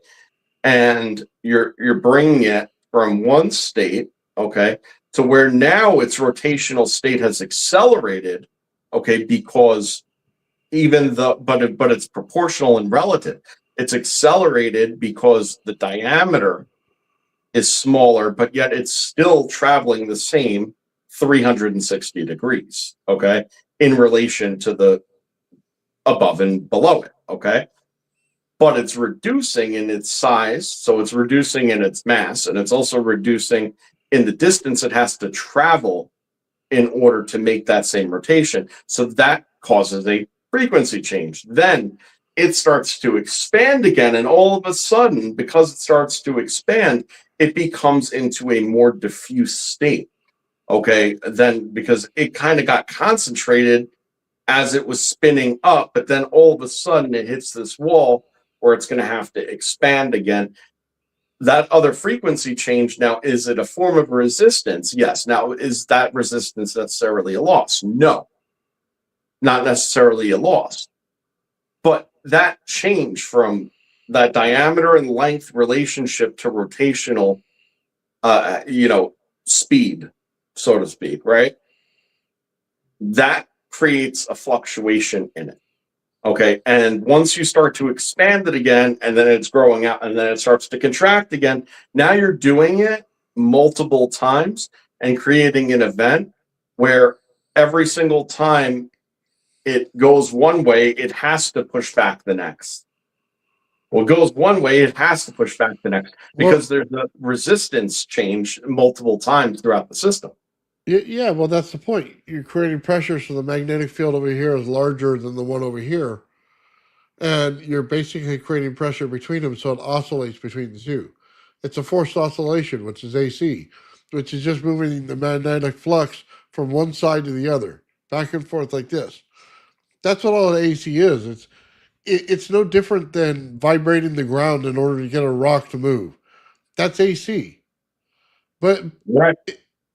and you're bringing it from one state, okay, to where now its rotational state has accelerated, okay, because even the but it's proportional and relative. It's accelerated because the diameter is smaller, but yet it's still traveling the same 360 degrees, okay, in relation to the above and below it, okay? But it's reducing in its size, so it's reducing in its mass, and it's also reducing in the distance it has to travel in order to make that same rotation. So that causes a frequency change. Then it starts to expand again, and all of a sudden, because it starts to expand, it becomes into a more diffuse state. Okay, then because it kind of got concentrated as it was spinning up, but then all of a sudden it hits this wall where it's going to have to expand again. That other frequency change now, is it a form of resistance? Yes. Now, is that resistance necessarily a loss? No, not necessarily a loss. But that change from that diameter and length relationship to rotational, speed, so to speak, right? That creates a fluctuation in it. Okay. And once you start to expand it again, and then it's growing out, and then it starts to contract again, now you're doing it multiple times and creating an event where every single time it goes one way, it has to push back the next. Well, it goes one way, it has to push back the next Well, because there's a resistance change multiple times throughout the system. Yeah, well, that's the point. You're creating pressure, so the magnetic field over here is larger than the one over here, and you're basically creating pressure between them, so it oscillates between the two. It's a forced oscillation, which is AC, which is just moving the magnetic flux from one side to the other, back and forth like this. That's what all AC is. It's no different than vibrating the ground in order to get a rock to move. That's AC. But Right.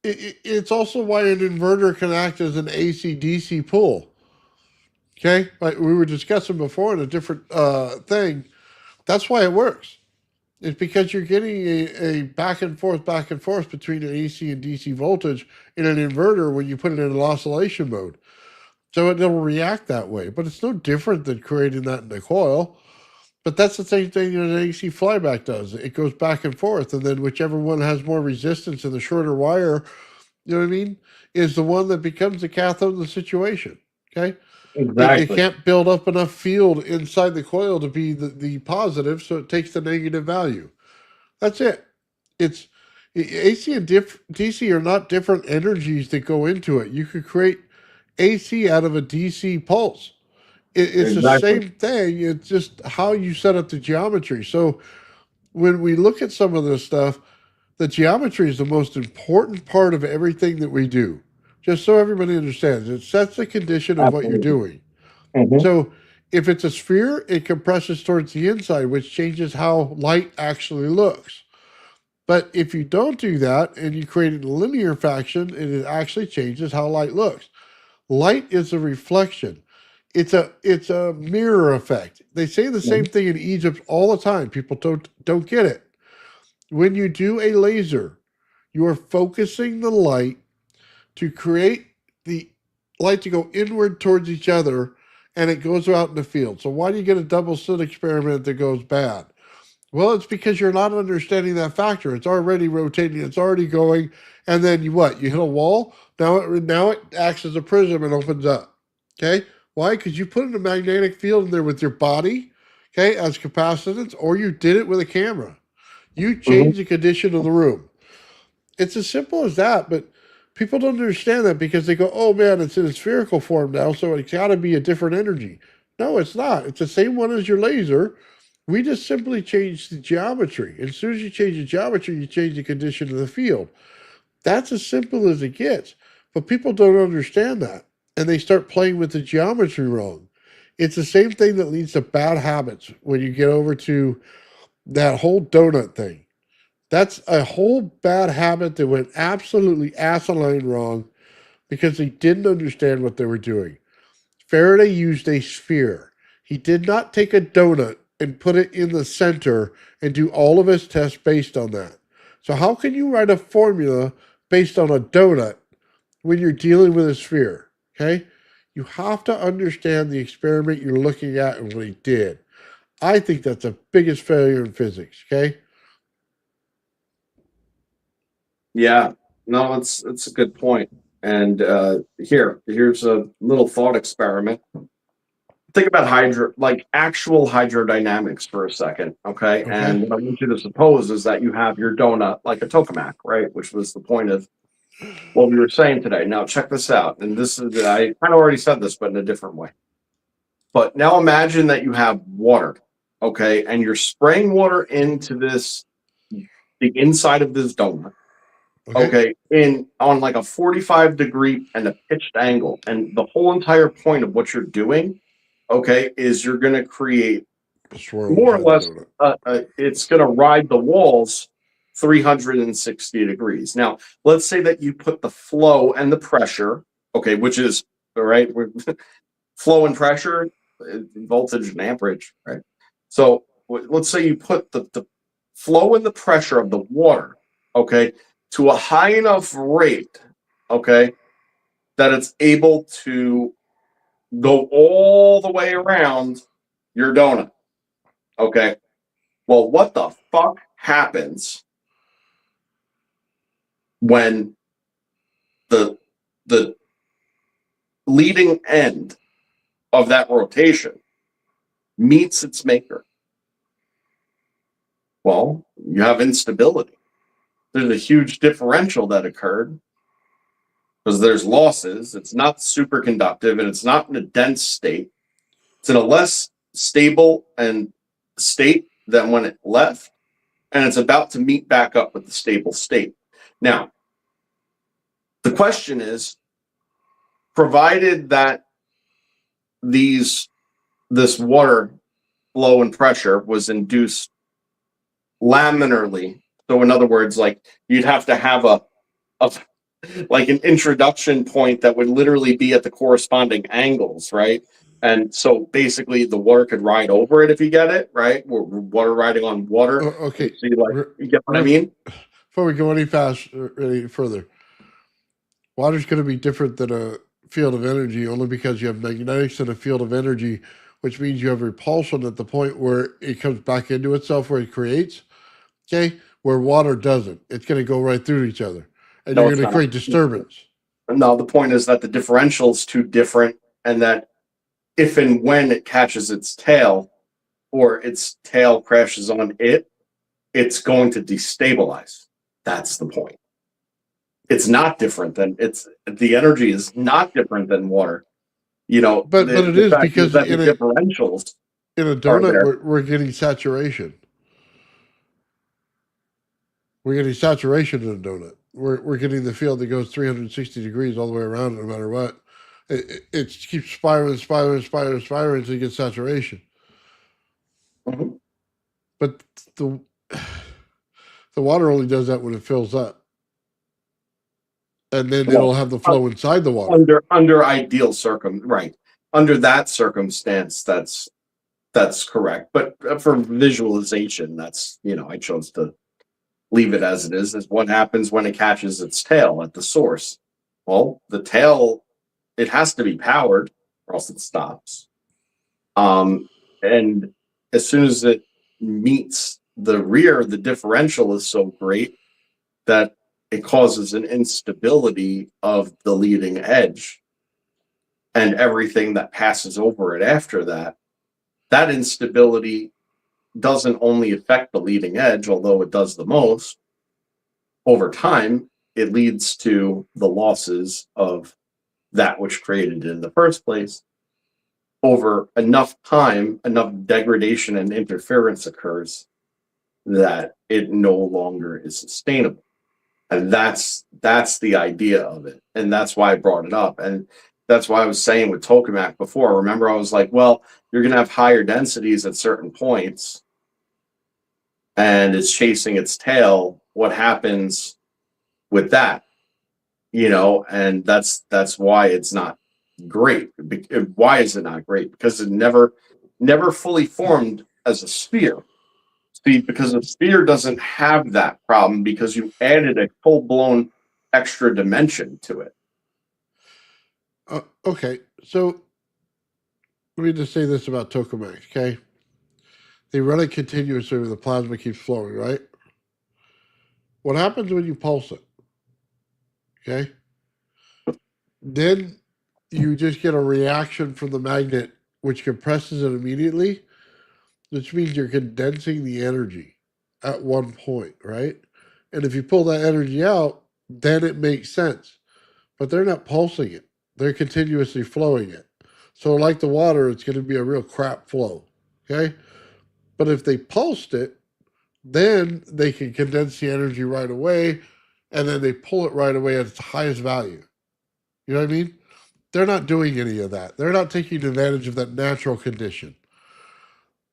it's also why an inverter can act as an AC DC pull. Okay, like we were discussing before in a different thing. That's why it works. It's because you're getting a back and forth between an AC and DC voltage in an inverter when you put it in an oscillation mode. So it'll react that way. But it's no different than creating that in a coil. But that's the same thing that an AC flyback does. It goes back and forth, and then whichever one has more resistance in the shorter wire, you know what I mean, is the one that becomes the cathode in the situation. Okay? It Exactly. can't build up enough field inside the coil to be the positive, so it takes the negative value. That's it. It's AC and DC are not different energies that go into it. You could create AC out of a DC pulse. It's the Exactly. same thing. It's just how you set up the geometry. So when we look at some of this stuff, the geometry is the most important part of everything that we do. Just so everybody understands, it sets the condition of what you're Absolutely. doing. Hmm. So if it's a sphere, it compresses towards the inside, which changes how light actually looks. But if you don't do that and you create a linear faction, it actually changes how light looks. Light is a reflection. It's a mirror effect. They say the same thing in Egypt all the time. People don't get it. When you do a laser, you are focusing the light to create the light to go inward towards each other, and it goes out in the field. So why do you get a double slit experiment that goes bad? Well, it's because you're not understanding that factor. It's already rotating. It's already going, and then you what? You hit a wall. Now it acts as a prism and opens up. Okay, why? Because you put in a magnetic field in there with your body, okay, as capacitance, or you did it with a camera. You Hmm. change the condition of the room. It's as simple as that, but people don't understand that because they go, "Oh man, it's in a spherical form now, so it's got to be a different energy." No, it's not. It's the same one as your laser. We just simply change the geometry. As soon as you change the geometry, you change the condition of the field. That's as simple as it gets. But people don't understand that. And they start playing with the geometry wrong. It's the same thing that leads to bad habits when you get over to that whole donut thing. That's a whole bad habit that went absolutely asinine wrong because they didn't understand what they were doing. Faraday used a sphere. He did not take a donut and put it in the center and do all of his tests based on that. So, how can you write a formula based on a donut when you're dealing with a sphere? Okay? You have to understand the experiment you're looking at and what he did. I think that's the biggest failure in physics. Okay? Yeah. No, it's a good point. And here's a little thought experiment. Think about like actual hydrodynamics for a second, okay? Okay? And what I want you to suppose is that you have your donut like a tokamak, right? Which was the point of what we were saying today. Now, check this out. And this is, I kind of already said this, but in a different way. But now imagine that you have water, okay? And you're spraying water into the inside of this donut, Okay? okay, in on like a 45-degree and a pitched angle. And the whole entire point of what you're doing, okay, is you're going to create Swirl more or inside the less, donut. it's going to ride the walls 360 degrees. Now, let's say that you put the flow and the pressure, okay, which is, all right, flow and pressure, voltage and amperage, right? So let's say you put the flow and the pressure of the water, okay, to a high enough rate, okay, that it's able to go all the way around your donut, okay? Well, what the fuck happens when the the leading end of that rotation meets its maker? Well, you have instability. There's a huge differential that occurred. because there's losses. It's not superconductive, and it's not in a dense state. It's in a less stable and state than when it left, and it's about to meet back up with the stable state. Now, the question is, provided that this water flow and pressure was induced laminarly, so in other words, like you'd have to have a like an introduction point that would literally be at the corresponding angles, right? And so basically the water could ride over it if you get it, right? Water riding on water. Okay. So you get what I mean? Before we go any further, water's going to be different than a field of energy only because you have magnetics in a field of energy, which means you have repulsion at the point where it comes back into itself, where it creates, okay? Where water doesn't. It's going to go right through each other, and No, you're it's going to not. create disturbance. No, the point is that the differential is too different, and that if and when it catches its tail or its tail crashes on it, it's going to destabilize. That's the point. It's not different than the energy is not different than water. You know, But it is, fact because that the in a differentials donut we're getting saturation. We're getting saturation in a donut. We're getting the field that goes 360 degrees all the way around, no matter what. It keeps spiraling until you get saturation. Mhm. But the water only does that when it fills up, and then it'll have the flow inside the water. Under ideal right. Under that circumstance, that's correct. But for visualization, that's, I chose to leave it as it is what happens when it catches its tail at the source. Well, the tail, it has to be powered or else it stops. And as soon as it meets the rear, the differential is so great that it causes an instability of the leading edge, and everything that passes over it after that. That instability doesn't only affect the leading edge, although it does the most. Over time, it leads to the losses of that which created it in the first place. Over enough time, enough degradation and interference occurs that it no longer is sustainable. And that's the idea of it. And that's why I brought it up. And that's why I was saying with tokamak before. Remember, I was like, well, you're going to have higher densities at certain points, and it's chasing its tail. What happens with that? And that's why it's not great. Why is it not great? Because it never fully formed as a sphere. See, because a sphere doesn't have that problem, because you added a full-blown extra dimension to it. Okay, so let me just say this about tokamaks, okay? They run it continuously where the plasma keeps flowing, right? What happens when you pulse it? Okay? Then you just get a reaction from the magnet, which compresses it immediately, which means you're condensing the energy at one point, right? And if you pull that energy out, then it makes sense. But they're not pulsing it. They're continuously flowing it. So like the water, it's going to be a real crap flow, okay? But if they pulsed it, then they can condense the energy right away, and then they pull it right away at its highest value. You know what I mean? They're not doing any of that. They're not taking advantage of that natural condition.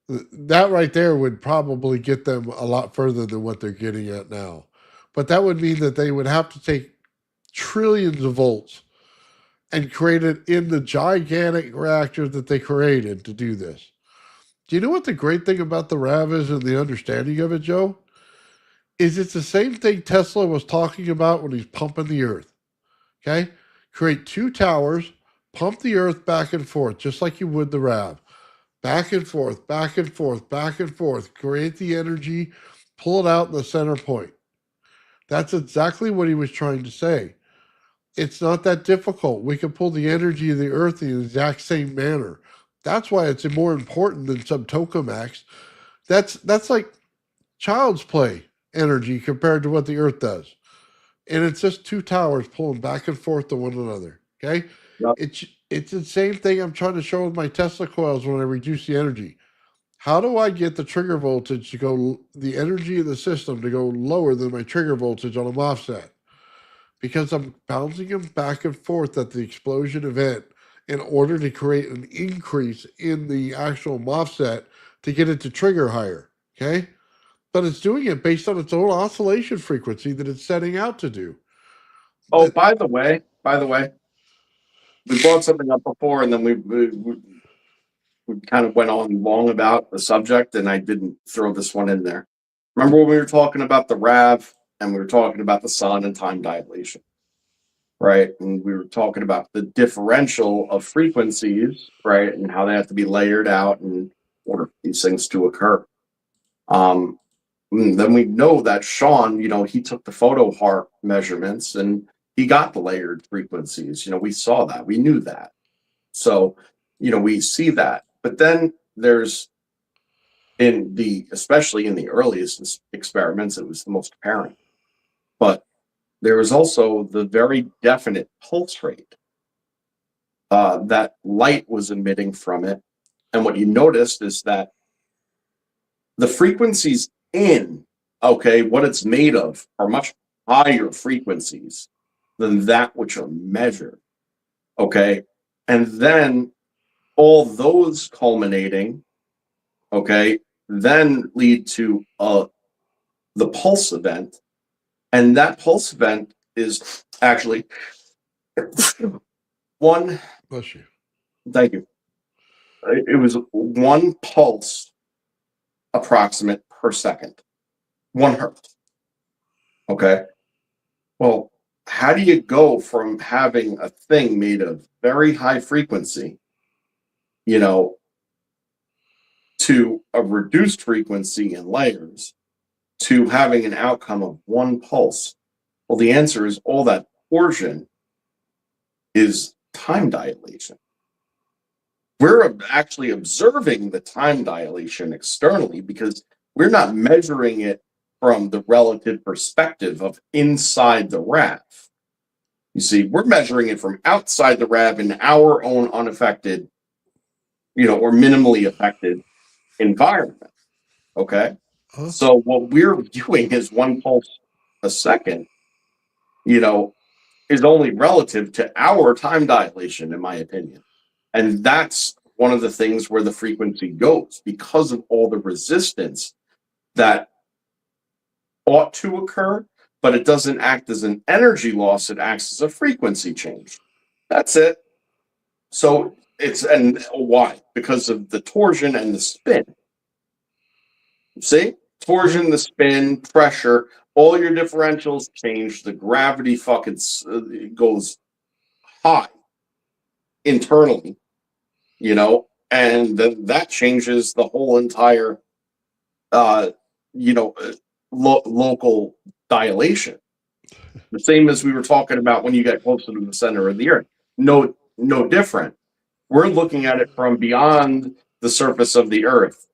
That right there would probably get them a lot further than what they're getting at now. But that would mean that they would have to take trillions of volts and create it in the gigantic reactor that they created to do this. Do you know what the great thing about the RAV is and the understanding of it, Joe? Is it's the same thing Tesla was talking about when he's pumping the earth. Okay? Create two towers, pump the earth back and forth, just like you would the RAV. Back and forth, back and forth, back and forth. Create the energy, pull it out in the center point. That's exactly what he was trying to say. It's not that difficult. We can pull the energy of the earth in the exact same manner. That's why it's more important than some tokamaks. That's like child's play energy compared to what the earth does. and it's just two towers pulling back and forth to one another. Okay, Yep. it's the same thing I'm trying to show with my Tesla coils when I reduce the energy. How do I get the trigger voltage to go, the energy in the system to go lower than my trigger voltage on a MOSFET? Because I'm bouncing them back and forth at the explosion event in order to create an increase in the actual MOSFET to get it to trigger higher. Okay, but it's doing it based on its own oscillation frequency that it's setting out to do. Oh, by the way, we brought something up before, and then we kind of went on long about the subject, and I didn't throw this one in there. Remember when we were talking about the RAV, and we were talking about the sun and time dilation, right? And we were talking about the differential of frequencies, right, and how they have to be layered out in order for these things to occur. Then we know that Sean, he took the photo HARP measurements and he got the layered frequencies. We saw that. We knew that. So, we see that. But then there's especially in the earliest experiments, it was the most apparent. But there was also the very definite pulse rate that light was emitting from it. And what you noticed is that the frequencies what it's made of are much higher frequencies than that which are measured. Okay. And then all those culminating, then lead to the pulse event. And that pulse event is actually one. Bless you. Thank you. It was one pulse approximate per second, 1 hertz. Okay. Well, how do you go from having a thing made of very high frequency, to a reduced frequency in layers, to having an outcome of one pulse? Well, the answer is all that portion is time dilation. We're actually observing the time dilation externally because we're not measuring it from the relative perspective of inside the RAV. You see, we're measuring it from outside the RAV in our own unaffected, or minimally affected environment. Okay. Huh? So what we're doing is 1 pulse a second, is only relative to our time dilation, in my opinion. And that's one of the things where the frequency goes because of all the resistance that ought to occur, but it doesn't act as an energy loss. It acts as a frequency change. That's it. So and why? Because of the torsion and the spin. See? Torsion, the spin, pressure, all your differentials change. The gravity fucking goes high internally, and then that changes the whole entire, local dilation. The same as we were talking about when you get closer to the center of the Earth. No different. We're looking at it from beyond the surface of the Earth,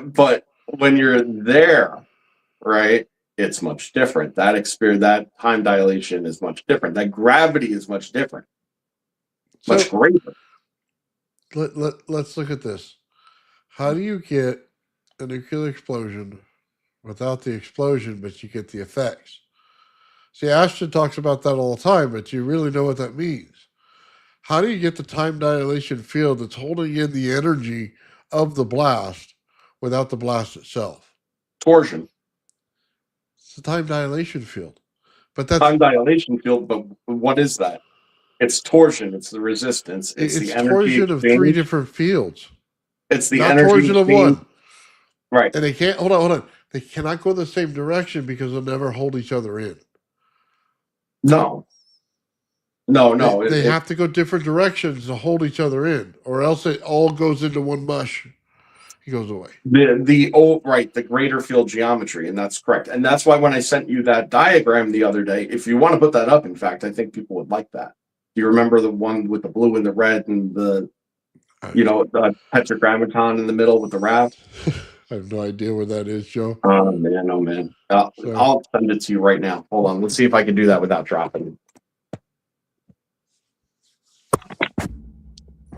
but when you're there, right, it's much different. That time dilation is much different. That gravity is much different. Much greater. Let's look at this. How do you get a nuclear explosion without the explosion, but you get the effects? See, Ashton talks about that all the time, but do you really know what that means? How do you get the time dilation field that's holding in the energy of the blast without the blast itself? Torsion. It's the time dilation field. But that's time dilation field, but what is that? It's torsion, it's the resistance, it's the energy torsion of 3 different fields. It's the not energy torsion of one. Right. And they can't hold on. They cannot go the same direction because they'll never hold each other in. No. They have to go different directions to hold each other in, or else it all goes into one mush. He goes away. The greater field geometry, and that's correct. And that's why when I sent you that diagram the other day, if you want to put that up, in fact, I think people would like that. Do you remember the one with the blue and the red and the tetragrammaton in the middle with the RAV? I have no idea where that is, Joe. Oh man, oh man. So I'll send it to you right now. Hold on. Let's see if I can do that without dropping.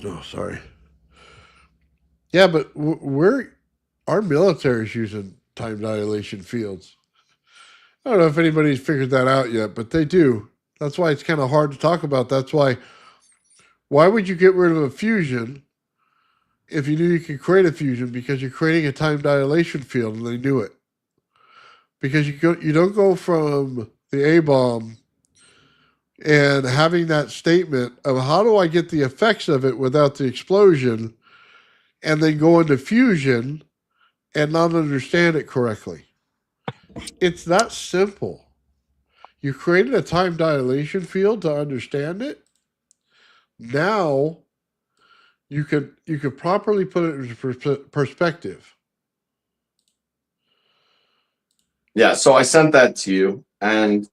oh, sorry. Yeah, but our military's using time dilation fields. I don't know if anybody's figured that out yet, but they do. That's why it's kind of hard to talk about. That's why would you get rid of a fusion if you knew you could create a fusion? Because you're creating a time dilation field, and they knew it. Because you don't go from the A bomb and having that statement of how do I get the effects of it without the explosion, and then go into fusion and not understand it correctly. It's that simple. You created a time dilation field to understand it. Now you could properly put it into perspective. Yeah, so I sent that to you, and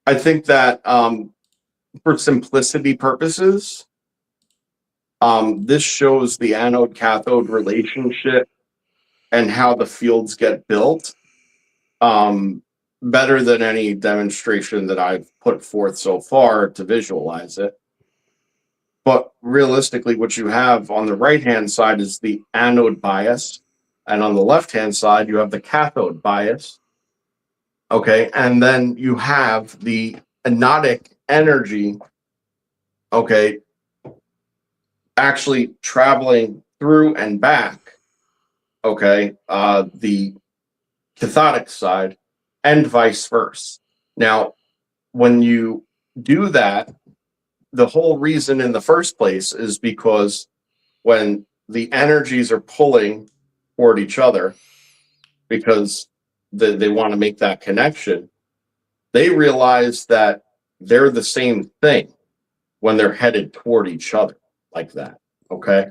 I think that for simplicity purposes, this shows the anode cathode relationship and how the fields get built better than any demonstration that I've put forth so far to visualize it. But realistically, what you have on the right-hand side is the anode bias, and on the left-hand side, you have the cathode bias. Okay, and then you have the anodic energy, okay, actually traveling through and back, okay, the cathodic side, and vice versa. Now, when you do that, the whole reason in the first place is because when the energies are pulling toward each other, because they want to make that connection, they realize that they're the same thing when they're headed toward each other like that. Okay.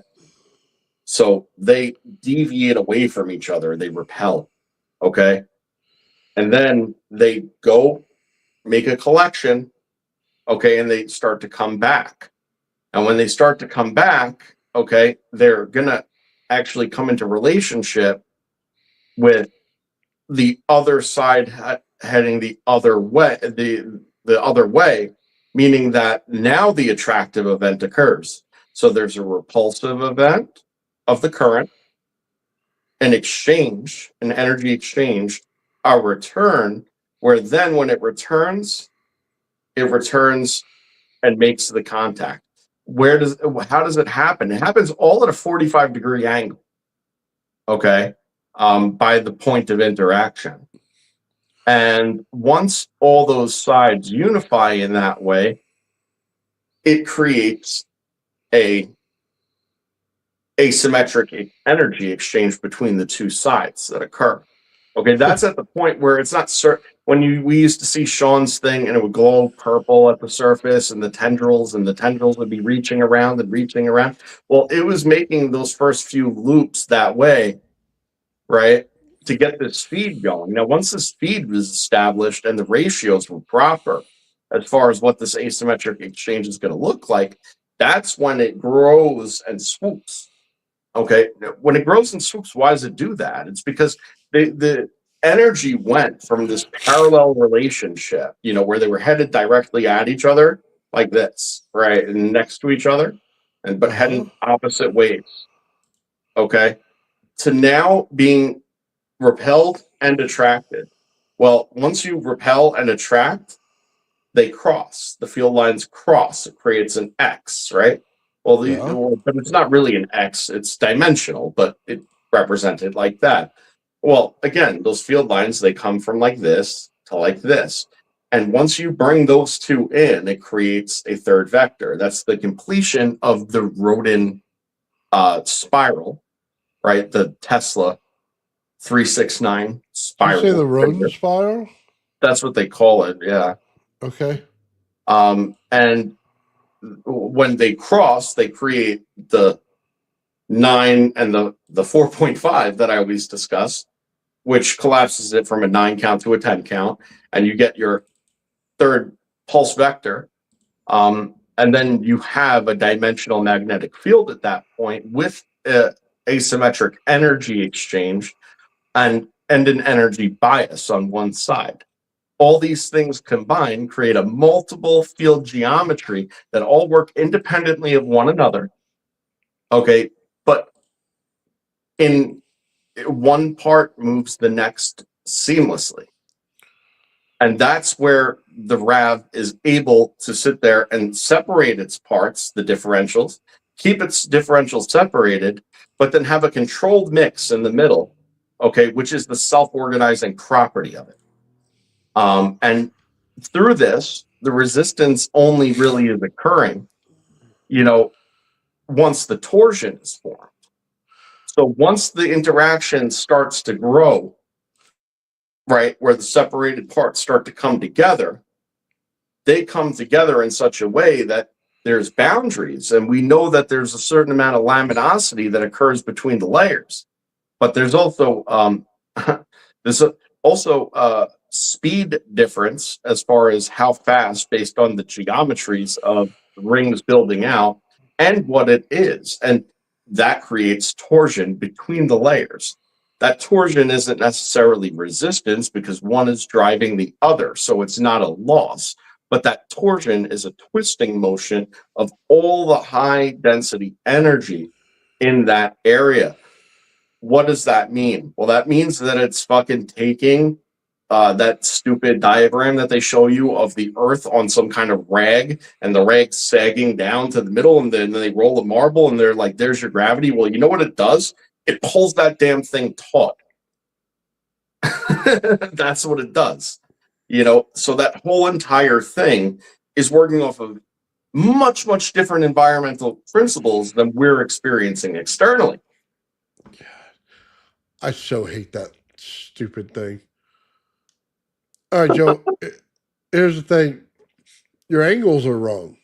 So they deviate away from each other, they repel. Okay. And then they go make a collection. Okay. And they start to come back. And when they start to come back, okay, they're going to actually come into relationship with the other side heading the other way, the other way, meaning that now the attractive event occurs. So there's a repulsive event of the current, an exchange, an energy exchange, a return, where then when it returns and makes the contact. How does it happen? It happens all at a 45-degree angle. Okay. By the point of interaction. And once all those sides unify in that way, it creates a asymmetric energy exchange between the two sides that occur. Okay, that's at the point where it's not certain. When we used to see Sean's thing and it would glow purple at the surface and the tendrils would be reaching around and reaching around. Well, it was making those first few loops that way, right, to get this feed going. Now, once this feed was established and the ratios were proper as far as what this asymmetric exchange is going to look like, that's when it grows and swoops. Okay, when it grows and swoops, why does it do that? It's because the energy went from this parallel relationship, where they were headed directly at each other like this, right, and next to each other, but heading opposite ways. Okay, to now being repelled and attracted. Well, once you repel and attract, they cross. The field lines cross. It creates an X, right? Well, but it's not really an X. It's dimensional, but it represented like that. Well, again, those field lines, they come from like this to like this. And once you bring those two in, it creates a third vector. That's the completion of the Rodin spiral, right? The Tesla 369 spiral. Did you say the Rodin spiral? That's what they call it, yeah. Okay. And when they cross, they create the 9 and the 4.5 that I always discuss, which collapses it from a 9 count to a 10 count, and you get your third pulse vector. And then you have a dimensional magnetic field at that point with asymmetric energy exchange and an energy bias on one side. All these things combined create a multiple field geometry that all work independently of one another. Okay, but in one part moves the next seamlessly. And that's where the RAV is able to sit there and separate its parts, the differentials, keep its differentials separated, but then have a controlled mix in the middle, okay, which is the self-organizing property of it. And through this, the resistance only really is occurring, once the torsion is formed. So once the interaction starts to grow, right, where the separated parts start to come together, they come together in such a way that there's boundaries. And we know that there's a certain amount of laminosity that occurs between the layers. But there's also speed difference as far as how fast, based on the geometries of rings building out and what it is. And that creates torsion between the layers. That torsion isn't necessarily resistance because one is driving the other, so it's not a loss. But that torsion is a twisting motion of all the high density energy in that area. What does that mean? Well, that means that it's fucking taking that stupid diagram that they show you of the Earth on some kind of rag, and the rag sagging down to the middle, and then they roll a marble, and they're like, there's your gravity. Well, you know what it does? It pulls that damn thing taut. That's what it does. So that whole entire thing is working off of much, much different environmental principles than we're experiencing externally. I so hate that stupid thing. All right, Joe, here's the thing. Your angles are wrong.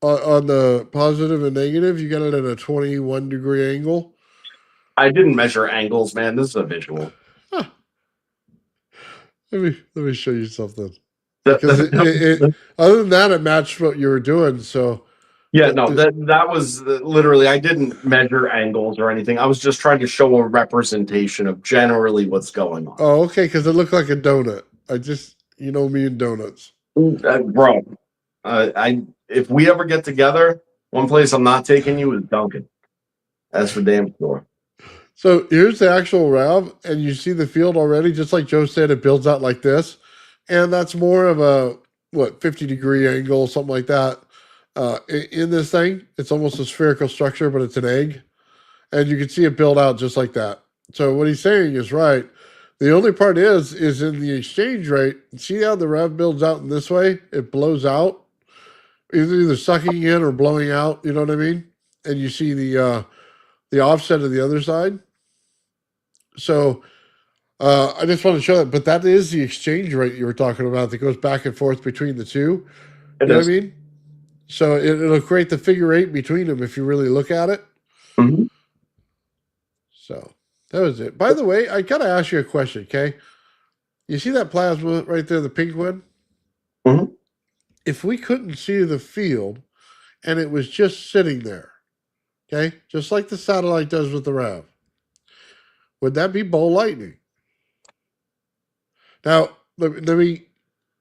On the positive and negative, you got it at a 21-degree angle. I didn't measure angles, man. This is a visual. Huh. Let me show you something. Because other than that, it matched what you were doing. So yeah, no, that was literally, I didn't measure angles or anything. I was just trying to show a representation of generally what's going on. Oh, okay, because it looked like a donut. Me and donuts. Bro, if we ever get together, one place I'm not taking you is Dunkin'. That's for damn sure. So here's the actual RAV, and you see the field already. Just like Joe said, it builds out like this. And that's more of a, 50-degree angle, something like that. In this thing, it's almost a spherical structure, but it's an egg. And you can see it build out just like that. So what he's saying is right. The only part is in the exchange rate. See how the RAV builds out in this way? It blows out. Either sucking in or blowing out, you know what I mean? And you see the offset of the other side. So I just want to show that, but that is the exchange rate you were talking about that goes back and forth between the two. You know what I mean? So it'll create the figure eight between them if you really look at it. Mm-hmm. So that was it. By the way, I got to ask you a question, okay? You see that plasma right there, the pink one? Mm-hmm. If we couldn't see the field and it was just sitting there, okay, just like the satellite does with the RAV, would that be ball lightning? Now, let me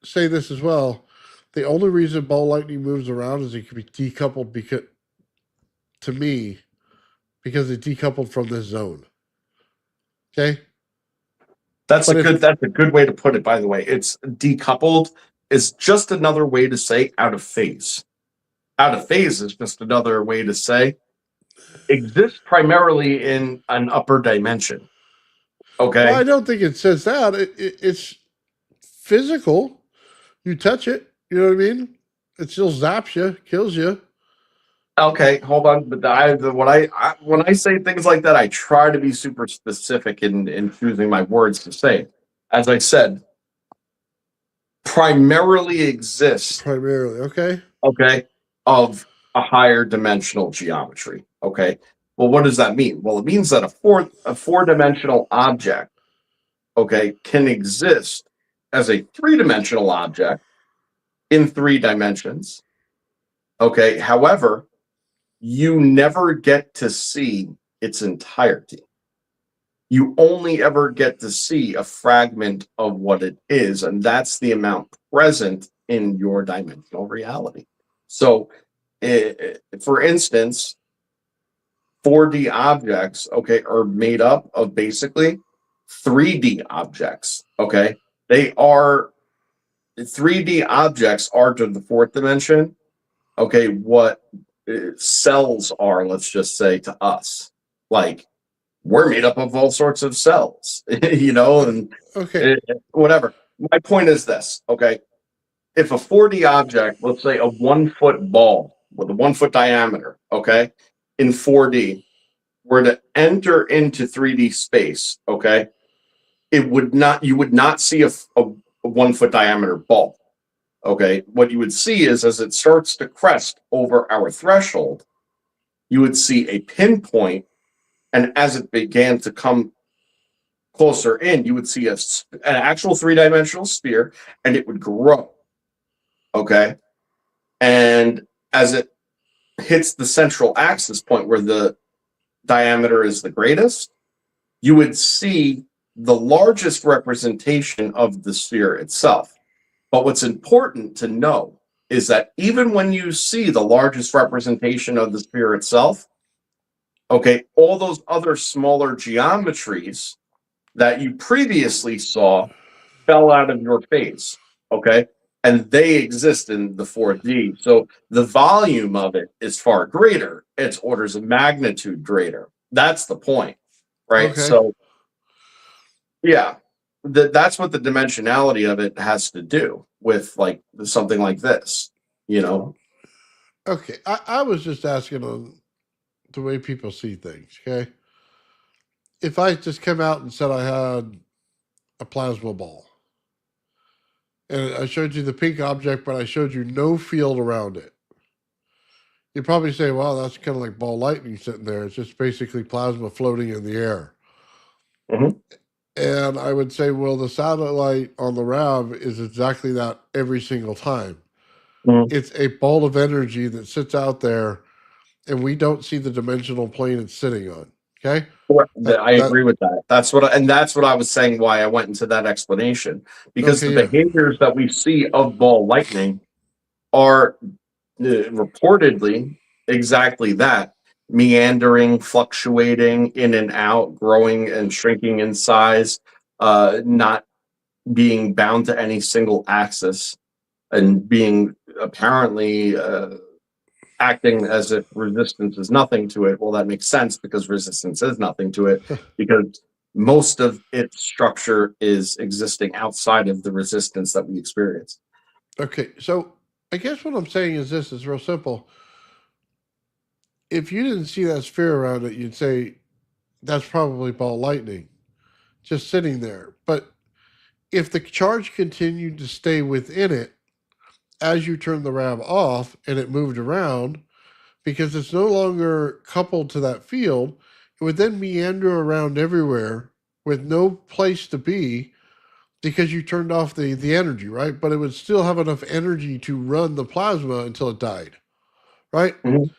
say this as well. The only reason ball lightning moves around is it can be decoupled because it decoupled from this zone. Okay? That's a good way to put it, by the way. It's decoupled is just another way to say out of phase. Out of phase is just another way to say exists primarily in an upper dimension. Okay. Well, I don't think it says that. It's physical. You touch it, you know what I mean? It still zaps you, kills you. Okay, hold on. But when I say things like that, I try to be super specific in choosing my words to say. As I said, primarily exists. Primarily, okay. Okay, of a higher dimensional geometry. Okay. Well, what does that mean? Well, it means that a four-dimensional object, okay, can exist as a three-dimensional object in 3 dimensions. Okay. However, you never get to see its entirety. You only ever get to see a fragment of what it is, and that's the amount present in your dimensional reality. So, for instance, 4D objects, okay, are made up of basically 3D objects, okay? 3D objects are to the fourth dimension, okay, what cells are, let's just say, to us. Like, we're made up of all sorts of cells, and Okay. whatever. My point is this, okay? If a 4D object, let's say a 1 foot ball with a 1 foot diameter, okay, in 4D, were to enter into 3D space, okay, you would not see a 1 foot diameter ball. Okay, what you would see is as it starts to crest over our threshold, you would see a pinpoint, and as it began to come closer in, you would see an actual three-dimensional sphere, and it would grow. Okay, and as it hits the central axis point where the diameter is the greatest, you would see the largest representation of the sphere itself. But what's important to know is that even when you see the largest representation of the sphere itself, okay, all those other smaller geometries that you previously saw fell out of your face, okay? And they exist in the 4D. So the volume of it is far greater. It's orders of magnitude greater. That's the point, right? Okay. So, yeah, that's what the dimensionality of it has to do with, like, something like this, Okay. I was just asking on the way people see things, okay? If I just came out and said I had a plasma ball, and I showed you the pink object, but I showed you no field around it, you'd probably say, well, that's kind of like ball lightning sitting there. It's just basically plasma floating in the air. Mhm. And I would say, well, the satellite on the RAV is exactly that every single time. Mhm. It's a ball of energy that sits out there, and we don't see the dimensional plane it's sitting on. Okay? I agree with that. That's what I was saying, why I went into that explanation, because Okay, the yeah. behaviors that we see of ball lightning are reportedly exactly that: meandering, fluctuating in and out, growing and shrinking in size, not being bound to any single axis, and being apparently acting as if resistance is nothing to it. Well, that makes sense, because resistance is nothing to it, because most of its structure is existing outside of the resistance that we experience. Okay, so I guess what I'm saying is this is real simple. If you didn't see that sphere around it, you'd say that's probably ball lightning just sitting there. But if the charge continued to stay within it as you turn the RAV off and it moved around, because it's no longer coupled to that field, it would then meander around everywhere with no place to be because you turned off the energy, right? But it would still have enough energy to run the plasma until it died, right? Mhm.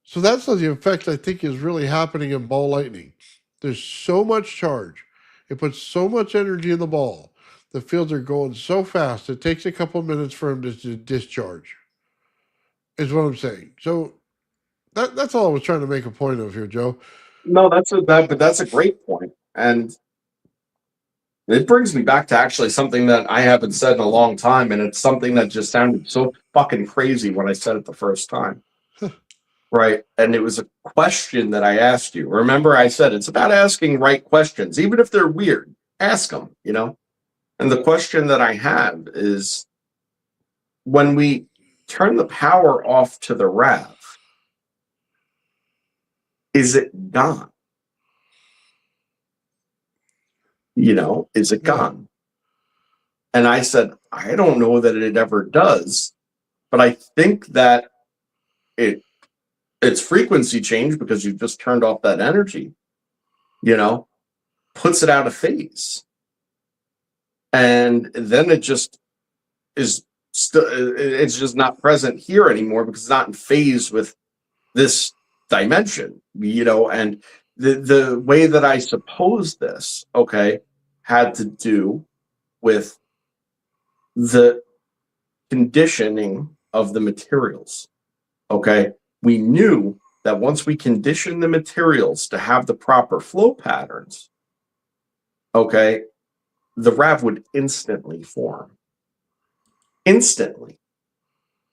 So that's the effect I think is really happening in ball lightning. There's so much charge. It puts so much energy in the ball. The fields are going so fast, it takes a couple of minutes for them to discharge, is what I'm saying. So that's all I was trying to make a point of here, Joe. No, but that's a great point, and it brings me back to actually something that I haven't said in a long time, and it's something that just sounded so fucking crazy when I said it the first time. Right. And it was a question that I asked you. Remember, I said it's about asking right questions, even if they're weird. Ask them, And the question that I have is, when we turn the power off to the RAV, is it gone? Is it Yeah. gone? And I said, I don't know that it ever does, but I think that its frequency change, because you've just turned off that energy, puts it out of phase. And then it just is it's just not present here anymore, because it's not in phase with this dimension, and the way that I suppose this, okay, had to do with the conditioning of the materials. Okay, we knew that once we conditioned the materials to have the proper flow patterns, okay, the RAV would instantly form. Instantly.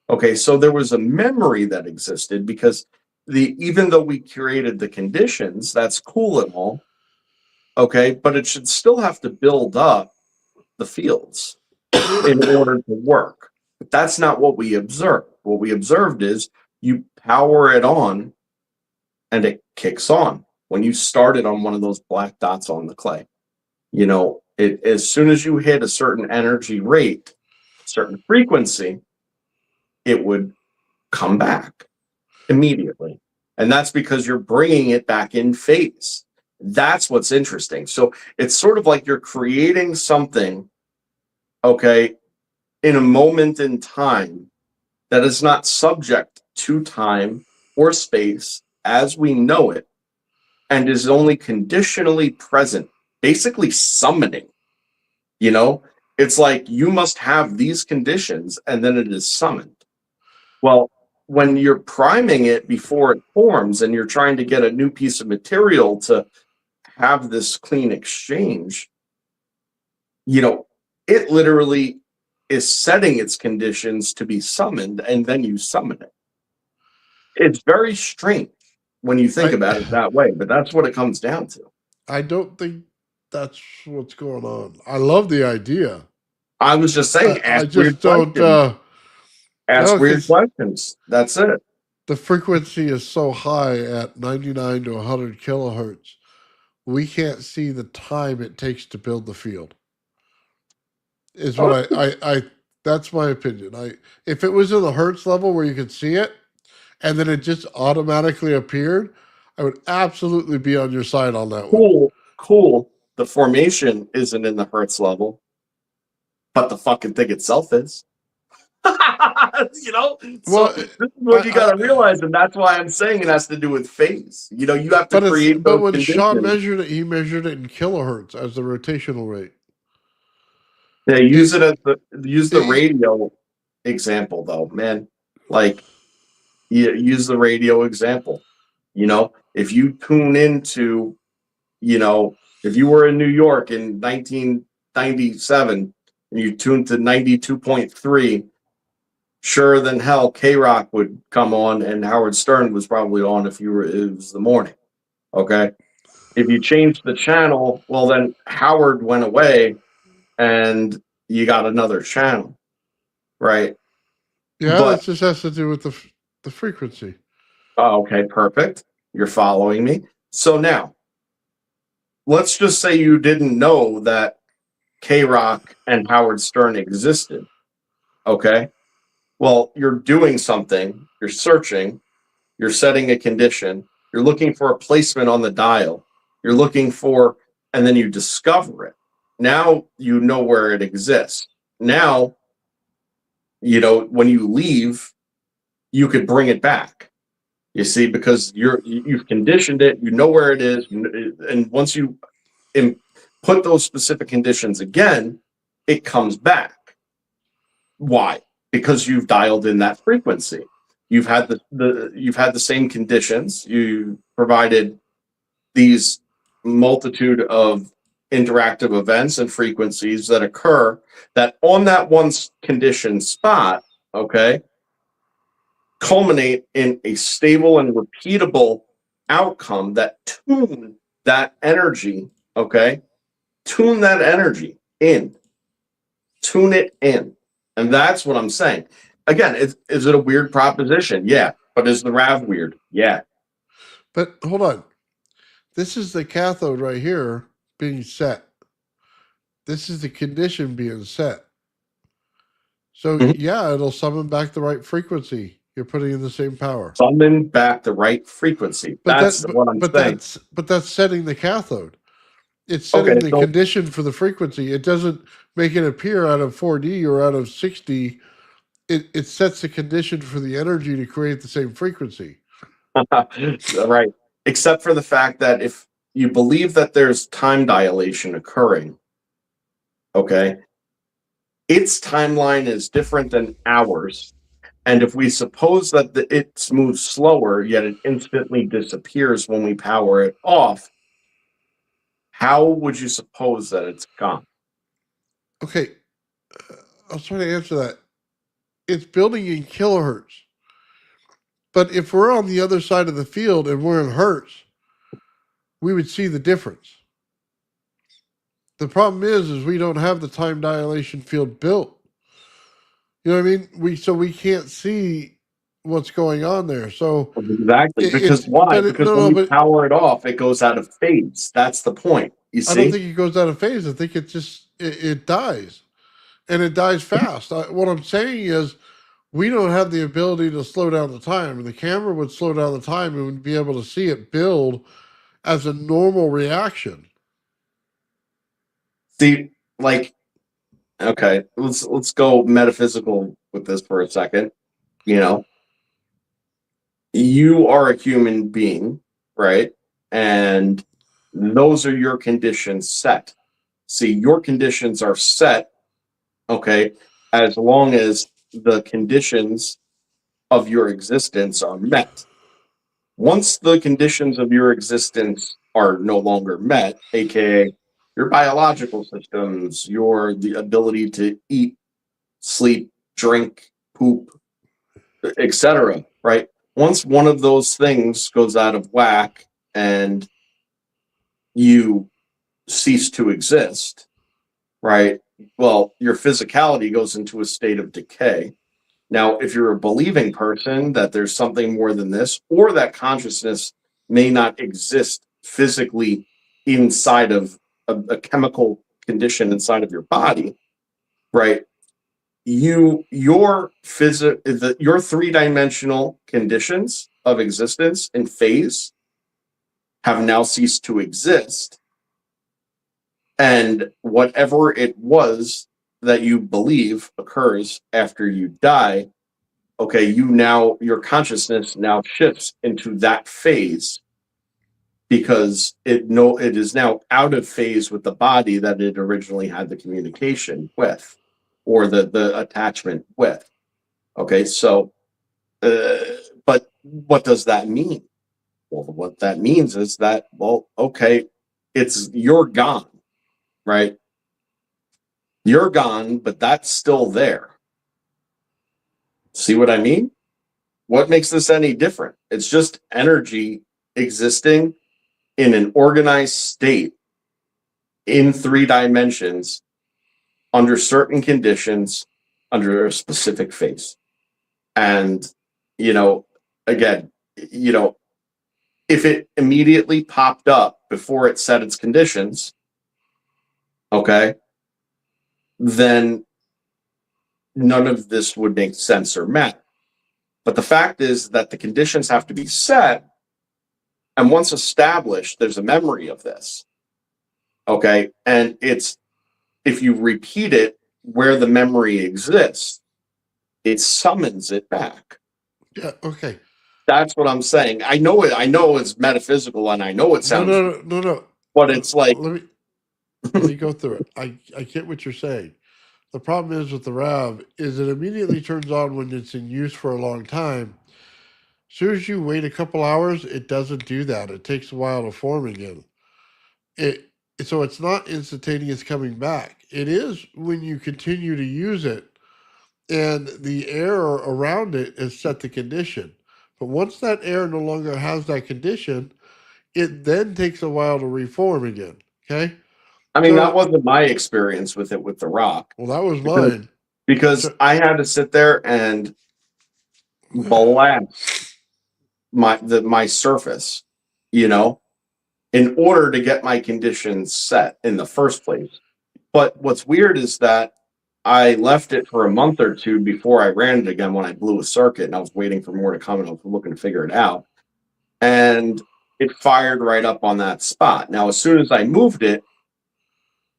Okay, so there was a memory that existed because even though we created the conditions, that's cool and all, okay, but it should still have to build up the fields in order to work. But that's not what we observed. What we observed is you power it on and it kicks on. When you started on one of those black dots on the clay, you know, it as soon as you hit a certain energy rate, certain frequency, it would come back immediately. And that's because you're bringing it back in phase. That's what's interesting. So it's sort of like you're creating something, okay, in a moment in time that is not subject to time or space as we know it, and is only conditionally present, basically summoning. You know, it's like you must have these conditions and then it is summoned. Well, when you're priming it before it forms and you're trying to get a new piece of material to have this clean exchange, you know, it literally is setting its conditions to be summoned and then you summon it. It's very strange when you think about it that way, but that's what it comes down to. I don't think that's what's going on. I love the idea. I was just saying, I ask just weird don't. questions. Ask No, weird 'cause questions. That's it. the frequency is so high at 99 to 100 kilohertz, we can't see the time it takes to build the field. Is what I that's my opinion. If it was in the hertz level where you could see it, and then it just automatically appeared, I would absolutely be on your side on that one. Cool. The formation isn't in the hertz level, but the fucking thing itself is. You know, so Well, this is what you got to realize, and that's why I'm saying it has to do with phase. You know, you have to create but those when Sean conditions. measured it, he measured it in kilohertz as the rotational rate. Yeah, use it as the it- radio example, though, man. Like, use the radio example. You know, if you tune into, you know, if you were in New York in 1997 and you tuned to 92.3, sure than hell K-Rock would come on and Howard Stern was probably on if it was the morning. Okay. If you changed the channel, well then Howard went away and you got another channel. Right. Yeah, But that just has to do with the frequency. okay, perfect. You're following me. So now let's just say you didn't know that K-Rock and Howard Stern existed. Okay. Well, you're doing something, you're searching, you're setting a condition, you're looking for a placement on the dial, you're looking for, and then you discover it. Now you know where it exists. Now, you know, when you leave, you could bring it back. You see, because you've conditioned it, you know where it is, and once you put those specific conditions again, it comes back. Why? Because you've dialed in that frequency. You've had the same conditions. You provided these multitude of interactive events and frequencies that occur that on that one condition spot, okay, culminate in a stable and repeatable outcome that tune that energy, okay, tune that energy in, tune it in. And that's what I'm saying. Again, is it a weird proposition? Yeah. But is the RAV weird? Yeah. But hold on. This is the cathode right here being set. This is the condition being set. So yeah, it'll summon back the right frequency. You're putting in the same power. Summon back the right frequency. That's what I'm saying. That's setting the cathode. It's setting the condition for the frequency. It doesn't make it appear out of 4D or out of 6D. It sets the condition for the energy to create the same frequency. Right. except for the fact that if you believe that there's time dilation occurring, okay, its timeline is different than ours. And if we suppose that it moves slower, yet it instantly disappears when we power it off, how would you suppose that it's gone? Okay, I was trying to answer that. It's building in kilohertz. But if we're on the other side of the field and we're in hertz, we would see the difference. The problem is we don't have the time dilation field built. You know what I mean? We can't see what's going on there. So Exactly. Because it's why? but it, Because no when no we but power it off, it goes out of phase. That's the point. You I don't see? think it goes out of phase. I think it dies, and it dies fast. What I'm saying is we don't have the ability to slow down the time. The camera would slow down the time and would be able to see it build as a normal reaction. See, like, okay, let's go metaphysical with this for a second. You know, you are a human being, right? And those are your conditions set. See, your conditions are set, okay, as long as the conditions of your existence are met. Once the conditions of your existence are no longer met, aka your biological systems, the ability to eat, sleep, drink, poop, etc., right? Once one of those things goes out of whack and you cease to exist, right? Well, your physicality goes into a state of decay. Now, if you're a believing person that there's something more than this, or that consciousness may not exist physically inside of a chemical condition inside of your body, right? Your three-dimensional conditions of existence and phase have now ceased to exist. And whatever it was that you believe occurs after you die, okay, your consciousness now shifts into that phase because it is now out of phase with the body that it originally had the communication with, or the attachment with. Okay, so but what does that mean? Well, what that means is that, well, okay, you're gone, right? You're gone, but that's still there. See what I mean? What makes this any different? It's just energy existing in an organized state in 3 dimensions under certain conditions under a specific phase. And, again, if it immediately popped up before it set its conditions, okay, then none of this would make sense or matter. But the fact is that the conditions have to be set, and once established, there's a memory of this. Okay, and if you repeat it where the memory exists, it summons it back. Yeah. Okay. That's what I'm saying. I know it's metaphysical, and I know it sounds No. but it's like let me go through it. I get what you're saying. The problem is with the RAV is it immediately turns on when it's in use for a long time. As soon as you wait a couple hours, it doesn't do that. It takes a while to form again. So it's not instantaneous coming back. It is when you continue to use it and the air around it is set the condition. But once that air no longer has that condition, it then takes a while to reform again. Okay. I mean, So, that wasn't my experience with it with the rock. well, that was mine. Because So, I had to sit there and blast my surface, in order to get my conditions set in the first place. But what's weird is that I left it for a month or two before I ran it again when I blew a circuit, and I was waiting for more to come, and I was looking to figure it out. And it fired right up on that spot. Now, as soon as I moved it,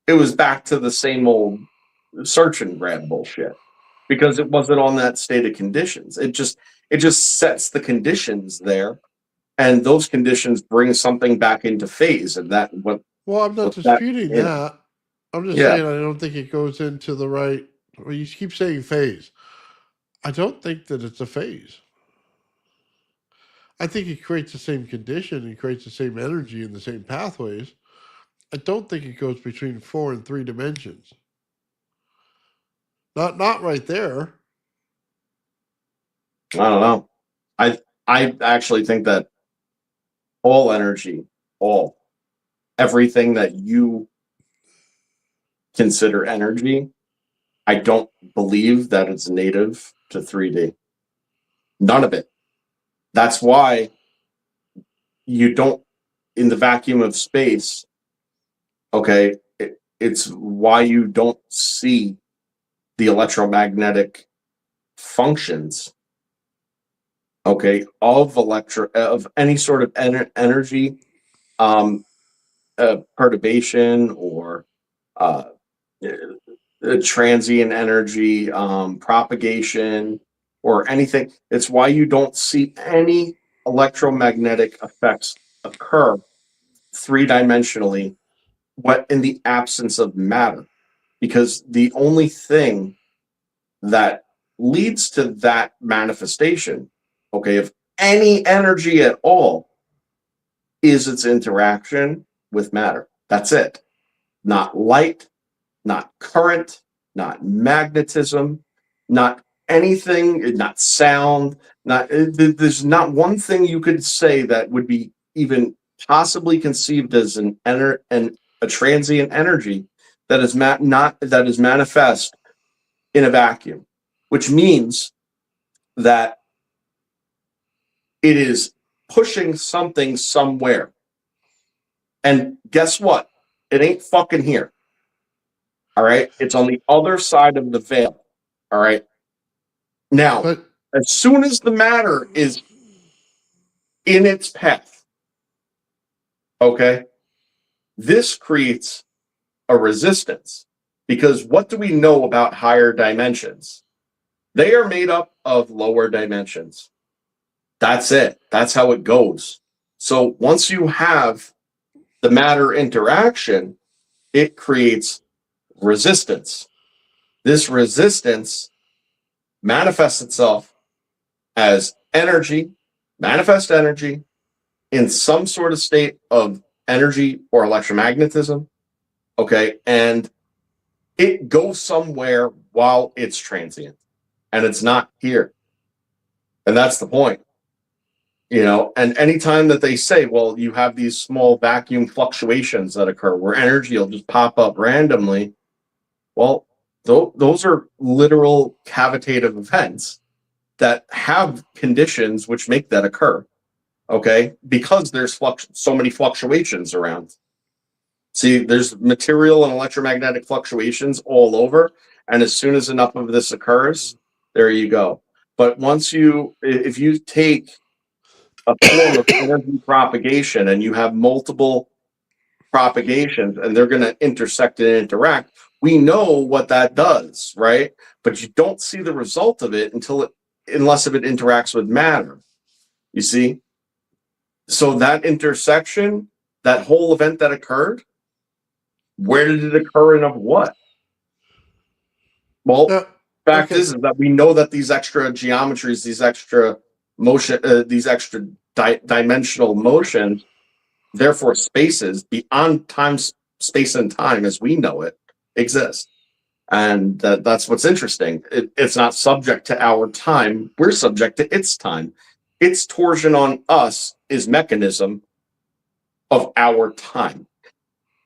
it was back to the same old search and grab bullshit, because it wasn't on that state of conditions. It just sets the conditions there, and those conditions bring something back into phase, and that Well, I'm not what that disputing is. that. I'm just Yeah. saying I don't think it goes into the right. Well, you keep saying phase. I don't think that it's a phase. I think it creates the same condition and creates the same energy and the same pathways. I don't think it goes between 4 and 3 dimensions. Not right there. I don't know. I actually think that all energy, all everything that you consider energy, I don't believe that it's native to 3D. None of it. That's why you don't, in the vacuum of space, okay, it's why you don't see the electromagnetic functions, okay, of any sort of energy, um, perturbation or uh, transient energy, propagation, or anything. It's why you don't see any electromagnetic effects occur three-dimensionally, what in the absence of matter, because the only thing that leads to that manifestation, okay, of any energy at all, is its interaction with matter. That's it. Not light, not current, not magnetism, not anything, not sound, there's not one thing you could say that would be even possibly conceived as a transient energy that is not that is manifest in a vacuum, which means that it is pushing something somewhere. And guess what? It ain't fucking here. All right. It's on the other side of the veil. All right. Now, But as soon as the matter is in its path, okay, this creates a resistance, because what do we know about higher dimensions? They are made up of lower dimensions. That's it. That's how it goes. So once you have the matter interaction, it creates resistance. This resistance manifests itself as energy, manifest energy, in some sort of state of energy or electromagnetism. Okay. And it goes somewhere while it's transient, and it's not here. And that's the point. And anytime that they say, well, you have these small vacuum fluctuations that occur where energy will just pop up randomly, well, those are literal cavitative events that have conditions which make that occur. Okay, because there's so many fluctuations around. See, there's material and electromagnetic fluctuations all over, and as soon as enough of this occurs, there you go. But if you take a form of energy propagation and you have multiple propagations and they're going to intersect and interact, we know what that does, right? But you don't see the result of it unless it interacts with matter. You see? So that intersection, that whole event that occurred, where did it occur and of what? Well, fact is that we know that these extra geometries, these extra motion, these extra dimensional motions, therefore spaces beyond time, space, and time as we know it, exist. And that's what's interesting. It's not subject to our time. We're subject to its time. Its torsion on us is mechanism of our time.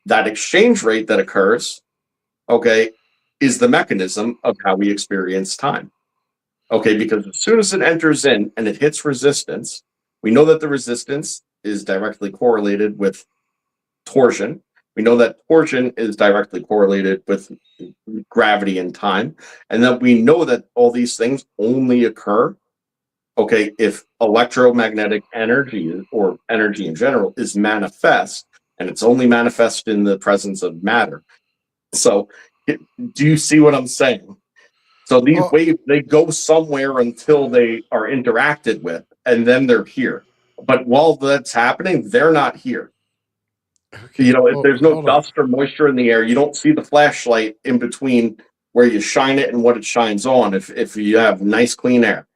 That exchange rate that occurs, okay, is the mechanism of how we experience time. Okay, because as soon as it enters in and it hits resistance, we know that the resistance is directly correlated with torsion. We know that torsion is directly correlated with gravity and time. And that we know that all these things only occur, okay, if electromagnetic energy or energy in general is manifest, and it's only manifest in the presence of matter. So do you see what I'm saying? So these waves, they go somewhere until they are interacted with, and then they're here. But while that's happening, they're not here. Okay, If there's no hold on. dust or moisture in the air, you don't see the flashlight in between where you shine it and what it shines on if you have nice clean air.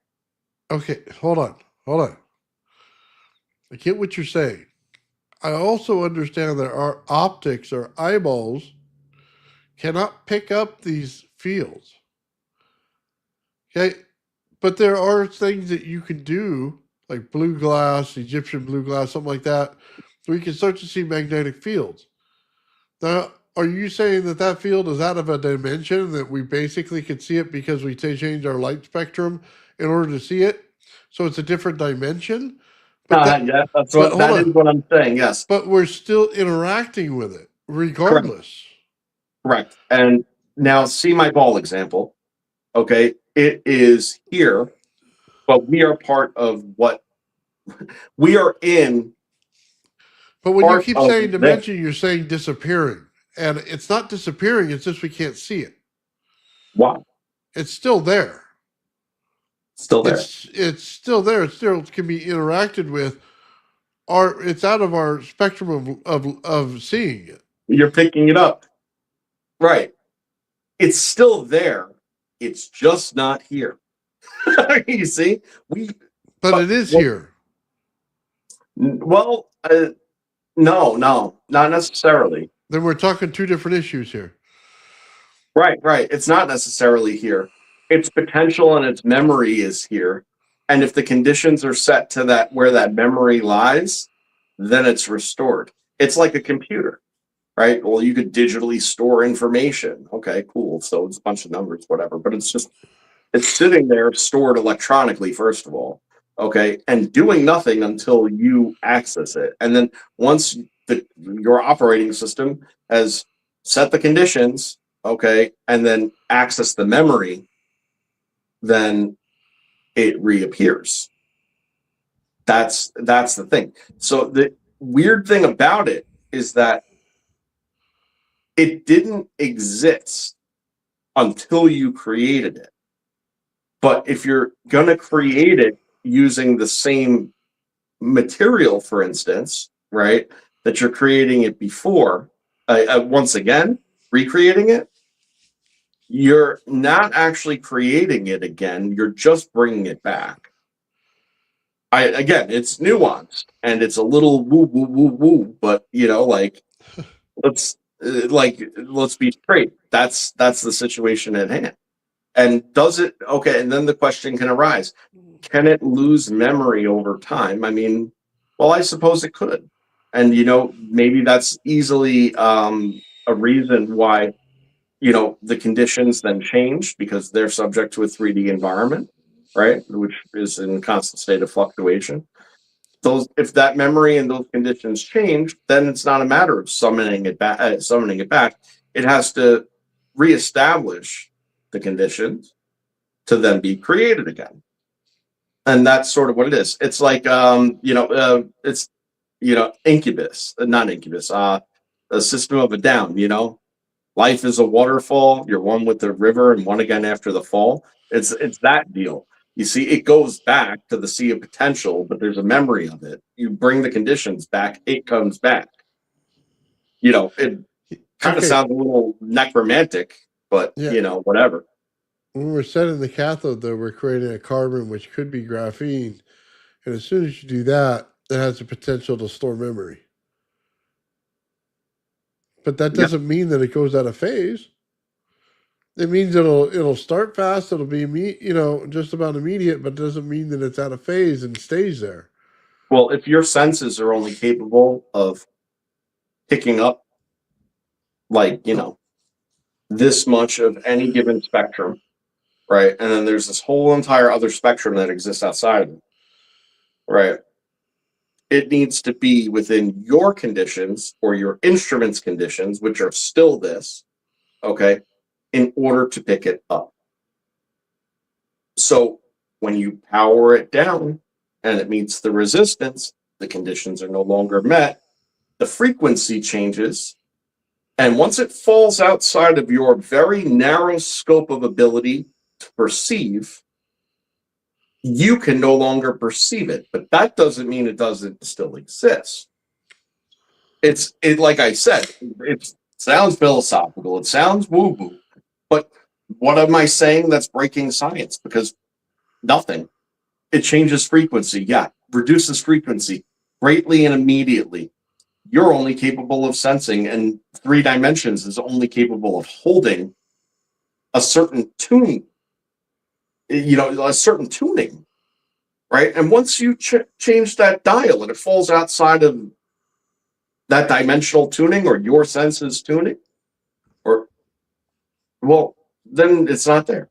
Okay, hold on. I get what you're saying. I also understand that our optics, our eyeballs, cannot pick up these fields. Okay, but there are things that you can do, like blue glass, Egyptian blue glass, something like that, where you can start to see magnetic fields. Now, are you saying that that field is out of a dimension that we basically can see it because we change our light spectrum in order to see it? So it's a different dimension? But Yeah, but hold that is on. what I'm saying. Yes, But we're still interacting with it, correct, regardless. correct. And now see my ball example. Okay, it is here, but we are part of what we are in. But when you Part keep of saying this. dimension, you're saying disappearing. And it's not disappearing, it's just we can't see it. Wow, It's still there. still there. It's still there. It still can be interacted with. It's out of our spectrum of seeing it. You're picking it up, right? It's still there. It's just not here. You see, But but it is here. well, no, not necessarily. Then we're talking two different issues here. Right, right. It's not necessarily here. Its potential and its memory is here. And if the conditions are set to that where that memory lies, then it's restored. It's like a computer, right? Well, you could digitally store information. Okay, cool. So it's a bunch of numbers, whatever. But it's sitting there stored electronically, first of all. Okay, and doing nothing until you access it. And then once your operating system has set the conditions, okay, and then access the memory, then it reappears. That's the thing. So the weird thing about it is that it didn't exist until you created it. But if you're going to create it using the same material, for instance, right, that you're creating it before, once again, recreating it, you're not actually creating it again. You're just bringing it back. Again, it's nuanced and it's a little woo woo woo woo, but let's let's be straight. That's the situation at hand. And does it okay? And then the question can arise: can it lose memory over time? I mean, well, I suppose it could, and maybe that's easily a reason why the conditions then change because they're subject to a 3D environment, right, which is in constant state of fluctuation. If that memory and those conditions change, then it's not a matter of summoning it back. It has to reestablish the conditions to then be created again, and that's sort of what it is. It's like it's incubus, not incubus, a system of a down. Life is a waterfall. You're one with the river and one again after the fall. It's that deal. You see, it goes back to the sea of potential, but there's a memory of it. You bring the conditions back, it comes back. It kind of Okay. sounds a little necromantic, but Yeah. whatever. When we're setting the cathode, though, we're creating a carbon which could be graphene. And as soon as you do that, it has the potential to store memory. But that Yep. doesn't mean that it goes out of phase. It means it'll start fast. It'll be just about immediate, but it doesn't mean that it's out of phase and stays there. Well, if your senses are only capable of picking up, this much of any given spectrum, right? And then there's this whole entire other spectrum that exists outside of it, right? It needs to be within your conditions or your instrument's conditions, which are still this, okay, in order to pick it up. So when you power it down and it meets the resistance, the conditions are no longer met, the frequency changes, and once it falls outside of your very narrow scope of ability to perceive, you can no longer perceive it, but that doesn't mean it doesn't still exist. Like I said, it sounds philosophical, it sounds woo-woo, but what am I saying that's breaking science? Because nothing. It changes frequency, yeah, reduces frequency greatly and immediately. You're only capable of sensing, and 3 dimensions is only capable of holding a certain tune, a certain tuning, right? And once you change that dial and it falls outside of that dimensional tuning or your senses tuning, or, well, then it's not there.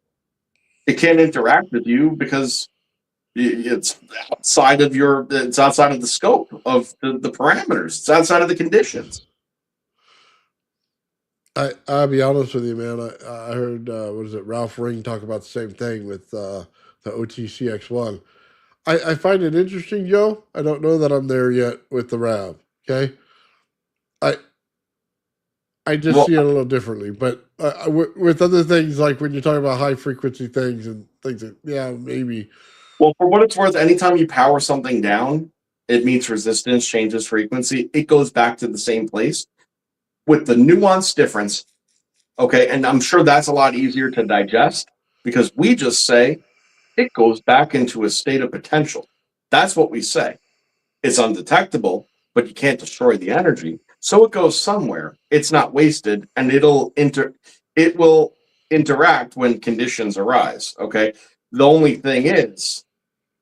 It can't interact with you because it's outside of the scope of the parameters. It's outside of the conditions. I'll be honest with you, man. I heard what is it, Ralph Ring talk about the same thing with the OTCX1. I find it interesting, Joe. I don't know that I'm there yet with the RAV. Okay, I I just Well, see it a little differently. But with other things, like when you're talking about high frequency things and things, that, yeah, maybe. well, for what it's worth, anytime you power something down, it meets resistance, changes frequency. It goes back to the same place with the nuanced difference. Okay, and I'm sure that's a lot easier to digest because we just say it goes back into a state of potential. That's what we say. It's undetectable, but you can't destroy the energy. So it goes somewhere. It's not wasted, and it will interact when conditions arise. Okay. The only thing is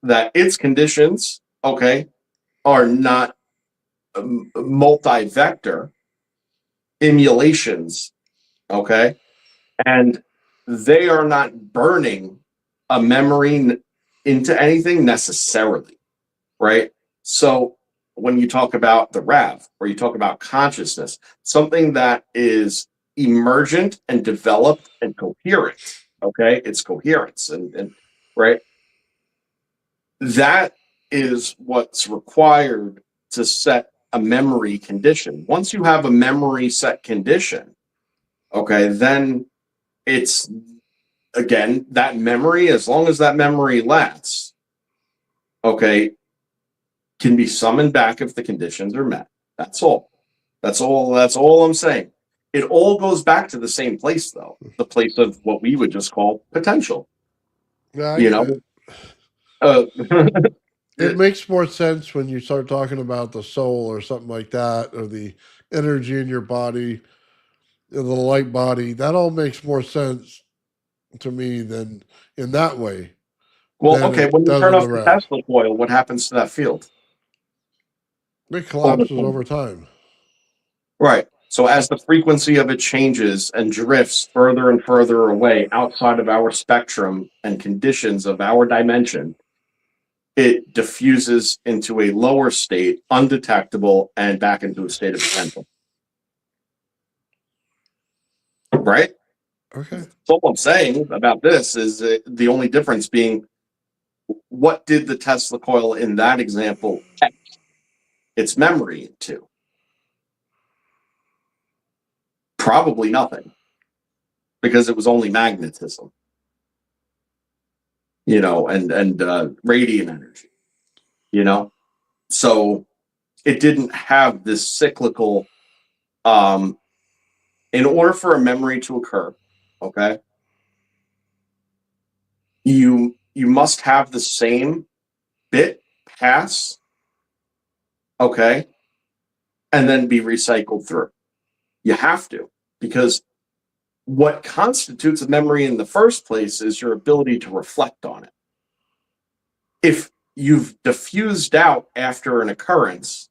that its conditions, okay, are not multi-vector emulations. Okay. And they are not burning a memory into anything necessarily, right? So when you talk about the RAV or you talk about consciousness, something that is emergent and developed and coherent, okay, it's coherence and right, that is what's required to set a memory condition. Once you have a memory set condition, okay, then it's, again, that memory, as long as that memory lasts, okay, can be summoned back if the conditions are met. That's all. That's all I'm saying. It all goes back to the same place, though, the place of what we would just call potential. Yeah, You know, uh, it makes more sense when you start talking about the soul or something like that, or the energy in your body, the light body. That all makes more sense to me than in that way well, than okay. it When you does turn in the off the RAV. Tesla coil, what happens to that field? It Over collapses time. over time. Right. So as the frequency of it changes and drifts further and further away outside of our spectrum and conditions of our dimension, it diffuses into a lower state, undetectable, and back into a state of potential. Right? Okay. So all I'm saying about this is the only difference being, what did the Tesla coil in that example etch its memory into? Probably nothing, because it was only magnetism, and radiant energy, you know. So it didn't have this cyclical. In order for a memory to occur, okay, you must have the same bit pass, okay, and then be recycled through. You have to, because what constitutes a memory in the first place is your ability to reflect on it. If you've diffused out after an occurrence,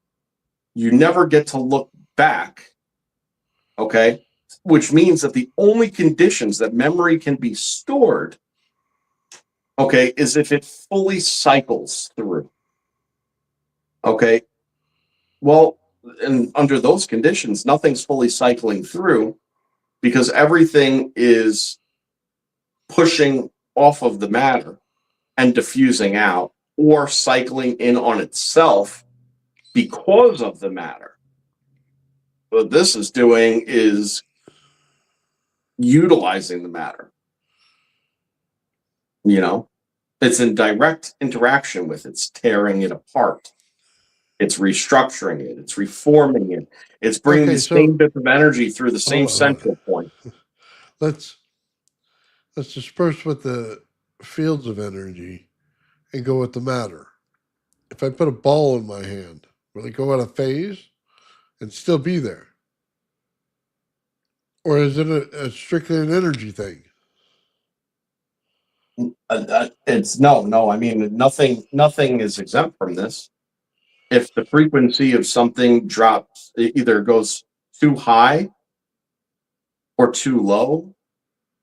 you never get to look back, okay, which means that the only conditions that memory can be stored, okay, is if it fully cycles through. Okay. Well, and under those conditions, nothing's fully cycling through because everything is pushing off of the matter and diffusing out or cycling in on itself because of the matter. What this is doing is utilizing the matter, you know? It's in direct interaction with. It's tearing it apart. It's restructuring it. It's reforming it. It's bringing Okay, the so same bit of energy through the same hold on, hold on. central point. Let's disperse with the fields of energy and go with the matter. If I put a ball in my hand, will it go out of phase and still be there? Or is it a strictly an energy thing? It's no. I mean, nothing is exempt from this. If the frequency of something drops, it either goes too high or too low,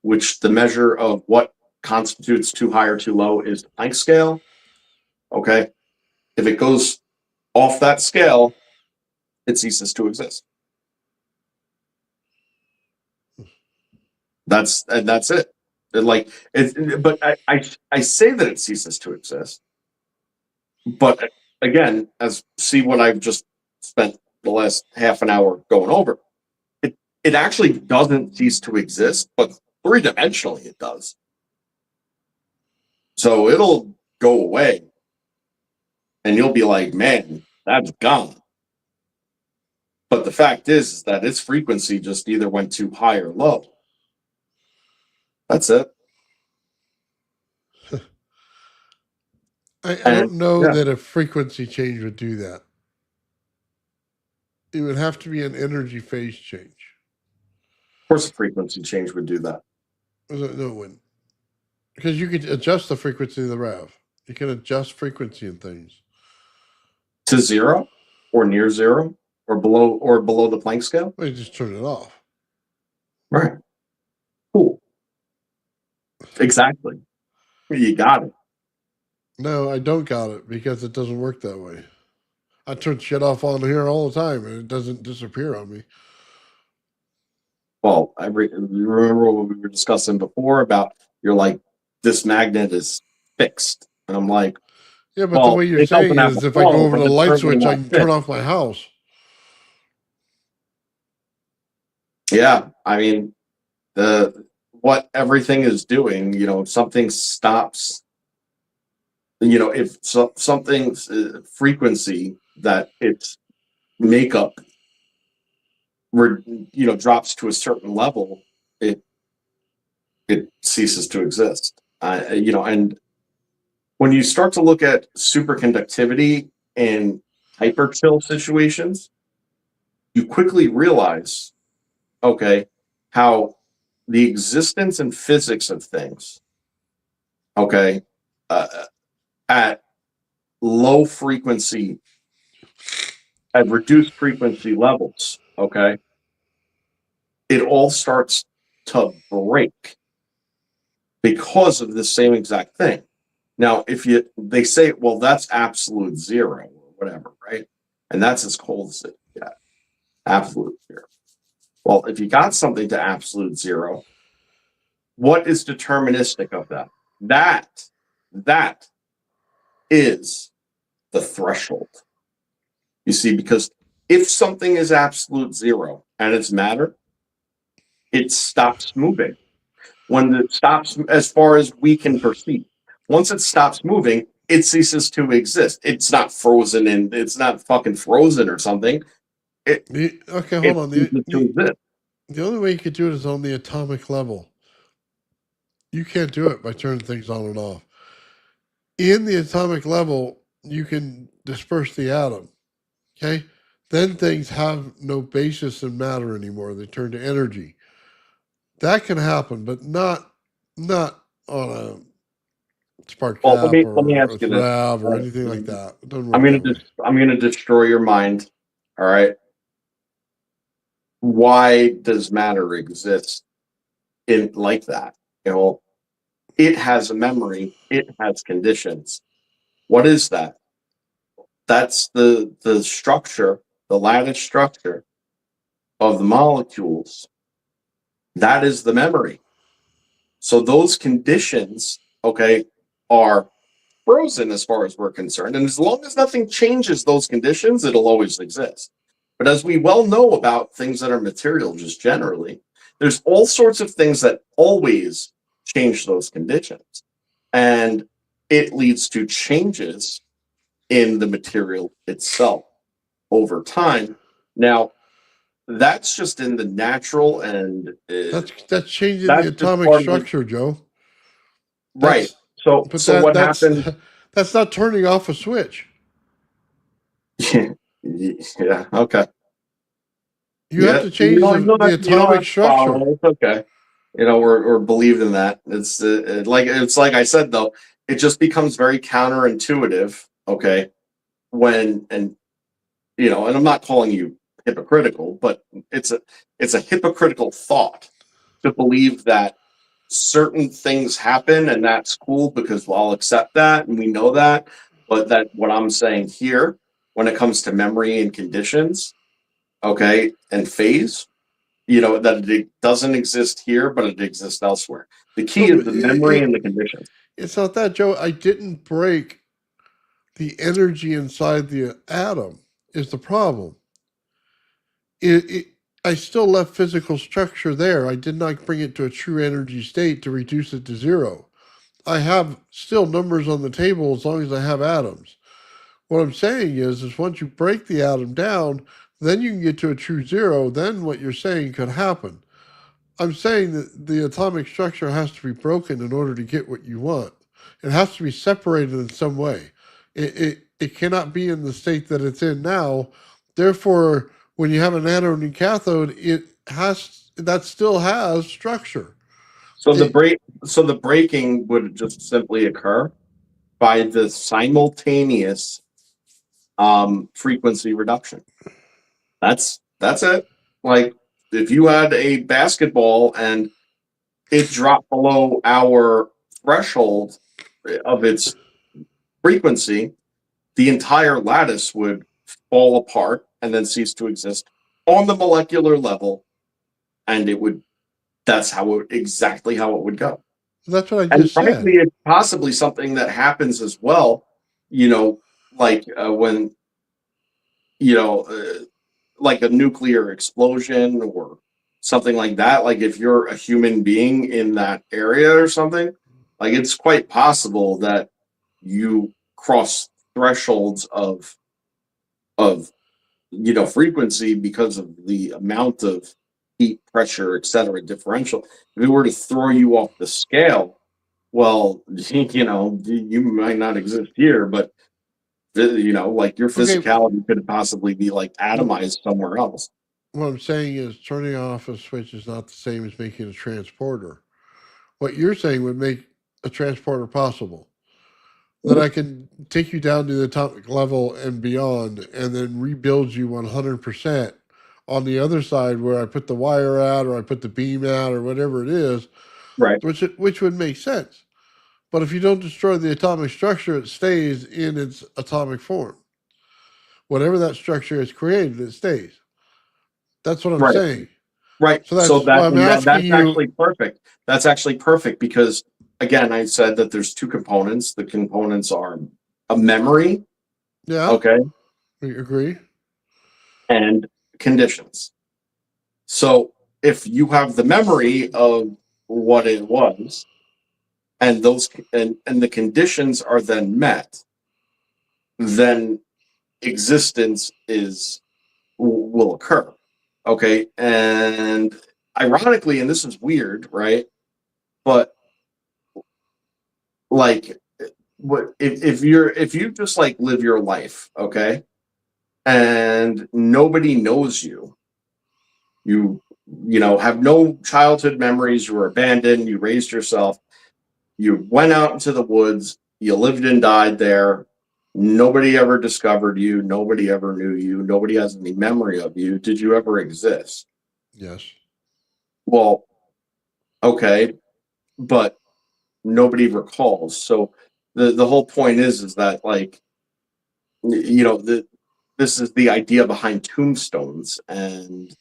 which the measure of what constitutes too high or too low is the Planck scale. Okay. If it goes off that scale, it ceases to exist. That's it. Like but I say that it ceases to exist. But again, as see what I've just spent the last half an hour going over, it actually doesn't cease to exist, but three-dimensionally it does. So it'll go away. And you'll be like, man, that's gone. But the fact is that its frequency just either went too high or low. That's it. I don't know that a frequency change would do that. It would have to be an energy phase change. Of course, a frequency change would do that. No, it wouldn't. Because you could adjust the frequency of the RAV. You can adjust frequency and things. To zero or near zero or below the Planck scale? Well, you just turn it off. Right. Cool. Exactly. You got it. No, I don't got it because it doesn't work that way. I turn shit off on here all the time and it doesn't disappear on me. Well, remember what we were discussing before about you're like, this magnet is fixed. And I'm like, yeah, but the way you're saying is if I go over the light switch, I can turn off my house. Yeah, I mean, what everything is doing, if something stops, if something's frequency that its makeup, drops to a certain level, it ceases to exist. And when you start to look at superconductivity in hyperchill situations, you quickly realize, okay, how the existence and physics of things, okay, at low frequency, at reduced frequency levels, okay, it all starts to break because of the same exact thing. Now, they say, well, that's absolute zero or whatever, right? And that's as cold as it gets. Absolute zero. Well, if you got something to absolute zero, what is deterministic of that? That is the threshold. You see, because if something is absolute zero and it's matter, it stops moving. When it stops, as far as we can perceive, once it stops moving, it ceases to exist. It's not frozen and it's not fucking frozen or something. Okay, hold on. The only way you could do it is on the atomic level. You can't do it by turning things on and off. In the atomic level, you can disperse the atom. Okay? Then things have no basis in matter anymore. They turn to energy. That can happen, but not on a spark gap let me ask you this. or anything like that. It doesn't work I'm gonna destroy your mind. All right. Why does matter exist in like that? It has a memory, it has conditions. What is that? That's the structure, the lattice structure of the molecules. That is the memory. So those conditions, okay, are frozen as far as we're concerned. And as long as nothing changes those conditions, it'll always exist. But as we well know about things that are material just generally, there's all sorts of things that always change those conditions. And it leads to changes in the material itself over time. Now, that's just in the natural, and That's changing the that's just atomic part of the structure, Joe. right. That's So, but so what that's happens? that's not turning off a switch. Yeah. Okay. You have Yeah. to change the You don't atomic have to follow. structure. It's okay. Or believed in that. It's like I said though. It just becomes very counterintuitive. Okay. When and and I'm not calling you hypocritical, but it's a hypocritical thought to believe that certain things happen and that's cool because I'll accept that and we know that. But that what I'm saying here, when it comes to memory and conditions, okay, and phase, that it doesn't exist here, but it exists elsewhere. The No, key is but the memory and the conditions. it's not that, Joe. I didn't break the energy inside the atom. Is the problem? I still left physical structure there. I did not bring it to a true energy state to reduce it to zero. I have still numbers on the table as long as I have atoms. What I'm saying is once you break the atom down, then you can get to a true zero. Then what you're saying could happen. I'm saying that the atomic structure has to be broken in order to get what you want. It has to be separated in some way. It cannot be in the state that it's in now. Therefore, when you have an anode and cathode, that still has structure. So It, the breaking would just simply occur by the simultaneous frequency reduction. That's it. Like if you had a basketball and it dropped below our threshold of its frequency, the entire lattice would fall apart and then cease to exist on the molecular level, and that's exactly how it would go. that's what I And just frankly, said. it's possibly something that happens as well, like when you know like a nuclear explosion or something like that. Like if you're a human being in that area or something, like it's quite possible that you cross thresholds of frequency because of the amount of heat, pressure, etc., differential. If it were to throw you off the scale, well, you might not exist here, but like your Okay, physicality could possibly be like atomized somewhere else. what I'm saying is turning off a switch is not the same as making a transporter. What you're saying would make a transporter possible. That I can take you down to the atomic level and beyond, and then rebuild you 100% on the other side where I put the wire at, or I put the beam at, or whatever it is, Right. which would make sense. But if you don't destroy the atomic structure, it stays in its atomic form. Whatever that structure is created, it stays. That's what I'm Right. saying. Right. So So that's why I'm asking that's you. actually perfect. That's actually perfect because again, I said that there's two components. The components are a memory, Yeah, okay, we agree. and conditions. So if you have the memory of what it was, and the conditions are then met, then existence will occur. Okay. And ironically, and this is weird, right? But like what if you just like live your life, okay, and nobody knows you, have no childhood memories, you were abandoned, you raised yourself, you went out into the woods, you lived and died there, nobody ever discovered you, nobody ever knew you, nobody has any memory of you, did you ever exist? Yes. Well, okay, but nobody recalls. So the whole point is that like this is the idea behind tombstones and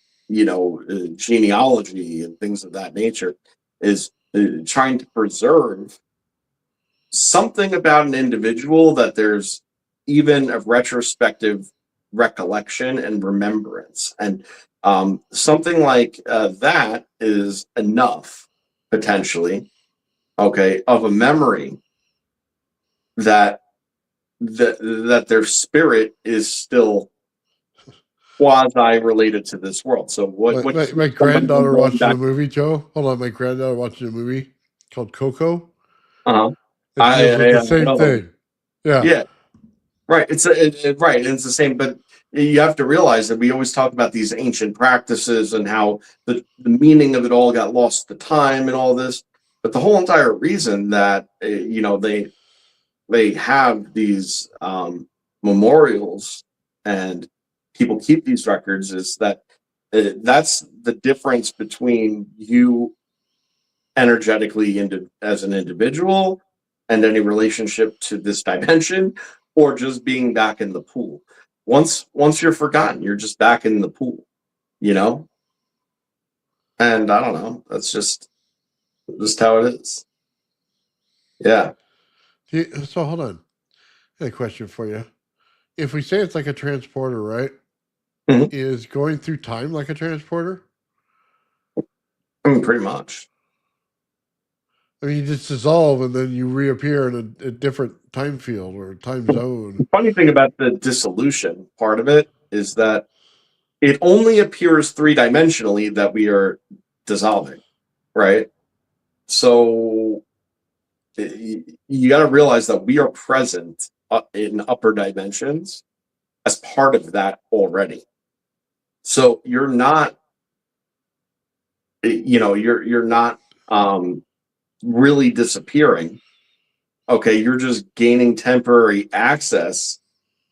genealogy and things of that nature is trying to preserve something about an individual that there's even a retrospective recollection and remembrance, and something like that is enough potentially, okay, of a memory that their spirit is still quasi related to this world. So what My keeps somebody from granddaughter going watching a back? movie, Joe. Hold on, my granddaughter watching a movie called Coco. Uh-huh. It deals with the I same know them. thing. Yeah. Yeah, right. Right, and it's the same. But you have to realize that we always talk about these ancient practices and how the meaning of it all got lost to time and all this. But the whole entire reason that they have these memorials and people keep these records is that that's the difference between you energetically as an individual and any relationship to this dimension or just being back in the pool. Once you're forgotten, you're just back in the pool, you know? And I don't know, that's just how it is. Yeah. So hold on. I have a question for you. If we say it's like a transporter, right? Mhm. Is going through time like a transporter? I mean, pretty much. I mean, you just dissolve and then you reappear in a different time field or time zone. The funny thing about the dissolution part of it is that it only appears three-dimensionally that we are dissolving, right? So you got to realize that we are present in upper dimensions as part of that already. So you're not, you're not really disappearing. Okay, you're just gaining temporary access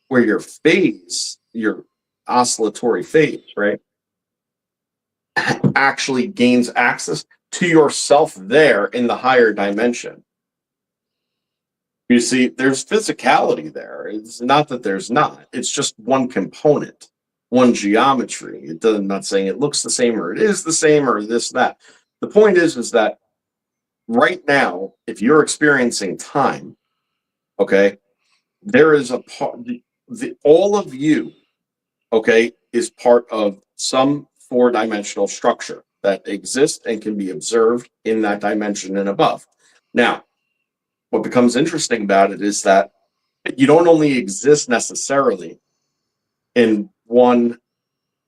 where your oscillatory phase, right, actually gains access to yourself there in the higher dimension. You see, there's physicality there. It's not that there's not. It's just one component, one geometry. I'm not saying it looks the same or it is the same or this, that. The point is that right now, if you're experiencing time, okay, there is a part, all of you, okay, is part of some four-dimensional structure that exists and can be observed in that dimension and above. Now, what becomes interesting about it is that you don't only exist necessarily in one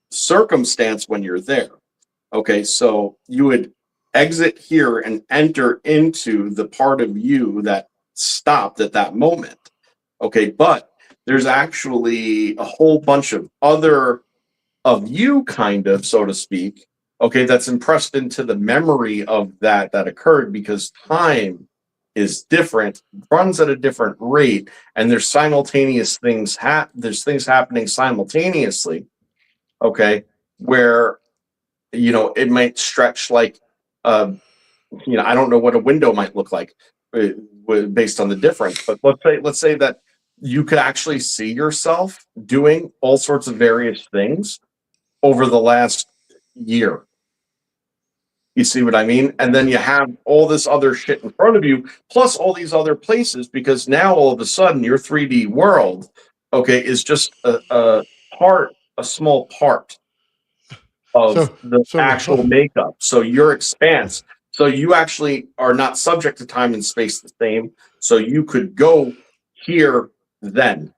circumstance when you're there. Okay, so you would exit here and enter into the part of you that stopped at that moment. Okay, but there's actually a whole bunch of other of you, kind of, so to speak, okay, that's impressed into the memory of that occurred because time is different, runs at a different rate, and there's simultaneous things there's things happening simultaneously, okay, where it might stretch like uh I don't know what a window might look like based on the difference, but let's say that you could actually see yourself doing all sorts of various things over the last year. You see what I mean? And then you have all this other shit in front of you, plus all these other places, because now all of a sudden your 3D world, okay, is just a small part of So the actual so makeup. So your expanse, so you actually are not subject to time and space the same. So you could go here then,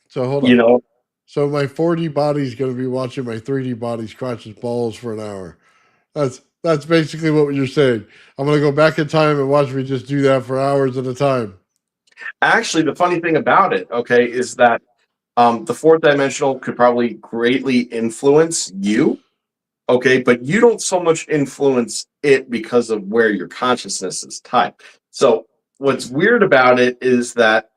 so hold you on. know, So my 4D body is going to be watching my 3D body scratch its balls for an hour. That's basically what you're saying. I'm going to go back in time and watch me just do that for hours at a time. actually the funny thing about it, okay, is that the fourth dimensional could probably greatly influence you, okay, but you don't so much influence it because of where your consciousness is tied. So what's weird about it is that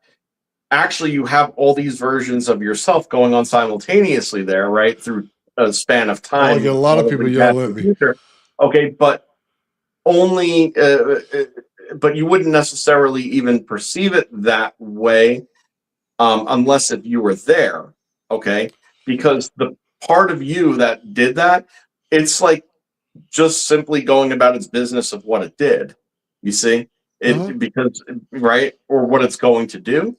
actually you have all these versions of yourself going on simultaneously there, right, through a span of I'll get a time, lot of people probably past yelling the at me. future. Okay, but only, but you wouldn't necessarily even perceive it that way unless if you were there, okay? Because the part of you that did that, it's like just simply going about its business of what it did. You see, Uh-huh. because right, or what it's going to do.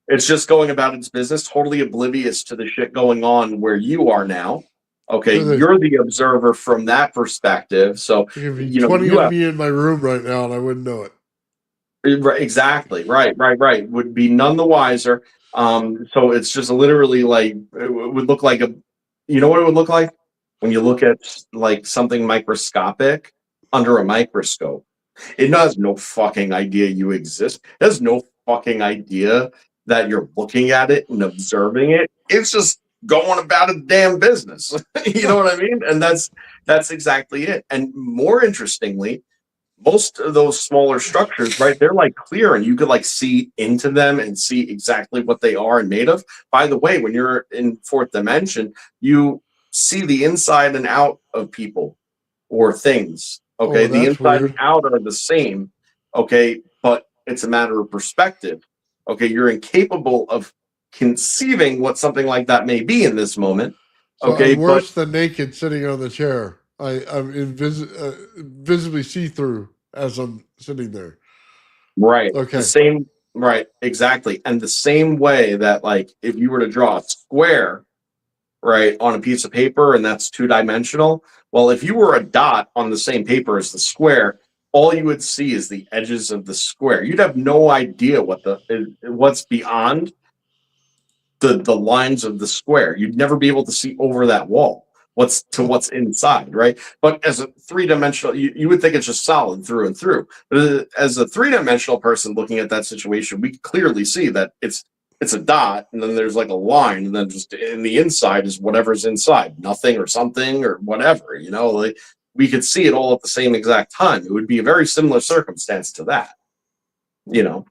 It's just going about its business, totally oblivious to the shit going on where you are now. Okay, So there you're the observer from that perspective. So could be you 20 you of have me in my room right now and I wouldn't know it. Right, exactly. Right. Would be none the wiser. So it's just literally like it would look like a. You know what it would look like when you look at like something microscopic under a microscope. It has no fucking idea you exist. It has no fucking idea that you're looking at it and observing it. It's just going about its damn business. You know what I mean? And that's exactly it. And more interestingly, most of those smaller structures, right, they're like clear and you could like see into them and see exactly what they are and made of. By the way, when you're in fourth dimension, you see the inside and out of people or things. Okay. Oh, The that's inside and weird. out are the same. Okay. But it's a matter of perspective. Okay. You're incapable of conceiving what something like that may be in this moment. So Okay. I'm But worse than naked sitting on the chair. I'm visibly see through as I'm sitting there. right. The Okay. same, right. Exactly. And the same way that, like, if you were to draw a square, right, on a piece of paper and that's two-dimensional, well, if you were a dot on the same paper as the square, all you would see is the edges of the square. You'd have no idea what's beyond the lines of the square. You'd never be able to see over that wall what's inside, right? But as a three-dimensional, you would think it's just solid through and through. But as a three-dimensional person looking at that situation, we clearly see that it's a dot, and then there's like a line, and then just in the inside is whatever's inside, nothing or something or whatever, like we could see it all at the same exact time. It would be a very similar circumstance to that, you know.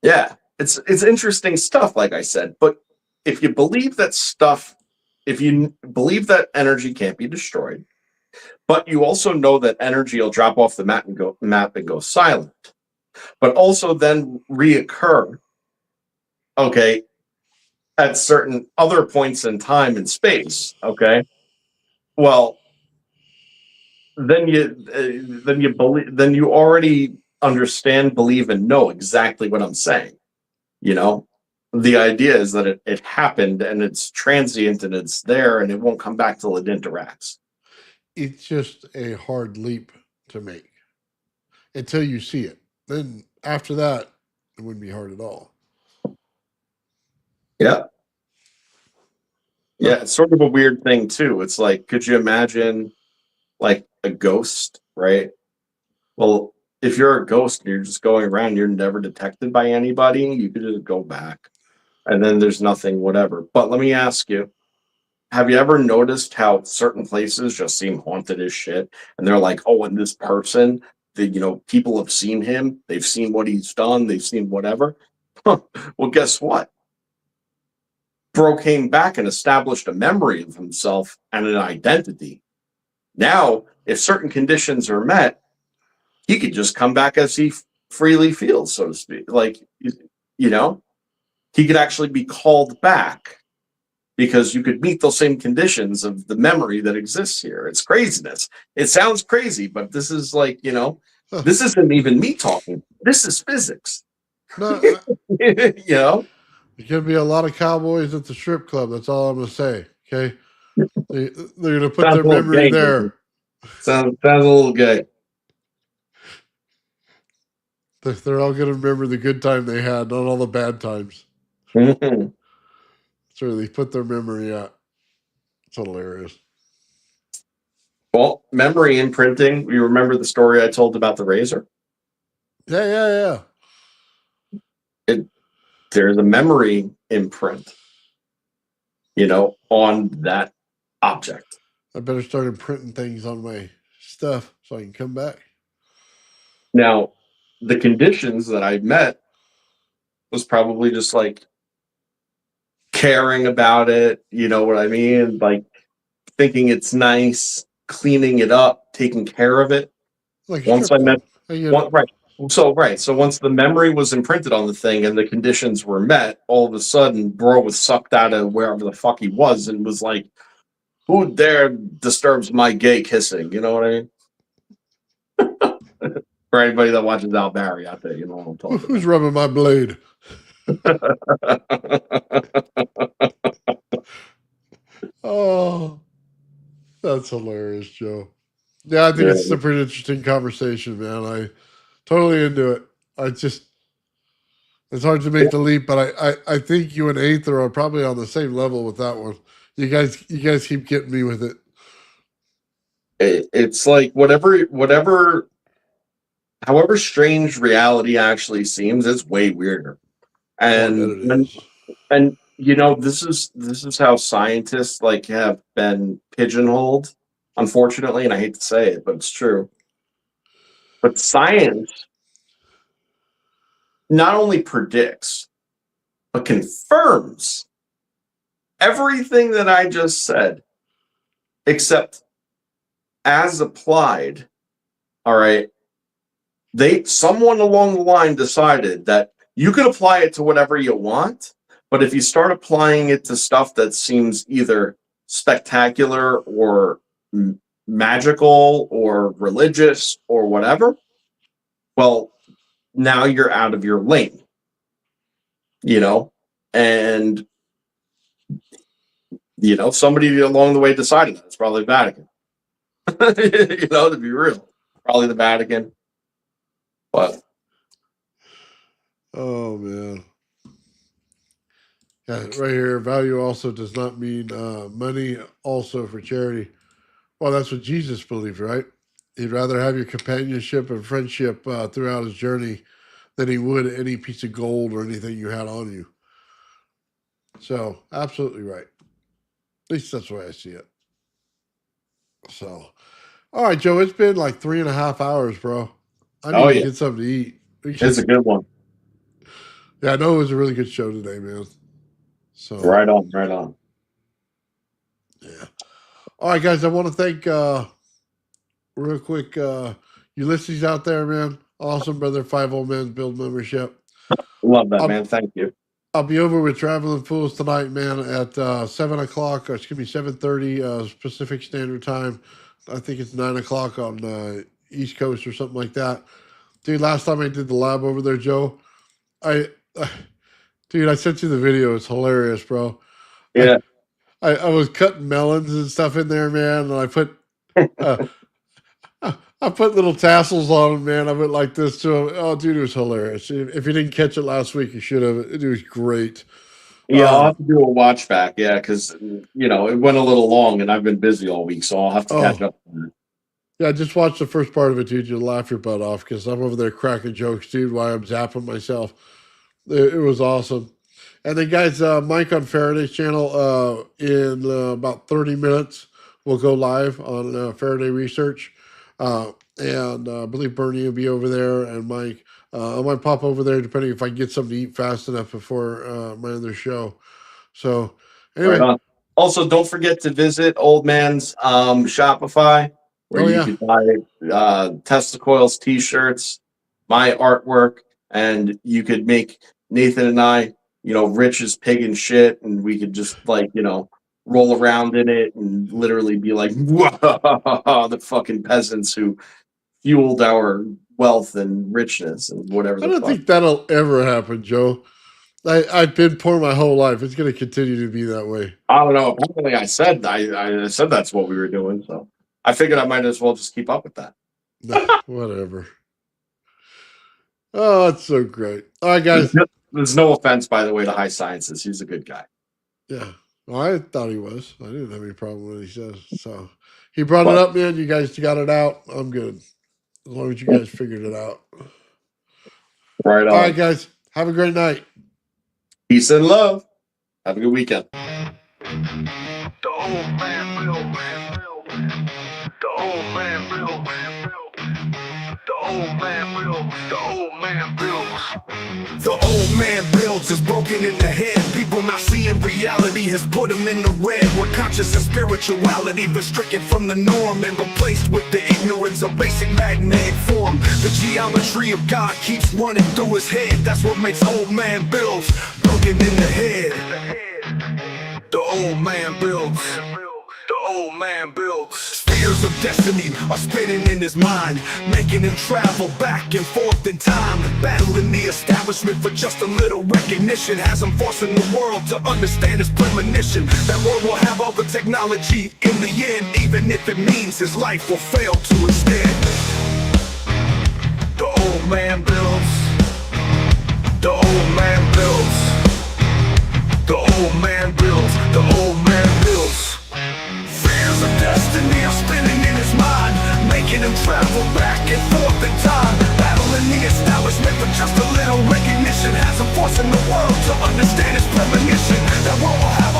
Yeah, it's interesting stuff, like I said. But if you believe that stuff, if you believe that energy can't be destroyed, but you also know that energy will drop off the map and go silent, but also then reoccur, okay, at certain other points in time and space, okay. Well, then you already understand, believe, and know exactly what I'm saying. You know, the idea is that it happened and it's transient and it's there and it won't come back till it interacts. It's just a hard leap to make until you see it. Then after that, it wouldn't be hard at all. Yeah. Yeah. It's sort of a weird thing, too. It's like, could you imagine like a ghost, right? Well, if you're a ghost and you're just going around, you're never detected by anybody, you could just go back and then there's nothing, whatever. But let me ask you, have you ever noticed how certain places just seem haunted as shit? And they're like, oh, and this person, people have seen him, they've seen what he's done, they've seen whatever. Huh. Well, guess what? Bro came back and established a memory of himself and an identity. Now, if certain conditions are met, he could just come back as he freely feels, so to speak. Like, he could actually be called back because you could meet those same conditions of the memory that exists here. It's craziness. It sounds crazy, but this is like, this isn't even me talking. This is physics. No, You know? there's going to be a lot of cowboys at the strip club. That's all I'm going to say. Okay. They're going to put Sounds their a little memory gay, there. Sounds a little gay. They're all going to remember the good time they had, not all the bad times. Mhm. So they put their memory out. It's hilarious. Well, memory imprinting. You remember the story I told about the razor? Yeah. There's a memory imprint, on that object. I better start imprinting things on my stuff so I can come back. Now, the conditions that I met was probably just like caring about it, you know what I mean? Like thinking it's nice, cleaning it up, taking care of it. Like a Once strip I met, club. I get it. right. So once the memory was imprinted on the thing and the conditions were met, all of a sudden, bro was sucked out of wherever the fuck he was and was like, "Who dare disturbs my gay kissing?" You know what I mean? For anybody that watches Al Barry out there, you know what I'm talking Who's rubbing my blade? about. Oh, that's hilarious, Joe. Yeah, I think Yeah. it's a pretty interesting conversation, man. I totally into it. I just it's hard to make the leap, but I think you and Aether are probably on the same level with that one. You guys keep getting me with it. It's like however strange reality actually seems, it's way weirder. Oh, I bet And it is. and this is how scientists like have been pigeonholed, unfortunately, and I hate to say it, but it's true. But science not only predicts but confirms everything that I just said, except as applied. All right, someone along the line decided that you can apply it to whatever you want, but if you start applying it to stuff that seems either spectacular or magical or religious or whatever, well, now you're out of your lane, and somebody along the way decided that it's probably the Vatican. To be real, probably the Vatican. But Oh man. Yeah, right here. Value also does not mean money also for charity. Well, that's what Jesus believed, right? He'd rather have your companionship and friendship throughout his journey than he would any piece of gold or anything you had on you. So, absolutely right. At least that's the way I see it. So, all right, Joe, it's been like 3.5 hours, bro. I need to get something to eat. It's a good one. Yeah, I know it was a really good show today, man. So right on. Yeah. All right, guys, I want to thank real quick Ulysses out there, man. Awesome, brother. 5 Old Men Build membership. Love that, man. Thank you. I'll be over with Traveling Fools tonight, man, at 7 o'clock, or excuse me, 7:30 Pacific Standard Time. I think it's 9 o'clock on East Coast or something like that. Dude, last time I did the lab over there, Joe, dude, I sent you the video. It's hilarious, bro. Yeah. I was cutting melons and stuff in there, man, and I put I put little tassels on them, man. I went like this to him. Oh, dude, it was hilarious. If you didn't catch it last week, you should have. It was great. Yeah, I'll have to do a watch back. Yeah, because it went a little long, and I've been busy all week, so I'll have to catch up. Yeah, just watch the first part of it, dude. You'll laugh your butt off because I'm over there cracking jokes, dude, while I'm zapping myself. It was awesome. And then, guys, Mike on Faraday's channel in about 30 minutes will go live on Faraday Research. And I believe BurnEye will be over there, and Mike. I might pop over there depending if I can get something to eat fast enough before my other show. So, anyway. Right. Also, don't forget to visit Old Man's Shopify, where you can buy Tesla Coils t-shirts, my artwork, and you could make Nathan and I, rich as pig and shit, and we could just roll around in it and literally be like, whoa, the fucking peasants who fueled our wealth and richness and whatever. I don't think that'll ever happen, Joe. I've been poor my whole life. It's going to continue to be that way. I don't know. Apparently, I said that's what we were doing, so I figured I might as well just keep up with that. No, whatever. Oh, that's so great. All right, guys. There's no offense, by the way, to High Sciences. He's a good guy. Yeah. Well, I thought he was. I didn't have any problem with what he says. So he brought it up, man. You guys got it out. I'm good. As long as you guys figured it out. Right on. All right, guys. Have a great night. Peace and love. Have a good weekend. The old man real. The old man real. The old man real. The old man builds. The old man builds is broken in the head. People not seeing reality has put them in the red. Where conscious and spirituality been stricken from the norm and replaced with the ignorance of basic magnetic form. The geometry of God keeps running through his head. That's what makes old man builds broken in the head. The old man builds. The old man builds. Spheres of destiny are spinning in his mind, making him travel back and forth in time, battling the establishment for just a little recognition. Has him forcing the world to understand his premonition. That world will have all the technology in the end, even if it means his life will fail to instead. The old man builds. The old man builds. The old man builds. The old man builds. Fears of destiny are spinning in his mind, making him travel back and forth in time, battling the establishment for just a little recognition, has him forcing the world to understand his premonition that what will happen